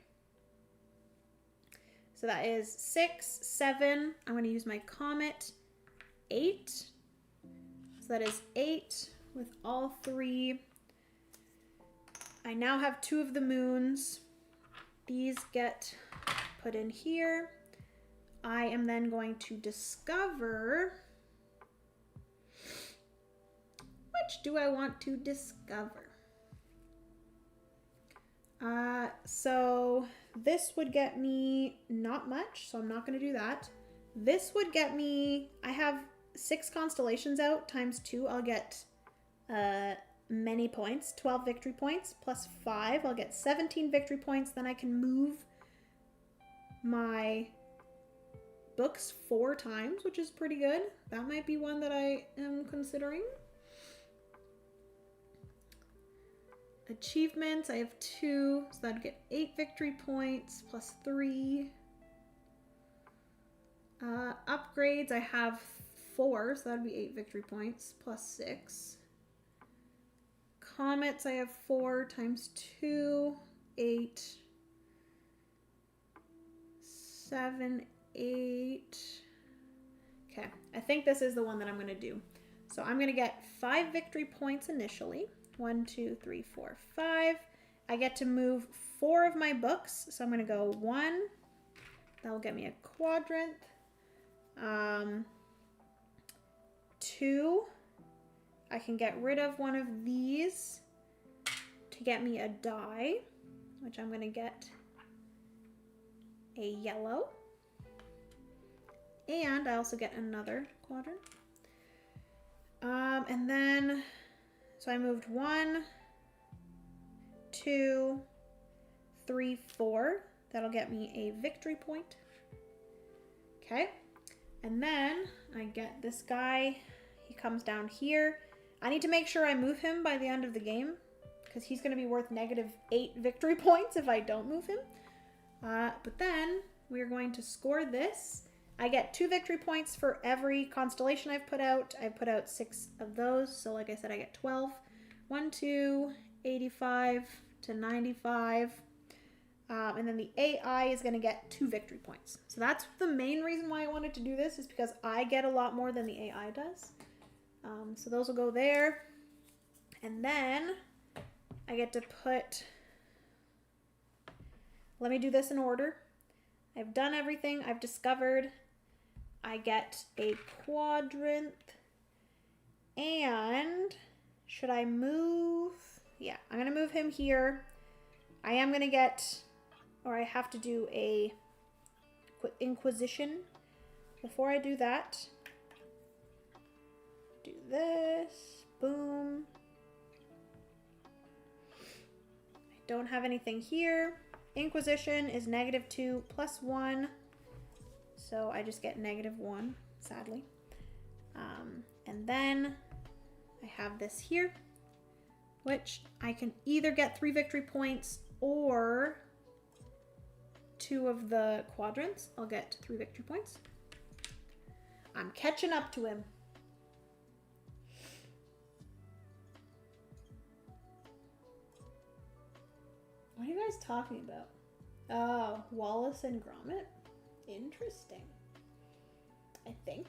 So that is 6, 7. I'm going to use my comet, 8. So that is 8 with all 3. I now have 2 of the moons. These get put in here. I am then going to discover, which do I want to discover? So this would get me not much, so I'm not going to do that. This would get me, I have 6 constellations out times 2. I'll get many points, 12 victory points plus 5. I'll get 17 victory points. Then I can move my books 4 times, which is pretty good. That might be one that I am considering. Achievements, I have 2, so that'd get 8 victory points plus 3. Upgrades, I have 4, so that'd be 8 victory points plus 6. Comets, I have 4 times 2, 8, 7, 8. Okay, I think this is the one that I'm going to do. So I'm going to get 5 victory points initially. 1, 2, 3, 4, 5. I get to move 4 of my books. So I'm going to go 1. That will get me a quadrant. 2. I can get rid of one of these to get me a die, which I'm going to get a yellow. And I also get another quadrant. And then, so I moved 1, 2, 3, 4. That'll get me a victory point. Okay. And then I get this guy. He comes down here. I need to make sure I move him by the end of the game because he's going to be worth -8 victory points if I don't move him. But then we're going to score this. I get 2 victory points for every constellation I've put out. I've put out 6 of those. So like I said, I get 12. 1, 2, 85 to 95. And then the AI is going to get 2 victory points. So that's the main reason why I wanted to do this, is because I get a lot more than the AI does. So those will go there. And then I get to put, let me do this in order. I've done everything. I've discovered. I get a quadrant. And should I move? Yeah, I'm going to move him here. I am going to get, or I have to do a Inquisition. Before I do that, do this. Boom. I don't have anything here. Inquisition is -2 plus 1. So I just get -1, sadly. And then I have this here, which I can either get 3 victory points or 2 of the quadrants. I'll get 3 victory points. I'm catching up to him. What are you guys talking about? Oh, Wallace and Gromit? Interesting. I think.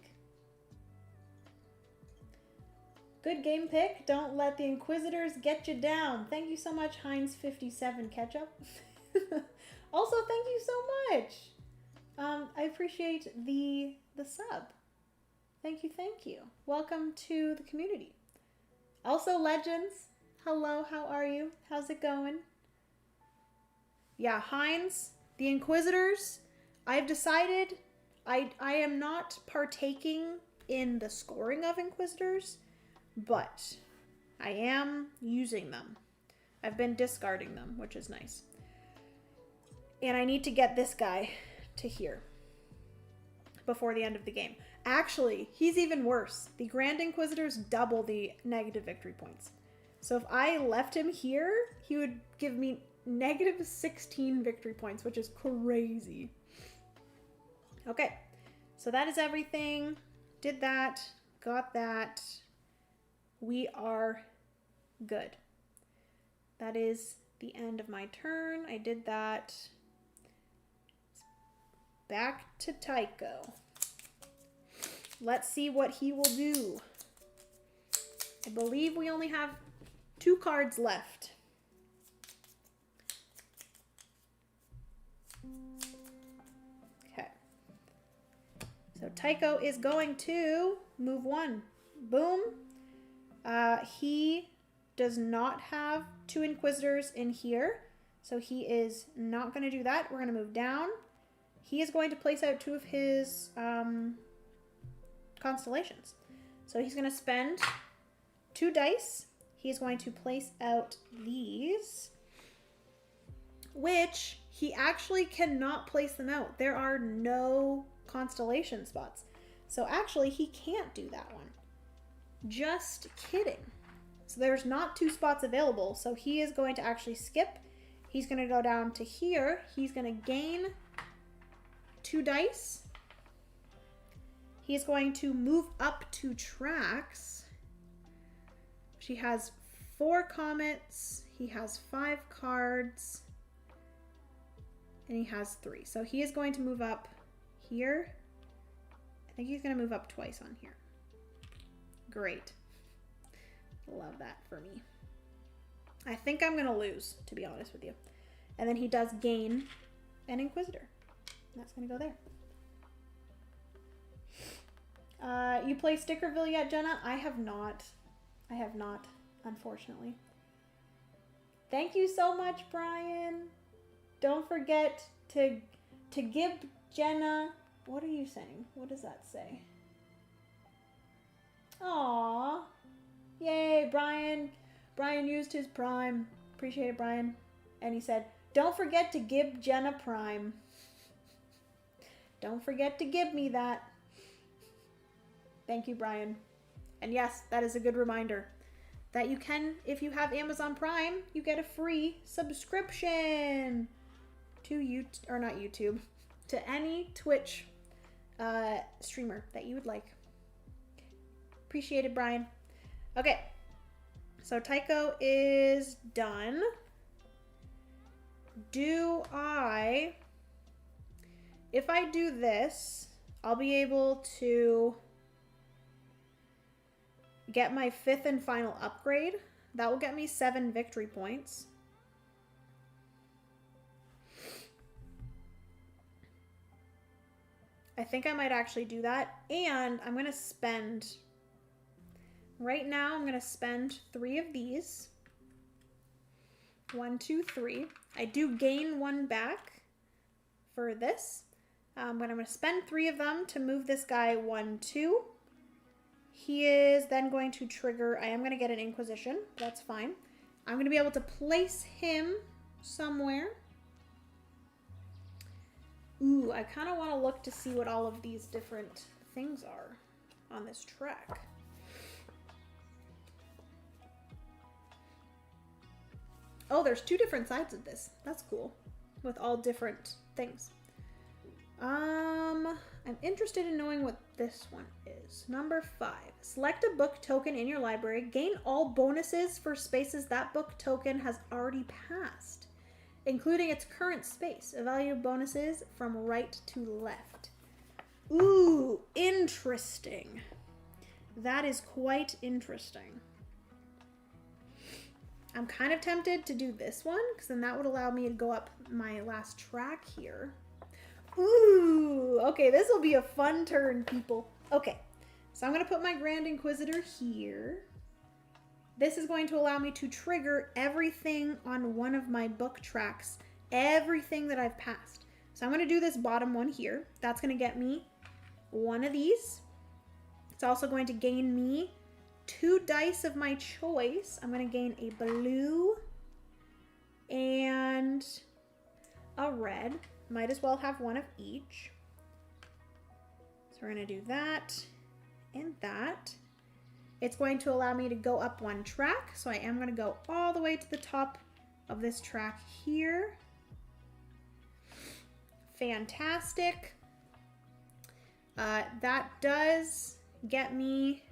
Good game pick. Don't let the Inquisitors get you down. Thank you so much, Heinz57 Ketchup. Also, thank you so much. I appreciate the sub. Thank you, thank you. Welcome to the community. Also, Legends. Hello, how are you? How's it going? Yeah, Heinz, the Inquisitors. I've decided I am not partaking in the scoring of Inquisitors, but I am using them. I've been discarding them, which is nice. And I need to get this guy to here. before the end of the game. Actually, he's even worse. The Grand Inquisitors double the negative victory points. So if I left him here, he would give me negative 16 victory points, which is crazy. Okay, so that is everything. Did that, got that. We are good. That is the end of my turn. I did that. Back to Tycho. Let's see what he will do. I believe we only have 2 cards left. Okay. So Tycho is going to move 1. Boom. He does not have 2 Inquisitors in here, so he is not going to do that. We're going to move down. He is going to place out 2 of his constellations. So he's going to spend 2 dice. He is going to place out these, which he actually cannot place them out. There are no constellation spots. So actually, he can't do that one. Just kidding. So there's not 2 spots available. So he is going to actually skip. He's going to go down to here. He's going to gain 2 dice. He is going to move up 2 tracks. She has 4 comets. He has 5 cards. And he has 3. So he is going to move up here. I think he's going to move up twice on here. Great. Love that for me. I think I'm going to lose, to be honest with you. And then he does gain an Inquisitor. And that's going to go there. You play Stickerville yet, Jenna? I have not. I have not, unfortunately. Thank you so much, Brian. Don't forget to give Jenna... What are you saying? What does that say? Aww. Yay, Brian. Brian used his Prime. Appreciate it, Brian. And he said, don't forget to give Jenna Prime. Don't forget to give me that. Thank you, Brian. And yes, that is a good reminder that you can, if you have Amazon Prime, you get a free subscription to YouTube, or not YouTube, to any Twitch streamer that you would like. Appreciate it, Brian. Okay, so Tycho is done. If I do this, I'll be able to get my 5th and final upgrade. That will get me 7 victory points. I think I might actually do that. And I'm going to spend... Right now, I'm going to spend 3 of these. 1, 2, 3. I do gain 1 back for this. But I'm going to spend 3 of them to move this guy 1, 2. He is then going to trigger... I am going to get an Inquisition. That's fine. I'm going to be able to place him somewhere. Ooh, I kind of want to look to see what all of these different things are on this track. Oh, there's 2 different sides of this. That's cool. With all different things. I'm interested in knowing what this one is. Number 5. Select a book token in your library. Gain all bonuses for spaces that book token has already passed, including its current space. Evaluate bonuses from right to left. Ooh, interesting. That is quite interesting. I'm kind of tempted to do this one, because then that would allow me to go up my last track here. Ooh, okay, this will be a fun turn, people. Okay, so I'm going to put my Grand Inquisitor here. This is going to allow me to trigger everything on one of my book tracks, everything that I've passed. So I'm going to do this bottom one here. That's going to get me 1 of these. It's also going to gain me 2 dice of my choice. I'm going to gain a blue and a red. Might as well have 1 of each. we're gonna do that and that. It's going to allow me to go up one track, so I am gonna go all the way to the top of this track here. Fantastic. That does get me...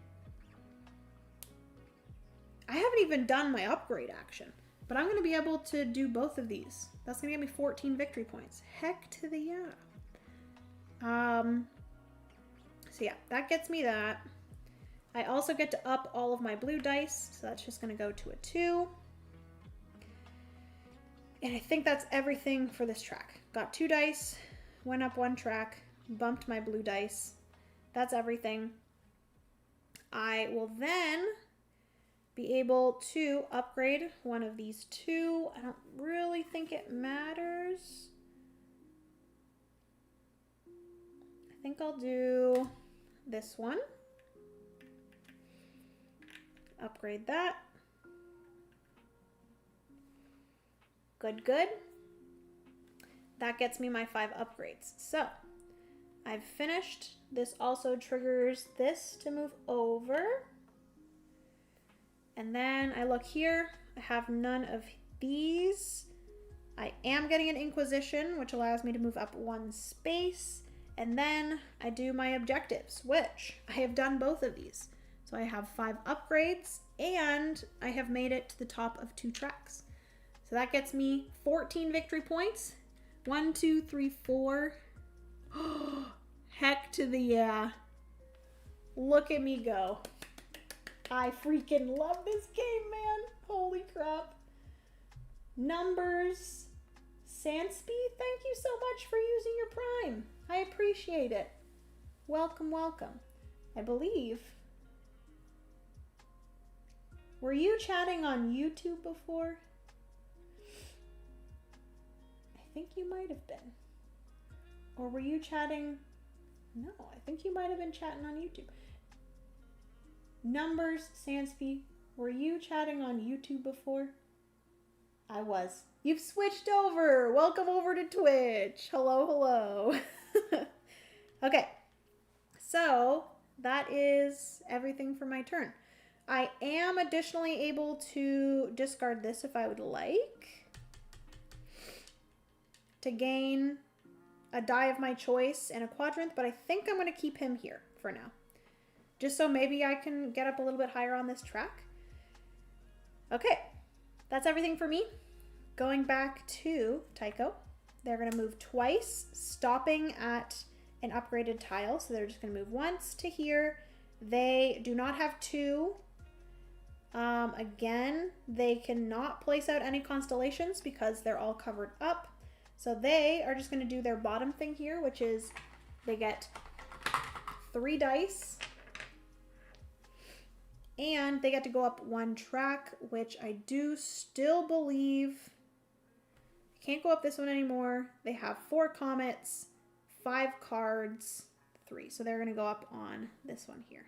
I haven't even done my upgrade action, but I'm going to be able to do both of these. That's going to get me 14 victory points. Heck to the yeah. So yeah, that gets me that. I also get to up all of my blue dice, so that's just going to go to a 2. And I think that's everything for this track. Got 2 dice, went up 1 track, bumped my blue dice. That's everything. I will then be able to upgrade one of these 2. I don't really think it matters. I think I'll do this one. Upgrade that. Good, good. That gets me my 5 upgrades. So I've finished. This also triggers this to move over. And then I look here. I have none of these. I am getting an Inquisition, which allows me to move up 1 space. And then I do my objectives, which I have done both of these. So I have 5 upgrades and I have made it to the top of 2 tracks. So that gets me 14 victory points. 1, 2, 3, 4. Heck to the yeah. Look at me go. I freaking love this game, man. Holy crap. Numbers. Sansby, thank you so much for using your Prime. I appreciate it. Welcome, welcome. I believe... Were you chatting on YouTube before? I think you might have been. Or were you chatting... No, I think you might have been chatting on YouTube. Numbers, Sansby, were you chatting on YouTube before? I was. You've switched over. Welcome over to Twitch. Hello, hello. Okay, so that is everything for my turn. I am additionally able to discard this if I would like, to gain a die of my choice and a quadrant, but I think I'm going to keep him here for now. Just so maybe I can get up a little bit higher on this track. Okay, that's everything for me. Going back to Tycho, they're going to move twice, stopping at an upgraded tile. So they're just going to move once to here. They do not have 2. Again, they cannot place out any constellations because they're all covered up. So they are just going to do their bottom thing here, which is they get 3 dice. And they get to go up 1 track, which I do still believe... Can't go up this one anymore. They have 4 comets, 5 cards, 3. So they're going to go up on this one here.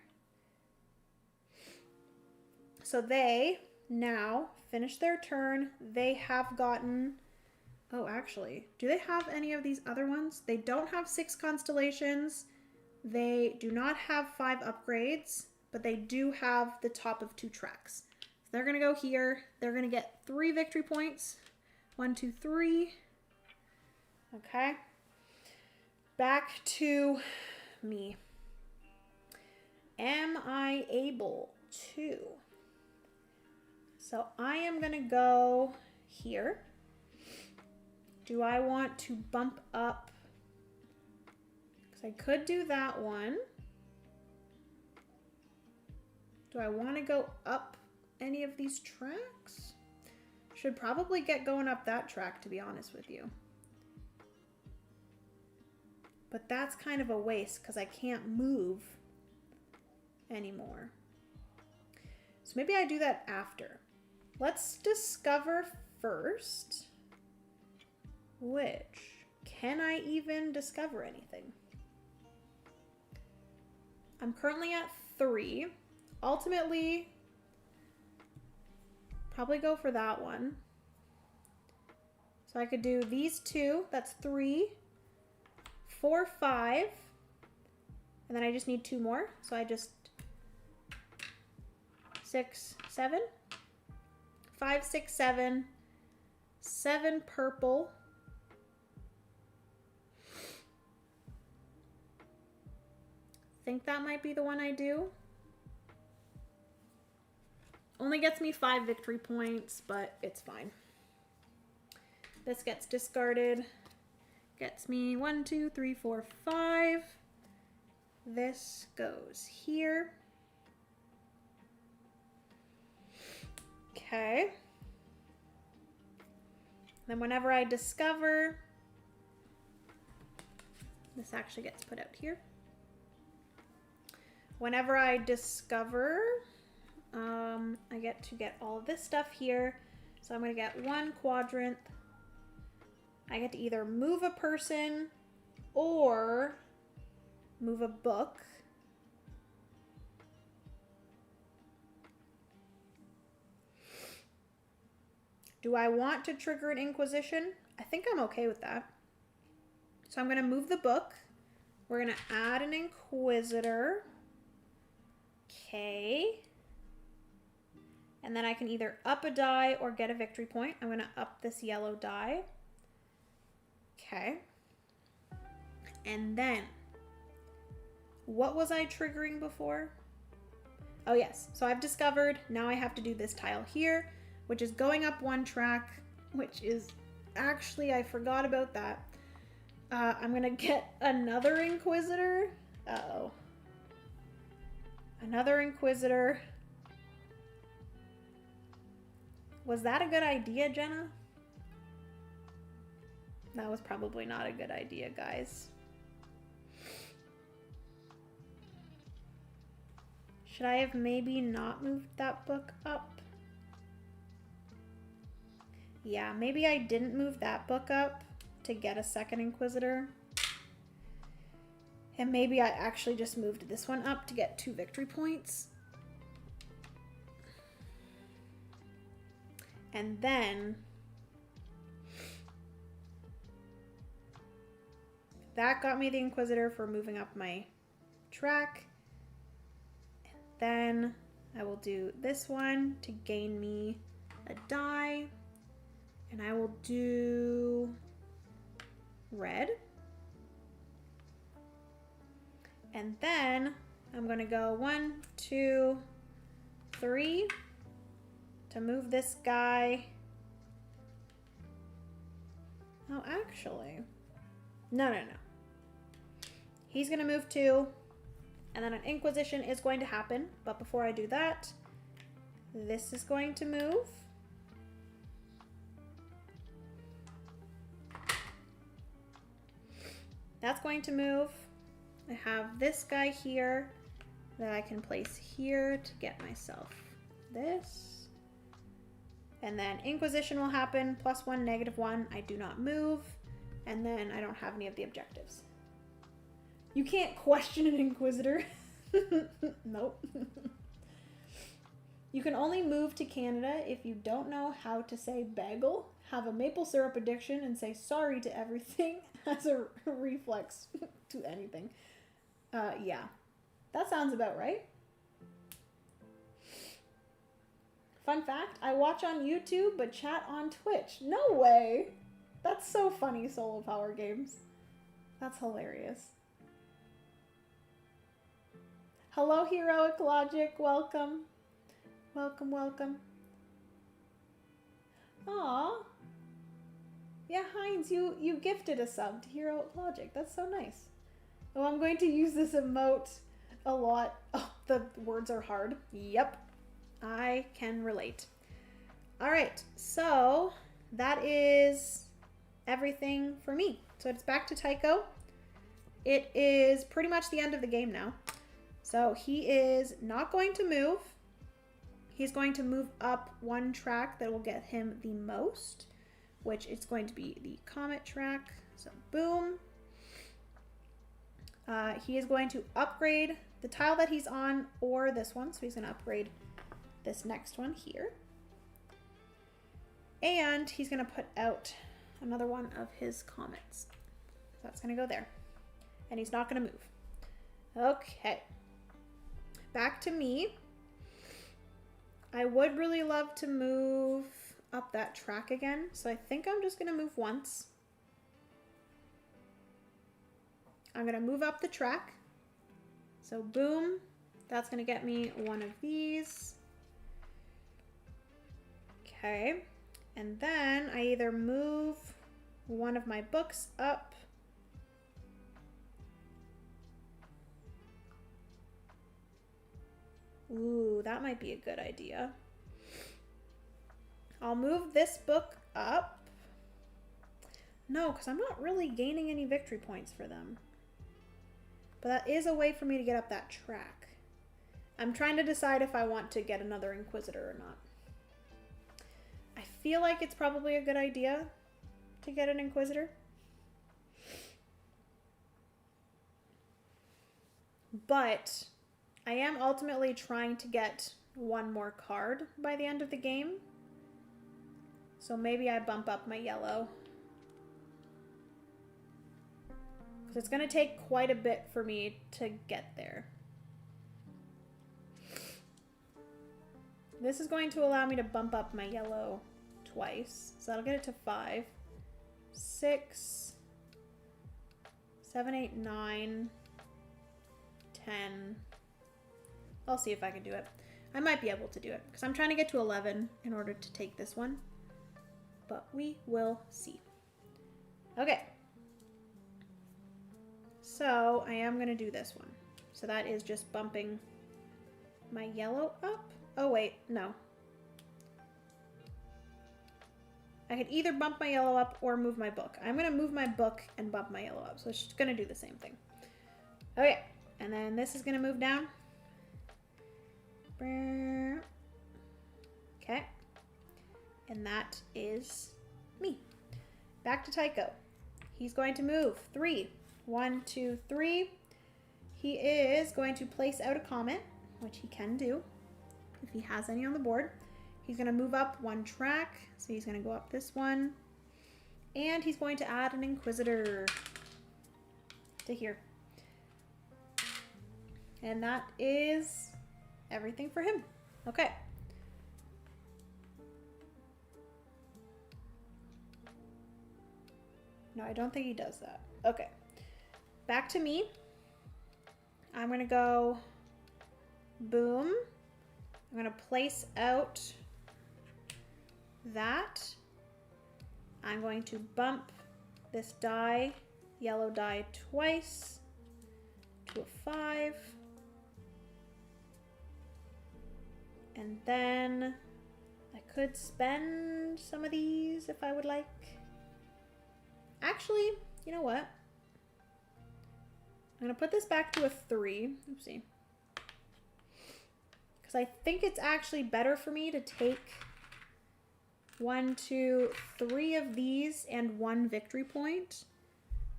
So they now finish their turn. They have gotten... Oh, actually, do they have any of these other ones? They don't have 6 constellations. They do not have 5 upgrades, but they do have the top of 2 tracks. So they're going to go here. They're going to get 3 victory points. 1, 2, 3. Okay. Back to me. Am I able to? So I am going to go here. Do I want to bump up? Because I could do that one. Do I want to go up any of these tracks? Should probably get going up that track, to be honest with you. But that's kind of a waste because I can't move anymore. So maybe I do that after. Let's discover first. Which, can I even discover anything? I'm currently at 3. Ultimately, probably go for that one. So I could do these 2, that's 3, 4, 5, And then I just need 2 more. So I just 6, 7, 5, 6, 7, 7 purple. Think that might be the one I do. Only gets me 5 victory points, but it's fine. This gets discarded. Gets me 1, 2, 3, 4, 5. This goes here. Okay. Then whenever I discover, this actually gets put out here. Whenever I discover, I get to get all of this stuff here. So I'm going to get 1 quadrant. I get to either move a person or move a book. Do I want to trigger an Inquisition? I think I'm okay with that. So I'm going to move the book. We're going to add an Inquisitor. Okay. And then I can either up a die or get a victory point. I'm going to up this yellow die. Okay. And then, what was I triggering before? Oh yes, so I've discovered now I have to do this tile here, which is going up 1 track, which is actually, I forgot about that. I'm gonna get another Inquisitor. Uh-oh. Another Inquisitor. Was that a good idea, Jenna? That was probably not a good idea, guys. Should I have maybe not moved that book up? Yeah, maybe I didn't move that book up to get a second Inquisitor. And maybe I actually just moved this one up to get 2 victory points. And then that got me the Inquisitor for moving up my track. And then I will do this one to gain me a die. And I will do red. And then I'm going to go 1, 2, 3 to move this guy. Oh, actually, no. He's going to move 2, and then an Inquisition is going to happen. But before I do that, this is going to move. That's going to move. I have this guy here that I can place here to get myself this. And then Inquisition will happen, +1, -1. I do not move. And then I don't have any of the objectives. You can't question an Inquisitor. Nope. You can only move to Canada if you don't know how to say bagel, have a maple syrup addiction, and say sorry to everything as a reflex to anything. Yeah, that sounds about right. Fun fact, I watch on YouTube but chat on Twitch. No way! That's so funny, Solo Power Games. That's hilarious. Hello, Heroic Logic. Welcome. Welcome, welcome. Aw. Yeah, Heinz, you gifted a sub to Heroic Logic. That's so nice. Oh, I'm going to use this emote a lot. Oh, the words are hard. Yep. I can relate. All right, so that is everything for me. So it's back to Tycho. It is pretty much the end of the game now. So he is not going to move. He's going to move up 1 track that will get him the most, which is going to be the Comet track. So boom. He is going to upgrade the tile that he's on or this one. So he's going to upgrade this next one here. And he's going to put out another one of his comets. So that's going to go there. And he's not going to move. Okay. Back to me. I would really love to move up that track again, so I think I'm just going to move once. I'm going to move up the track. So boom, that's going to get me one of these. Okay, and then I either move one of my books up. Ooh, that might be a good idea. I'll move this book up. No, because I'm not really gaining any victory points for them. But that is a way for me to get up that track. I'm trying to decide if I want to get another Inquisitor or not. I feel like it's probably a good idea to get an Inquisitor. But I am ultimately trying to get one more card by the end of the game. So maybe I bump up my yellow. Because it's going to take quite a bit for me to get there. This is going to allow me to bump up my yellow twice. So that'll get it to 5, 6, 7, 8, 9, 10. I'll see if I can do it. I might be able to do it because I'm trying to get to 11 in order to take this one. But we will see. Okay. So I am going to do this one. So that is just bumping my yellow up. Oh, wait. No. I could either bump my yellow up or move my book. I'm going to move my book and bump my yellow up. So it's just going to do the same thing. Okay. And then this is going to move down. Okay. And that is me. Back to Tycho. He's going to move 3. 1, 2, 3. He is going to place out a comet, which he can do if he has any on the board. He's going to move up one track, so he's going to go up this one. And he's going to add an Inquisitor to here. And that is everything for him. Okay. No, I don't think he does that. Okay. Back to me. I'm going to go boom. I'm going to place out that. I'm going to bump this die, yellow die, twice to a 5. And then I could spend some of these if I would like. Actually, you know what? I'm going to put this back to a 3. Oopsie. Because I think it's actually better for me to take 1, 2, 3 of these and 1 victory point.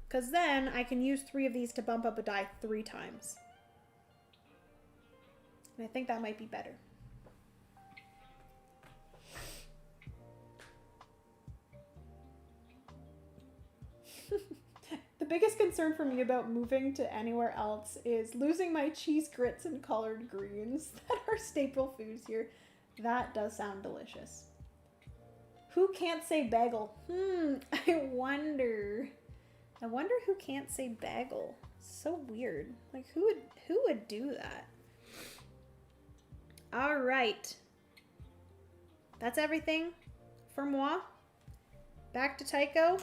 Because then I can use 3 of these to bump up a die 3 times. And I think that might be better. The biggest concern for me about moving to anywhere else is losing my cheese grits and collard greens that are staple foods here. That does sound delicious. Who can't say bagel? I wonder who can't say bagel. So weird. Like who would do that? All right. That's everything for moi. Back to Tycho.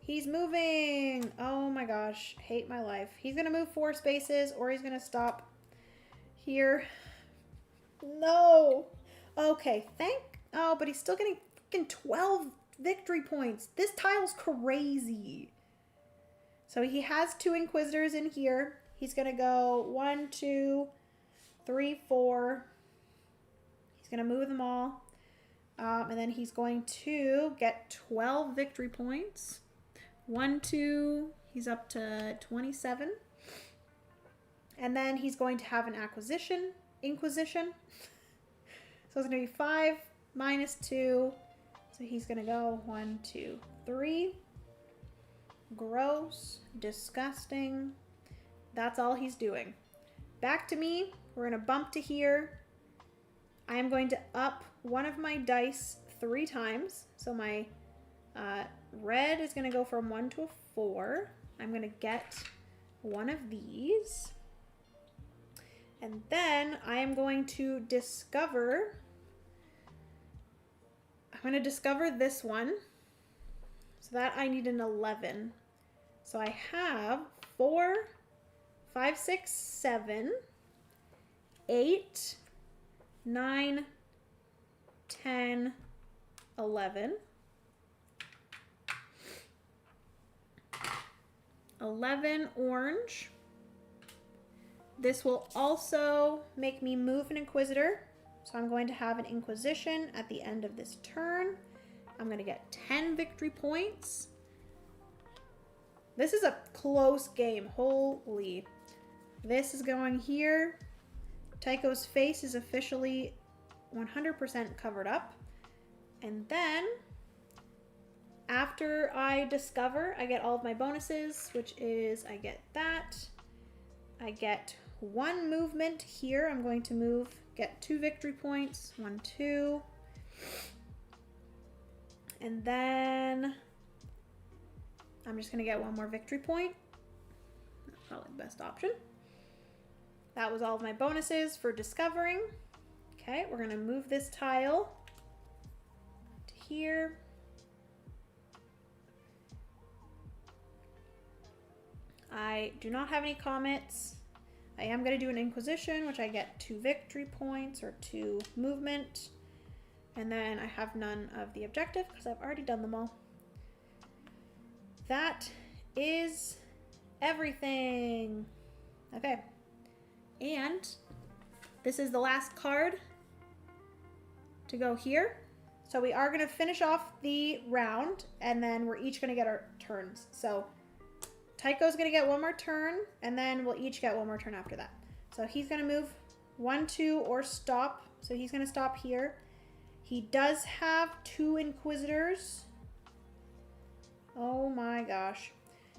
He's moving. Oh my gosh. Hate my life. He's going to move 4 spaces or he's going to stop here. No. Okay. Oh, but he's still getting fucking 12 victory points. This tile's crazy. So he has 2 Inquisitors in here. He's going to go 1, 2, 3, 4. He's going to move them all. And then he's going to get 12 victory points. 1, 2, he's up to 27. And then he's going to have an Inquisition. So it's going to be 5 minus 2. So he's going to go 1, 2, 3. Gross. Disgusting. That's all he's doing. Back to me. We're going to bump to here. I am going to up one of my dice 3 times. So my red is going to go from 1 to a 4. I'm going to get one of these. And then I am going to discover... I'm going to discover this one. So that I need an 11. So I have 4, 5, 6, 7, 8, 9, 10, 11. 11 orange. This will also make me move an Inquisitor. So I'm going to have an Inquisition at the end of this turn. I'm going to get 10 victory points. This is a close game. Holy. This is going here. Tycho's face is officially 100% covered up. And then, after I discover, I get all of my bonuses, which is I get that. I get 1 movement here. I'm going to move, get 2 victory points. 1, 2. And then I'm just going to get 1 more victory point. That's probably the best option. That was all of my bonuses for discovering. Okay, we're going to move this tile to here. I do not have any comets. I am going to do an Inquisition, which I get 2 victory points or 2 movement. And then I have none of the objective because I've already done them all. That is everything. Okay. And this is the last card to go here. So we are going to finish off the round and then we're each going to get our turns. So Tycho's going to get 1 more turn and then we'll each get 1 more turn after that. So he's going to move 1, 2 or stop. So he's going to stop here. He does have 2 Inquisitors. Oh my gosh.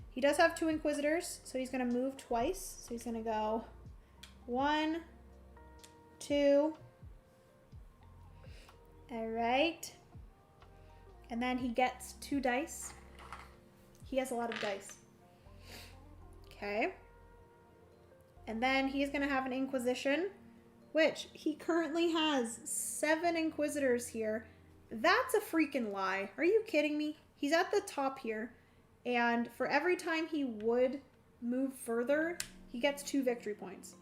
He does have 2 Inquisitors, so he's going to move twice. So he's going to go 1, 2. All right. And then he gets 2 dice. He has a lot of dice. Okay. And then he's going to have an Inquisition, which he currently has 7 Inquisitors here. That's a freaking lie. Are you kidding me? He's at the top here. And for every time he would move further, he gets 2 victory points.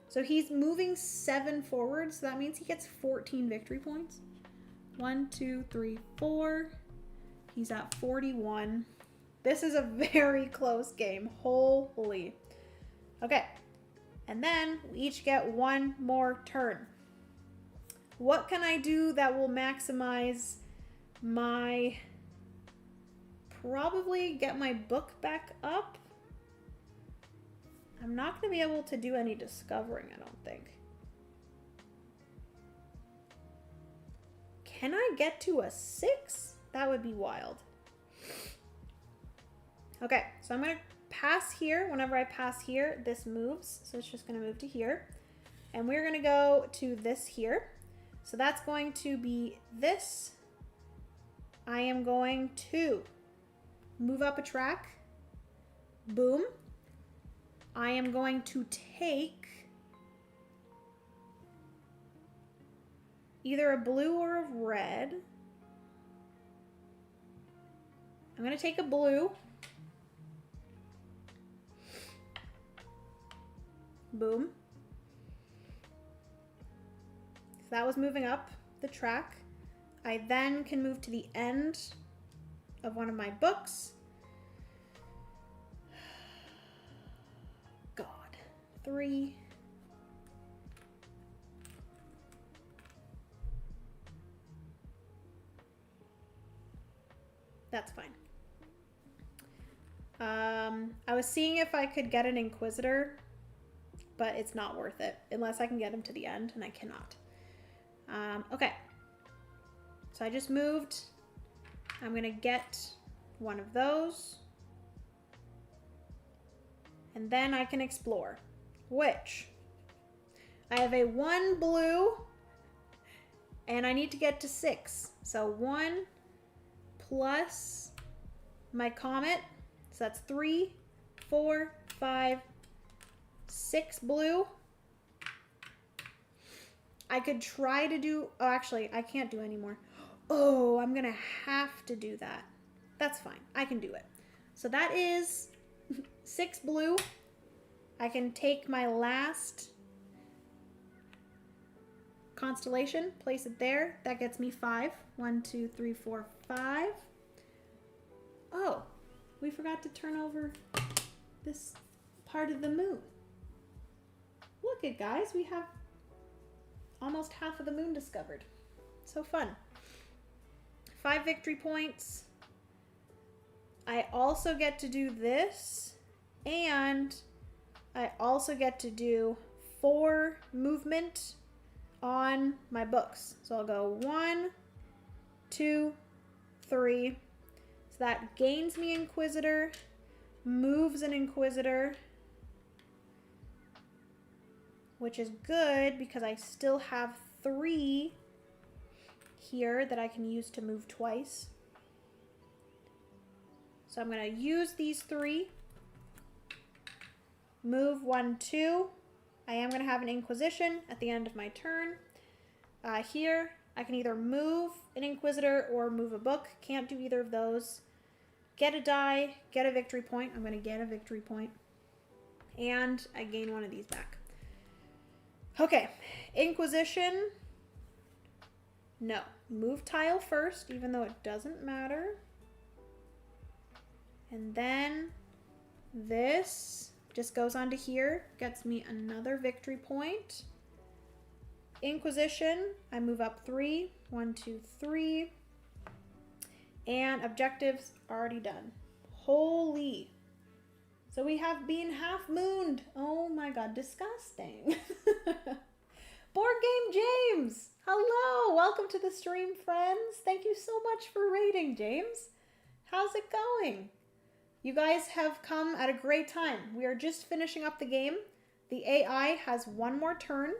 So he's moving 7 forward. So that means he gets 14 victory points. 1, 2, 3, 4. He's at 41. This is a very close game. Holy. Okay. And then we each get 1 more turn. What can I do that will maximize my... Probably get my book back up. I'm not going to be able to do any discovering, I don't think. Can I get to a 6? That would be wild. Okay, so I'm going to pass here. Whenever I pass here, this moves. So it's just going to move to here. And we're going to go to this here. So that's going to be this. I am going to move up a track. Boom. I am going to take either a blue or a red. I'm going to take a blue. Boom. So that was moving up the track. I then can move to the end of one of my books. God. 3. That's fine. I was seeing if I could get an Inquisitor, but it's not worth it unless I can get him to the end, and I cannot. Okay. So I just moved. I'm going to get one of those. And then I can explore, which I have a 1 blue and I need to get to 6. So 1 plus my comet. So that's 3, 4, 5, 6 blue. I could try to do, oh, actually, I can't do anymore. Oh, I'm gonna have to do that. That's fine, I can do it. So that is 6 blue. I can take my last constellation, place it there. That gets me 5. 1, 2, 3, 4, 5. Oh, we forgot to turn over this part of the moon. Look it, guys, we have almost half of the moon discovered. So fun. 5 victory points. I also get to do this, and I also get to do 4 movement on my books. So I'll go 1, 2, 3. So that gains me Inquisitor, moves an Inquisitor, which is good because I still have 3 here that I can use to move twice. So I'm going to use these 3. Move 1, 2. I am going to have an Inquisition at the end of my turn. Here, I can either move an Inquisitor or move a book. Can't do either of those. Get a die, get a victory point. I'm going to get a victory point. And I gain one of these back. Okay, Inquisition. No, move tile first, even though it doesn't matter. And then this just goes onto here, gets me another victory point. Inquisition, I move up 3. 1, 2, 3. And objectives already done. Holy. So we have been half mooned. Oh my god, disgusting. Board Game James. Hello, welcome to the stream, friends. Thank you so much for raiding, James. How's it going? You guys have come at a great time. We are just finishing up the game. The AI has 1 more turn,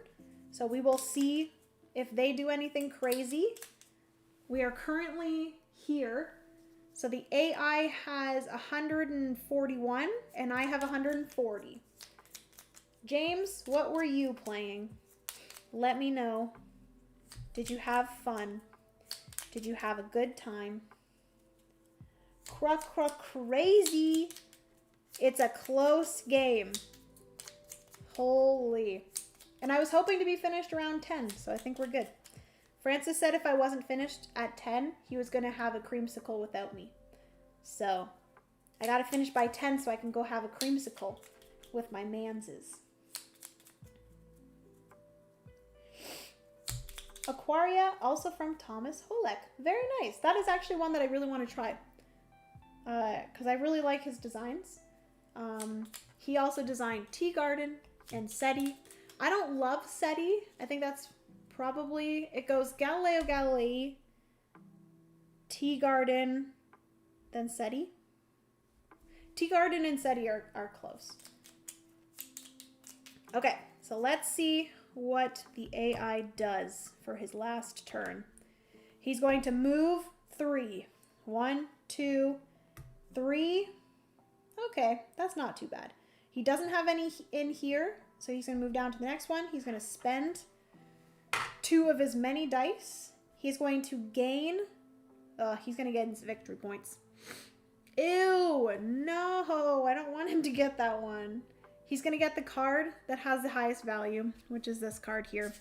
so we will see if they do anything crazy. We are currently here. So the AI has 141 and I have 140. James, what were you playing? Let me know. Did you have fun? Did you have a good time? Crazy. It's a close game. Holy. And I was hoping to be finished around 10, so I think we're good. Francis said if I wasn't finished at 10, he was going to have a creamsicle without me. So, I got to finish by 10 so I can go have a creamsicle with my manses. Aquaria, also from Thomas Holek. Very nice. That is actually one that I really want to try. Because I really like his designs. He also designed Tea Garden and SETI. I don't love SETI. I think that's probably, it goes Galileo Galilei, Tea Garden, then SETI. Tea Garden and SETI are close. Okay, so let's see what the AI does for his last turn. He's going to move 3. 1, 2, 3. Okay, that's not too bad. He doesn't have any in here, so he's going to move down to the next one. He's going to spend 2 of his many dice. He's going to gain, he's going to get his victory points. Ew, no, I don't want him to get that one. He's going to get the card that has the highest value, which is this card here,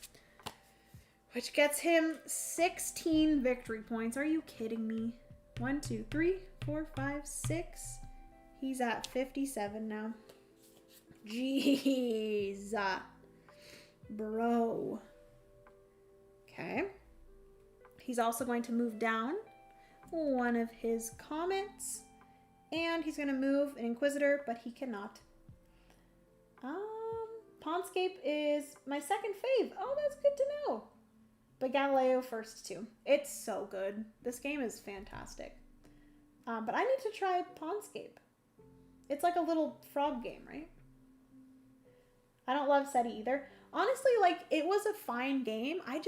which gets him 16 victory points. Are you kidding me? 1, 2, 3, 4, 5, 6. He's at 57 now. Jeez. Bro. Okay. He's also going to move down 1 of his comets. And he's going to move an Inquisitor, but he cannot. Pawnscape is my second fave. Oh, that's good to know. But Galileo first too. It's so good. This game is fantastic. But I need to try Pawnscape. It's like a little frog game, right? I don't love SETI either. Honestly, like, it was a fine game. I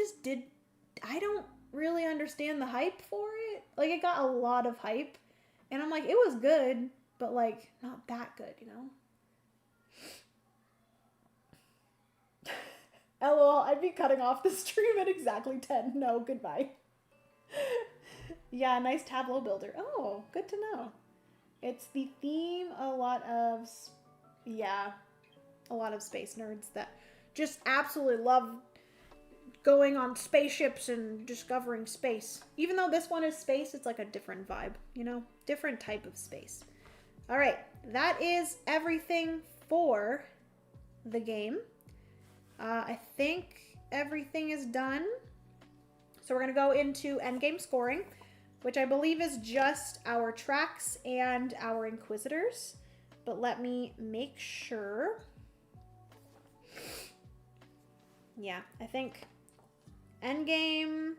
don't really understand the hype for it. Like, it got a lot of hype. And I'm like, it was good, but, like, not that good, you know? LOL, I'd be cutting off the stream at exactly 10. No, goodbye. Yeah, nice Tableau builder. Oh, good to know. It's the theme, a lot of space nerds that just absolutely love going on spaceships and discovering space. Even though this one is space, it's like a different vibe, you know? Different type of space. All right, that is everything for the game. I think everything is done. So we're gonna go into endgame scoring, which I believe is just our tracks and our inquisitors. But let me make sure. Yeah, I think endgame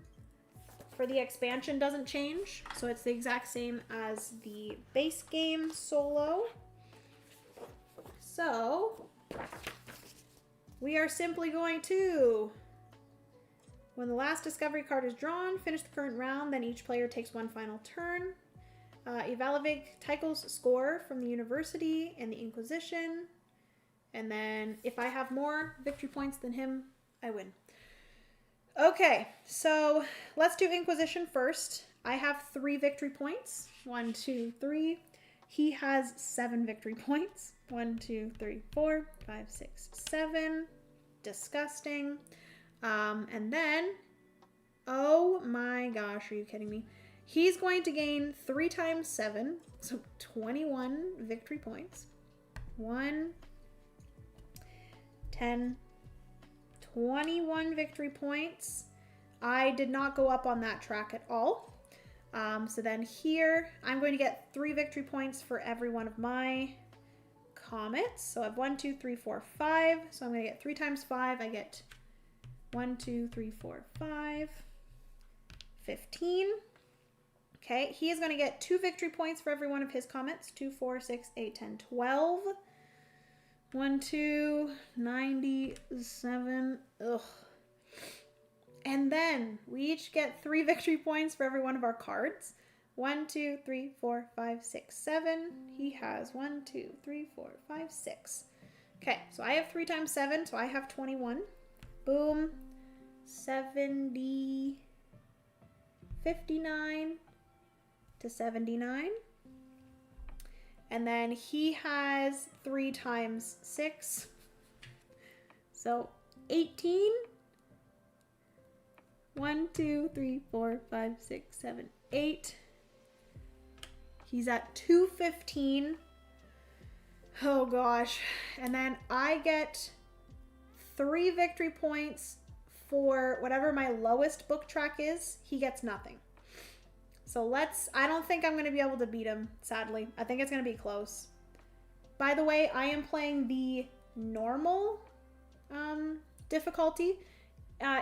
for the expansion doesn't change. So it's the exact same as the base game solo. So we are simply going to, when the last discovery card is drawn, finish the current round, then each player takes one final turn. Evaluate Tycho's score from the University and the Inquisition. And then if I have more victory points than him, I win. Okay, so let's do Inquisition first. I have 3 victory points. 1, 2, 3. He has 7 victory points. 1, 2, 3, 4, 5, 6, 7. Disgusting. And then, oh my gosh, are you kidding me? He's going to gain 3 times 7, so 21 victory points. 1, 10, 21 victory points. I did not go up on that track at all. So then here, I'm going to get 3 victory points for every one of my comets. So I have 1, 2, 3, 4, 5. So I'm going to get 3 times 5. I get 1, 2, 3, 4, 5, 15. Okay, he is going to get 2 victory points for every one of his comets. 2, 4, 6, 8, 10, 12. 1, 2, 97. Ugh. And then we each get 3 victory points for every one of our cards. 1, 2, 3, 4, 5, 6, 7. He has 1, 2, 3, 4, 5, 6. Okay, so I have 3 times 7, so I have 21. Boom. 70, 59 to 79. And then he has 3 times 6. So 18. 1, 2, 3, 4, 5, 6, 7, 8. He's at 215. Oh gosh. And then I get 3 victory points for whatever my lowest book track is. He gets nothing. So I don't think I'm going to be able to beat him, sadly. I think it's going to be close. By the way, I am playing the normal difficulty.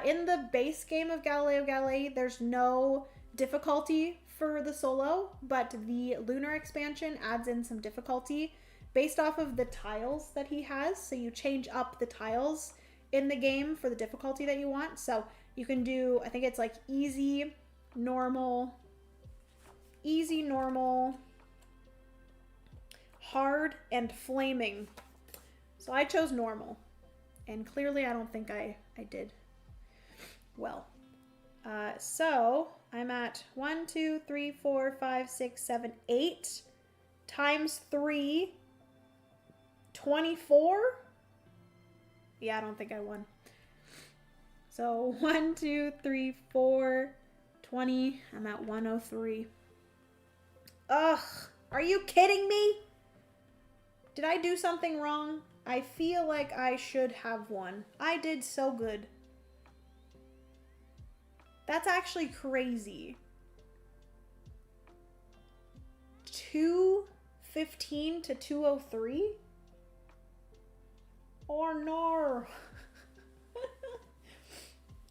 In the base game of Galileo Galilei, there's no difficulty for the solo, but the lunar expansion adds in some difficulty based off of the tiles that he has. So you change up the tiles in the game for the difficulty that you want. So you can do, I think it's like easy, normal, hard, and flaming. So I chose normal. And clearly I don't think I did well. So I'm at 1, 2, 3, 4, 5, 6, 7, 8 times 3, 24. Yeah, I don't think I won. So 1, 2, 3, 4, 20. I'm at 103. Ugh, are you kidding me? Did I do something wrong? I feel like I should have won. I did so good. That's actually crazy. 215 to 203? Oh no.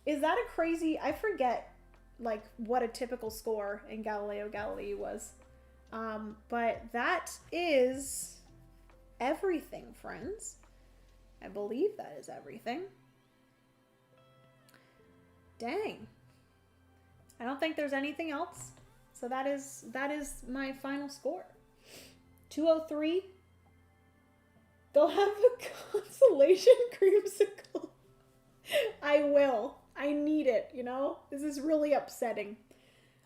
Is that a crazy, I forget like what a typical score in Galileo Galilei was. But that is everything, friends. I believe that is everything. Dang. I don't think there's anything else. So that is my final score. 203. Go have a consolation creamsicle. I will. I need it, you know? This is really upsetting.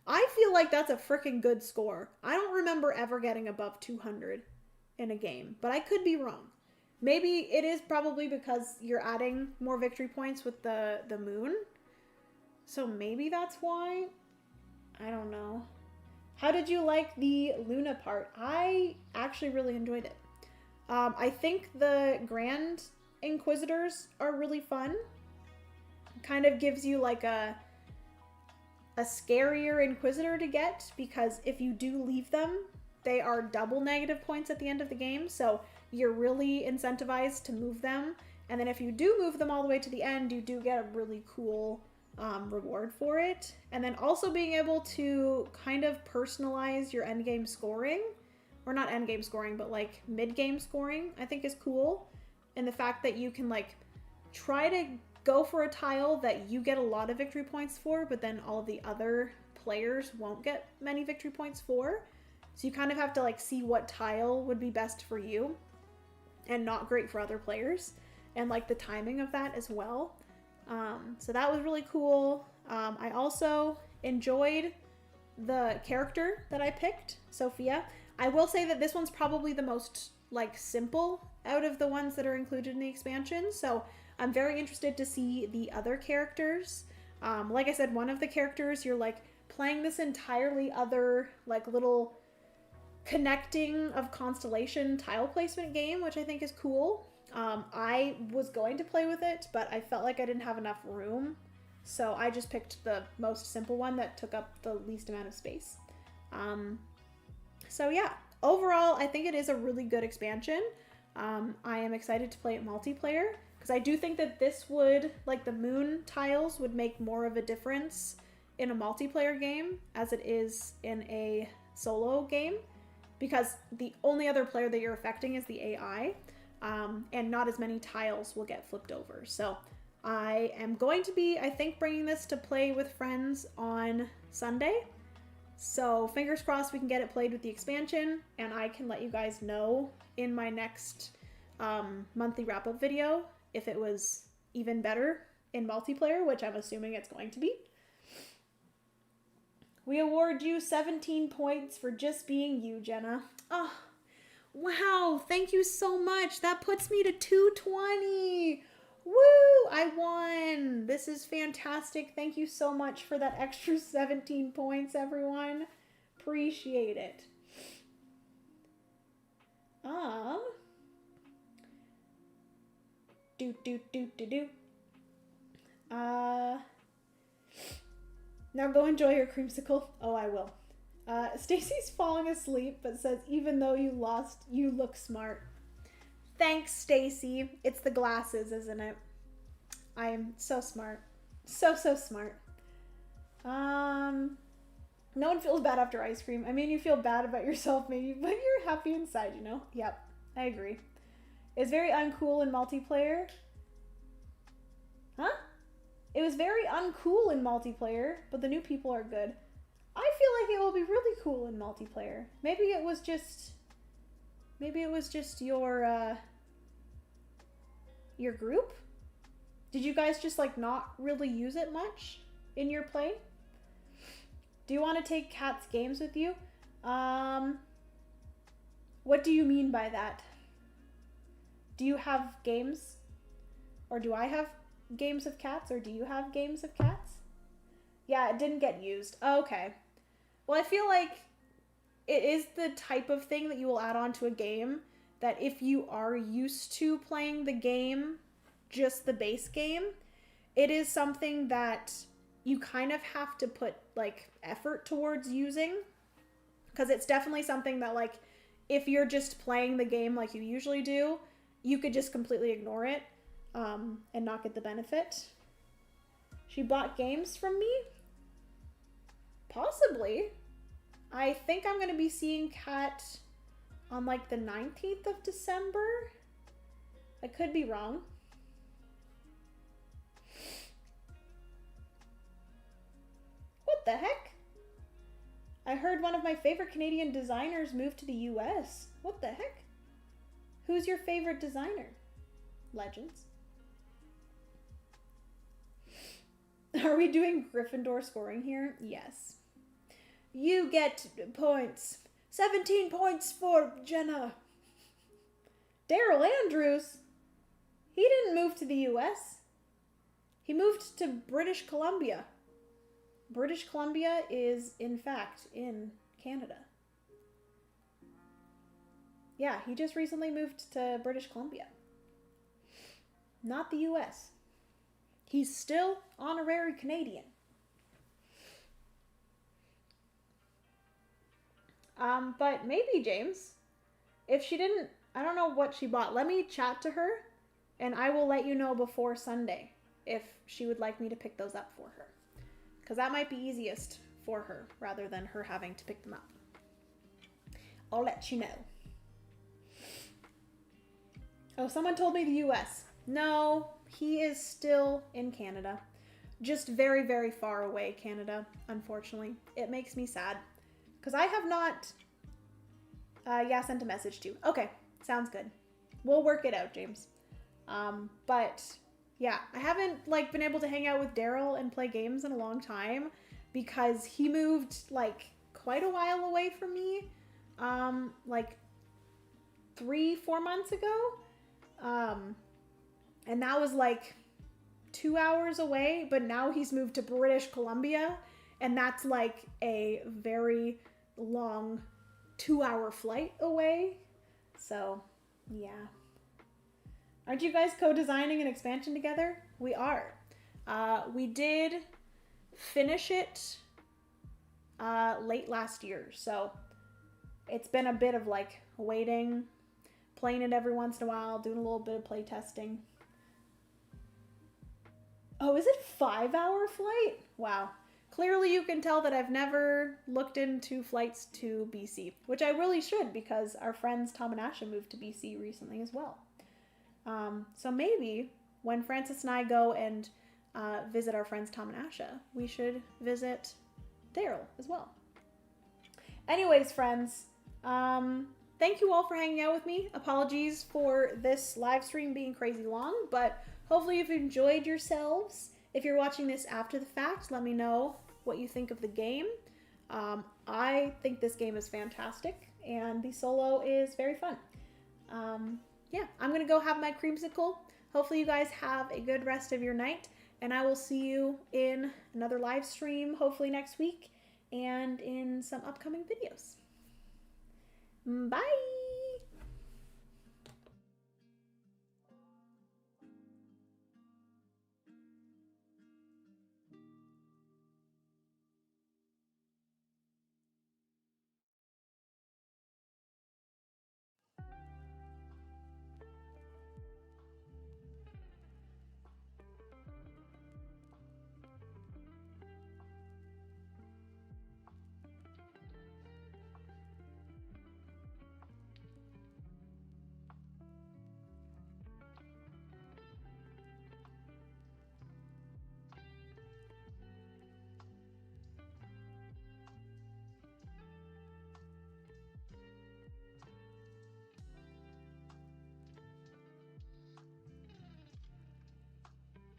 I feel like that's a freaking good score. I don't remember ever getting above 200 in a game, but I could be wrong. Maybe it is probably because you're adding more victory points with the moon. So maybe that's why. I don't know. How did you like the Luna part? I actually really enjoyed it. I think the Grand Inquisitors are really fun. Kind of gives you like a scarier Inquisitor to get, because if you do leave them, they are double negative points at the end of the game. So you're really incentivized to move them. And then if you do move them all the way to the end, you do get a really cool reward for it. And then also being able to kind of personalize your endgame scoring, or not endgame scoring, but like mid-game scoring, I think is cool. And the fact that you can like try to go for a tile that you get a lot of victory points for, but then all of the other players won't get many victory points for. So you kind of have to like see what tile would be best for you and not great for other players, and like the timing of that as well. So that was really cool. I also enjoyed the character that I picked, Sophia. I will say that this one's probably the most like simple out of the ones that are included in the expansion. So I'm very interested to see the other characters. Like I said, one of the characters, you're like playing this entirely other like little connecting of constellation tile placement game, which I think is cool. I was going to play with it, but I felt like I didn't have enough room. So I just picked the most simple one that took up the least amount of space. So yeah, overall, I think it is a really good expansion. I am excited to play it multiplayer, because I do think that this would, like the moon tiles, would make more of a difference in a multiplayer game as it is in a solo game, because the only other player that you're affecting is the AI, and not as many tiles will get flipped over. So I am going to be, I think, bringing this to play with friends on Sunday. So fingers crossed we can get it played with the expansion, and I can let you guys know in my next monthly wrap-up video if it was even better in multiplayer, which I'm assuming it's going to be. We award you 17 points for just being you, Jenna. Oh, wow, thank you so much. That puts me to 220. Woo, I won. This is fantastic. Thank you so much for that extra 17 points, everyone. Appreciate it. Now go enjoy your creamsicle. Oh, I will. Stacy's falling asleep, but says, even though you lost, you look smart. Thanks, Stacy. It's the glasses, isn't it? I am so smart. So smart. No one feels bad after ice cream. I mean, you feel bad about yourself maybe, but you're happy inside, you know? Yep, I agree. It's very uncool in multiplayer. Huh? It was very uncool in multiplayer, but the new people are good. I feel like it will be really cool in multiplayer. Maybe it was just your group? Did you guys just like not really use it much in your play? Do you want to take Kat's games with you? What do you mean by that? Do you have games? Or do I have games of cats? Or do you have games of cats? Yeah, it didn't get used. Oh, okay. Well, I feel like it is the type of thing that you will add on to a game that if you are used to playing the game, just the base game, it is something that you kind of have to put like effort towards using, because it's definitely something that like if you're just playing the game like you usually do, you could just completely ignore it and not get the benefit. She bought games from me? Possibly. I think I'm going to be seeing Kat on like the 19th of December. I could be wrong. What the heck? I heard one of my favorite Canadian designers moved to the US. What the heck? Who's your favorite designer? Legends. Are we doing Gryffindor scoring here? Yes. You get points. 17 points for Jenna. Daryl Andrews. He didn't move to the US. He moved to British Columbia. British Columbia is, in fact, in Canada. Yeah, he just recently moved to British Columbia. Not the US. He's still honorary Canadian. But maybe, James, if she didn't, I don't know what she bought. Let me chat to her, and I will let you know before Sunday if she would like me to pick those up for her. Because that might be easiest for her, rather than her having to pick them up. I'll let you know. Oh, someone told me the US. No, he is still in Canada. Just very, very far away, Canada, unfortunately. It makes me sad. Because I have not... yeah, sent a message to. Okay, sounds good. We'll work it out, James. But, yeah, I haven't, been able to hang out with Daryl and play games in a long time. Because he moved, quite a while away from me. 3-4 months ago. And that was 2 hours away, but now he's moved to British Columbia, and that's a very long 2-hour flight away. So, yeah. Aren't you guys co-designing an expansion together? We are. We did finish it late last year, so it's been a bit of waiting, playing it every once in a while, doing a little bit of play testing. Oh, is it 5-hour flight? Wow. Clearly you can tell that I've never looked into flights to BC, which I really should because our friends Tom and Asha moved to BC recently as well. So maybe when Francis and I go and visit our friends Tom and Asha, we should visit Daryl as well. Anyways, friends, thank you all for hanging out with me. Apologies for this live stream being crazy long, but hopefully you've enjoyed yourselves. If you're watching this after the fact, let me know what you think of the game. I think this game is fantastic, and the solo is very fun. Yeah, I'm going to go have my creamsicle. Hopefully you guys have a good rest of your night, and I will see you in another live stream, hopefully next week, and in some upcoming videos. Bye!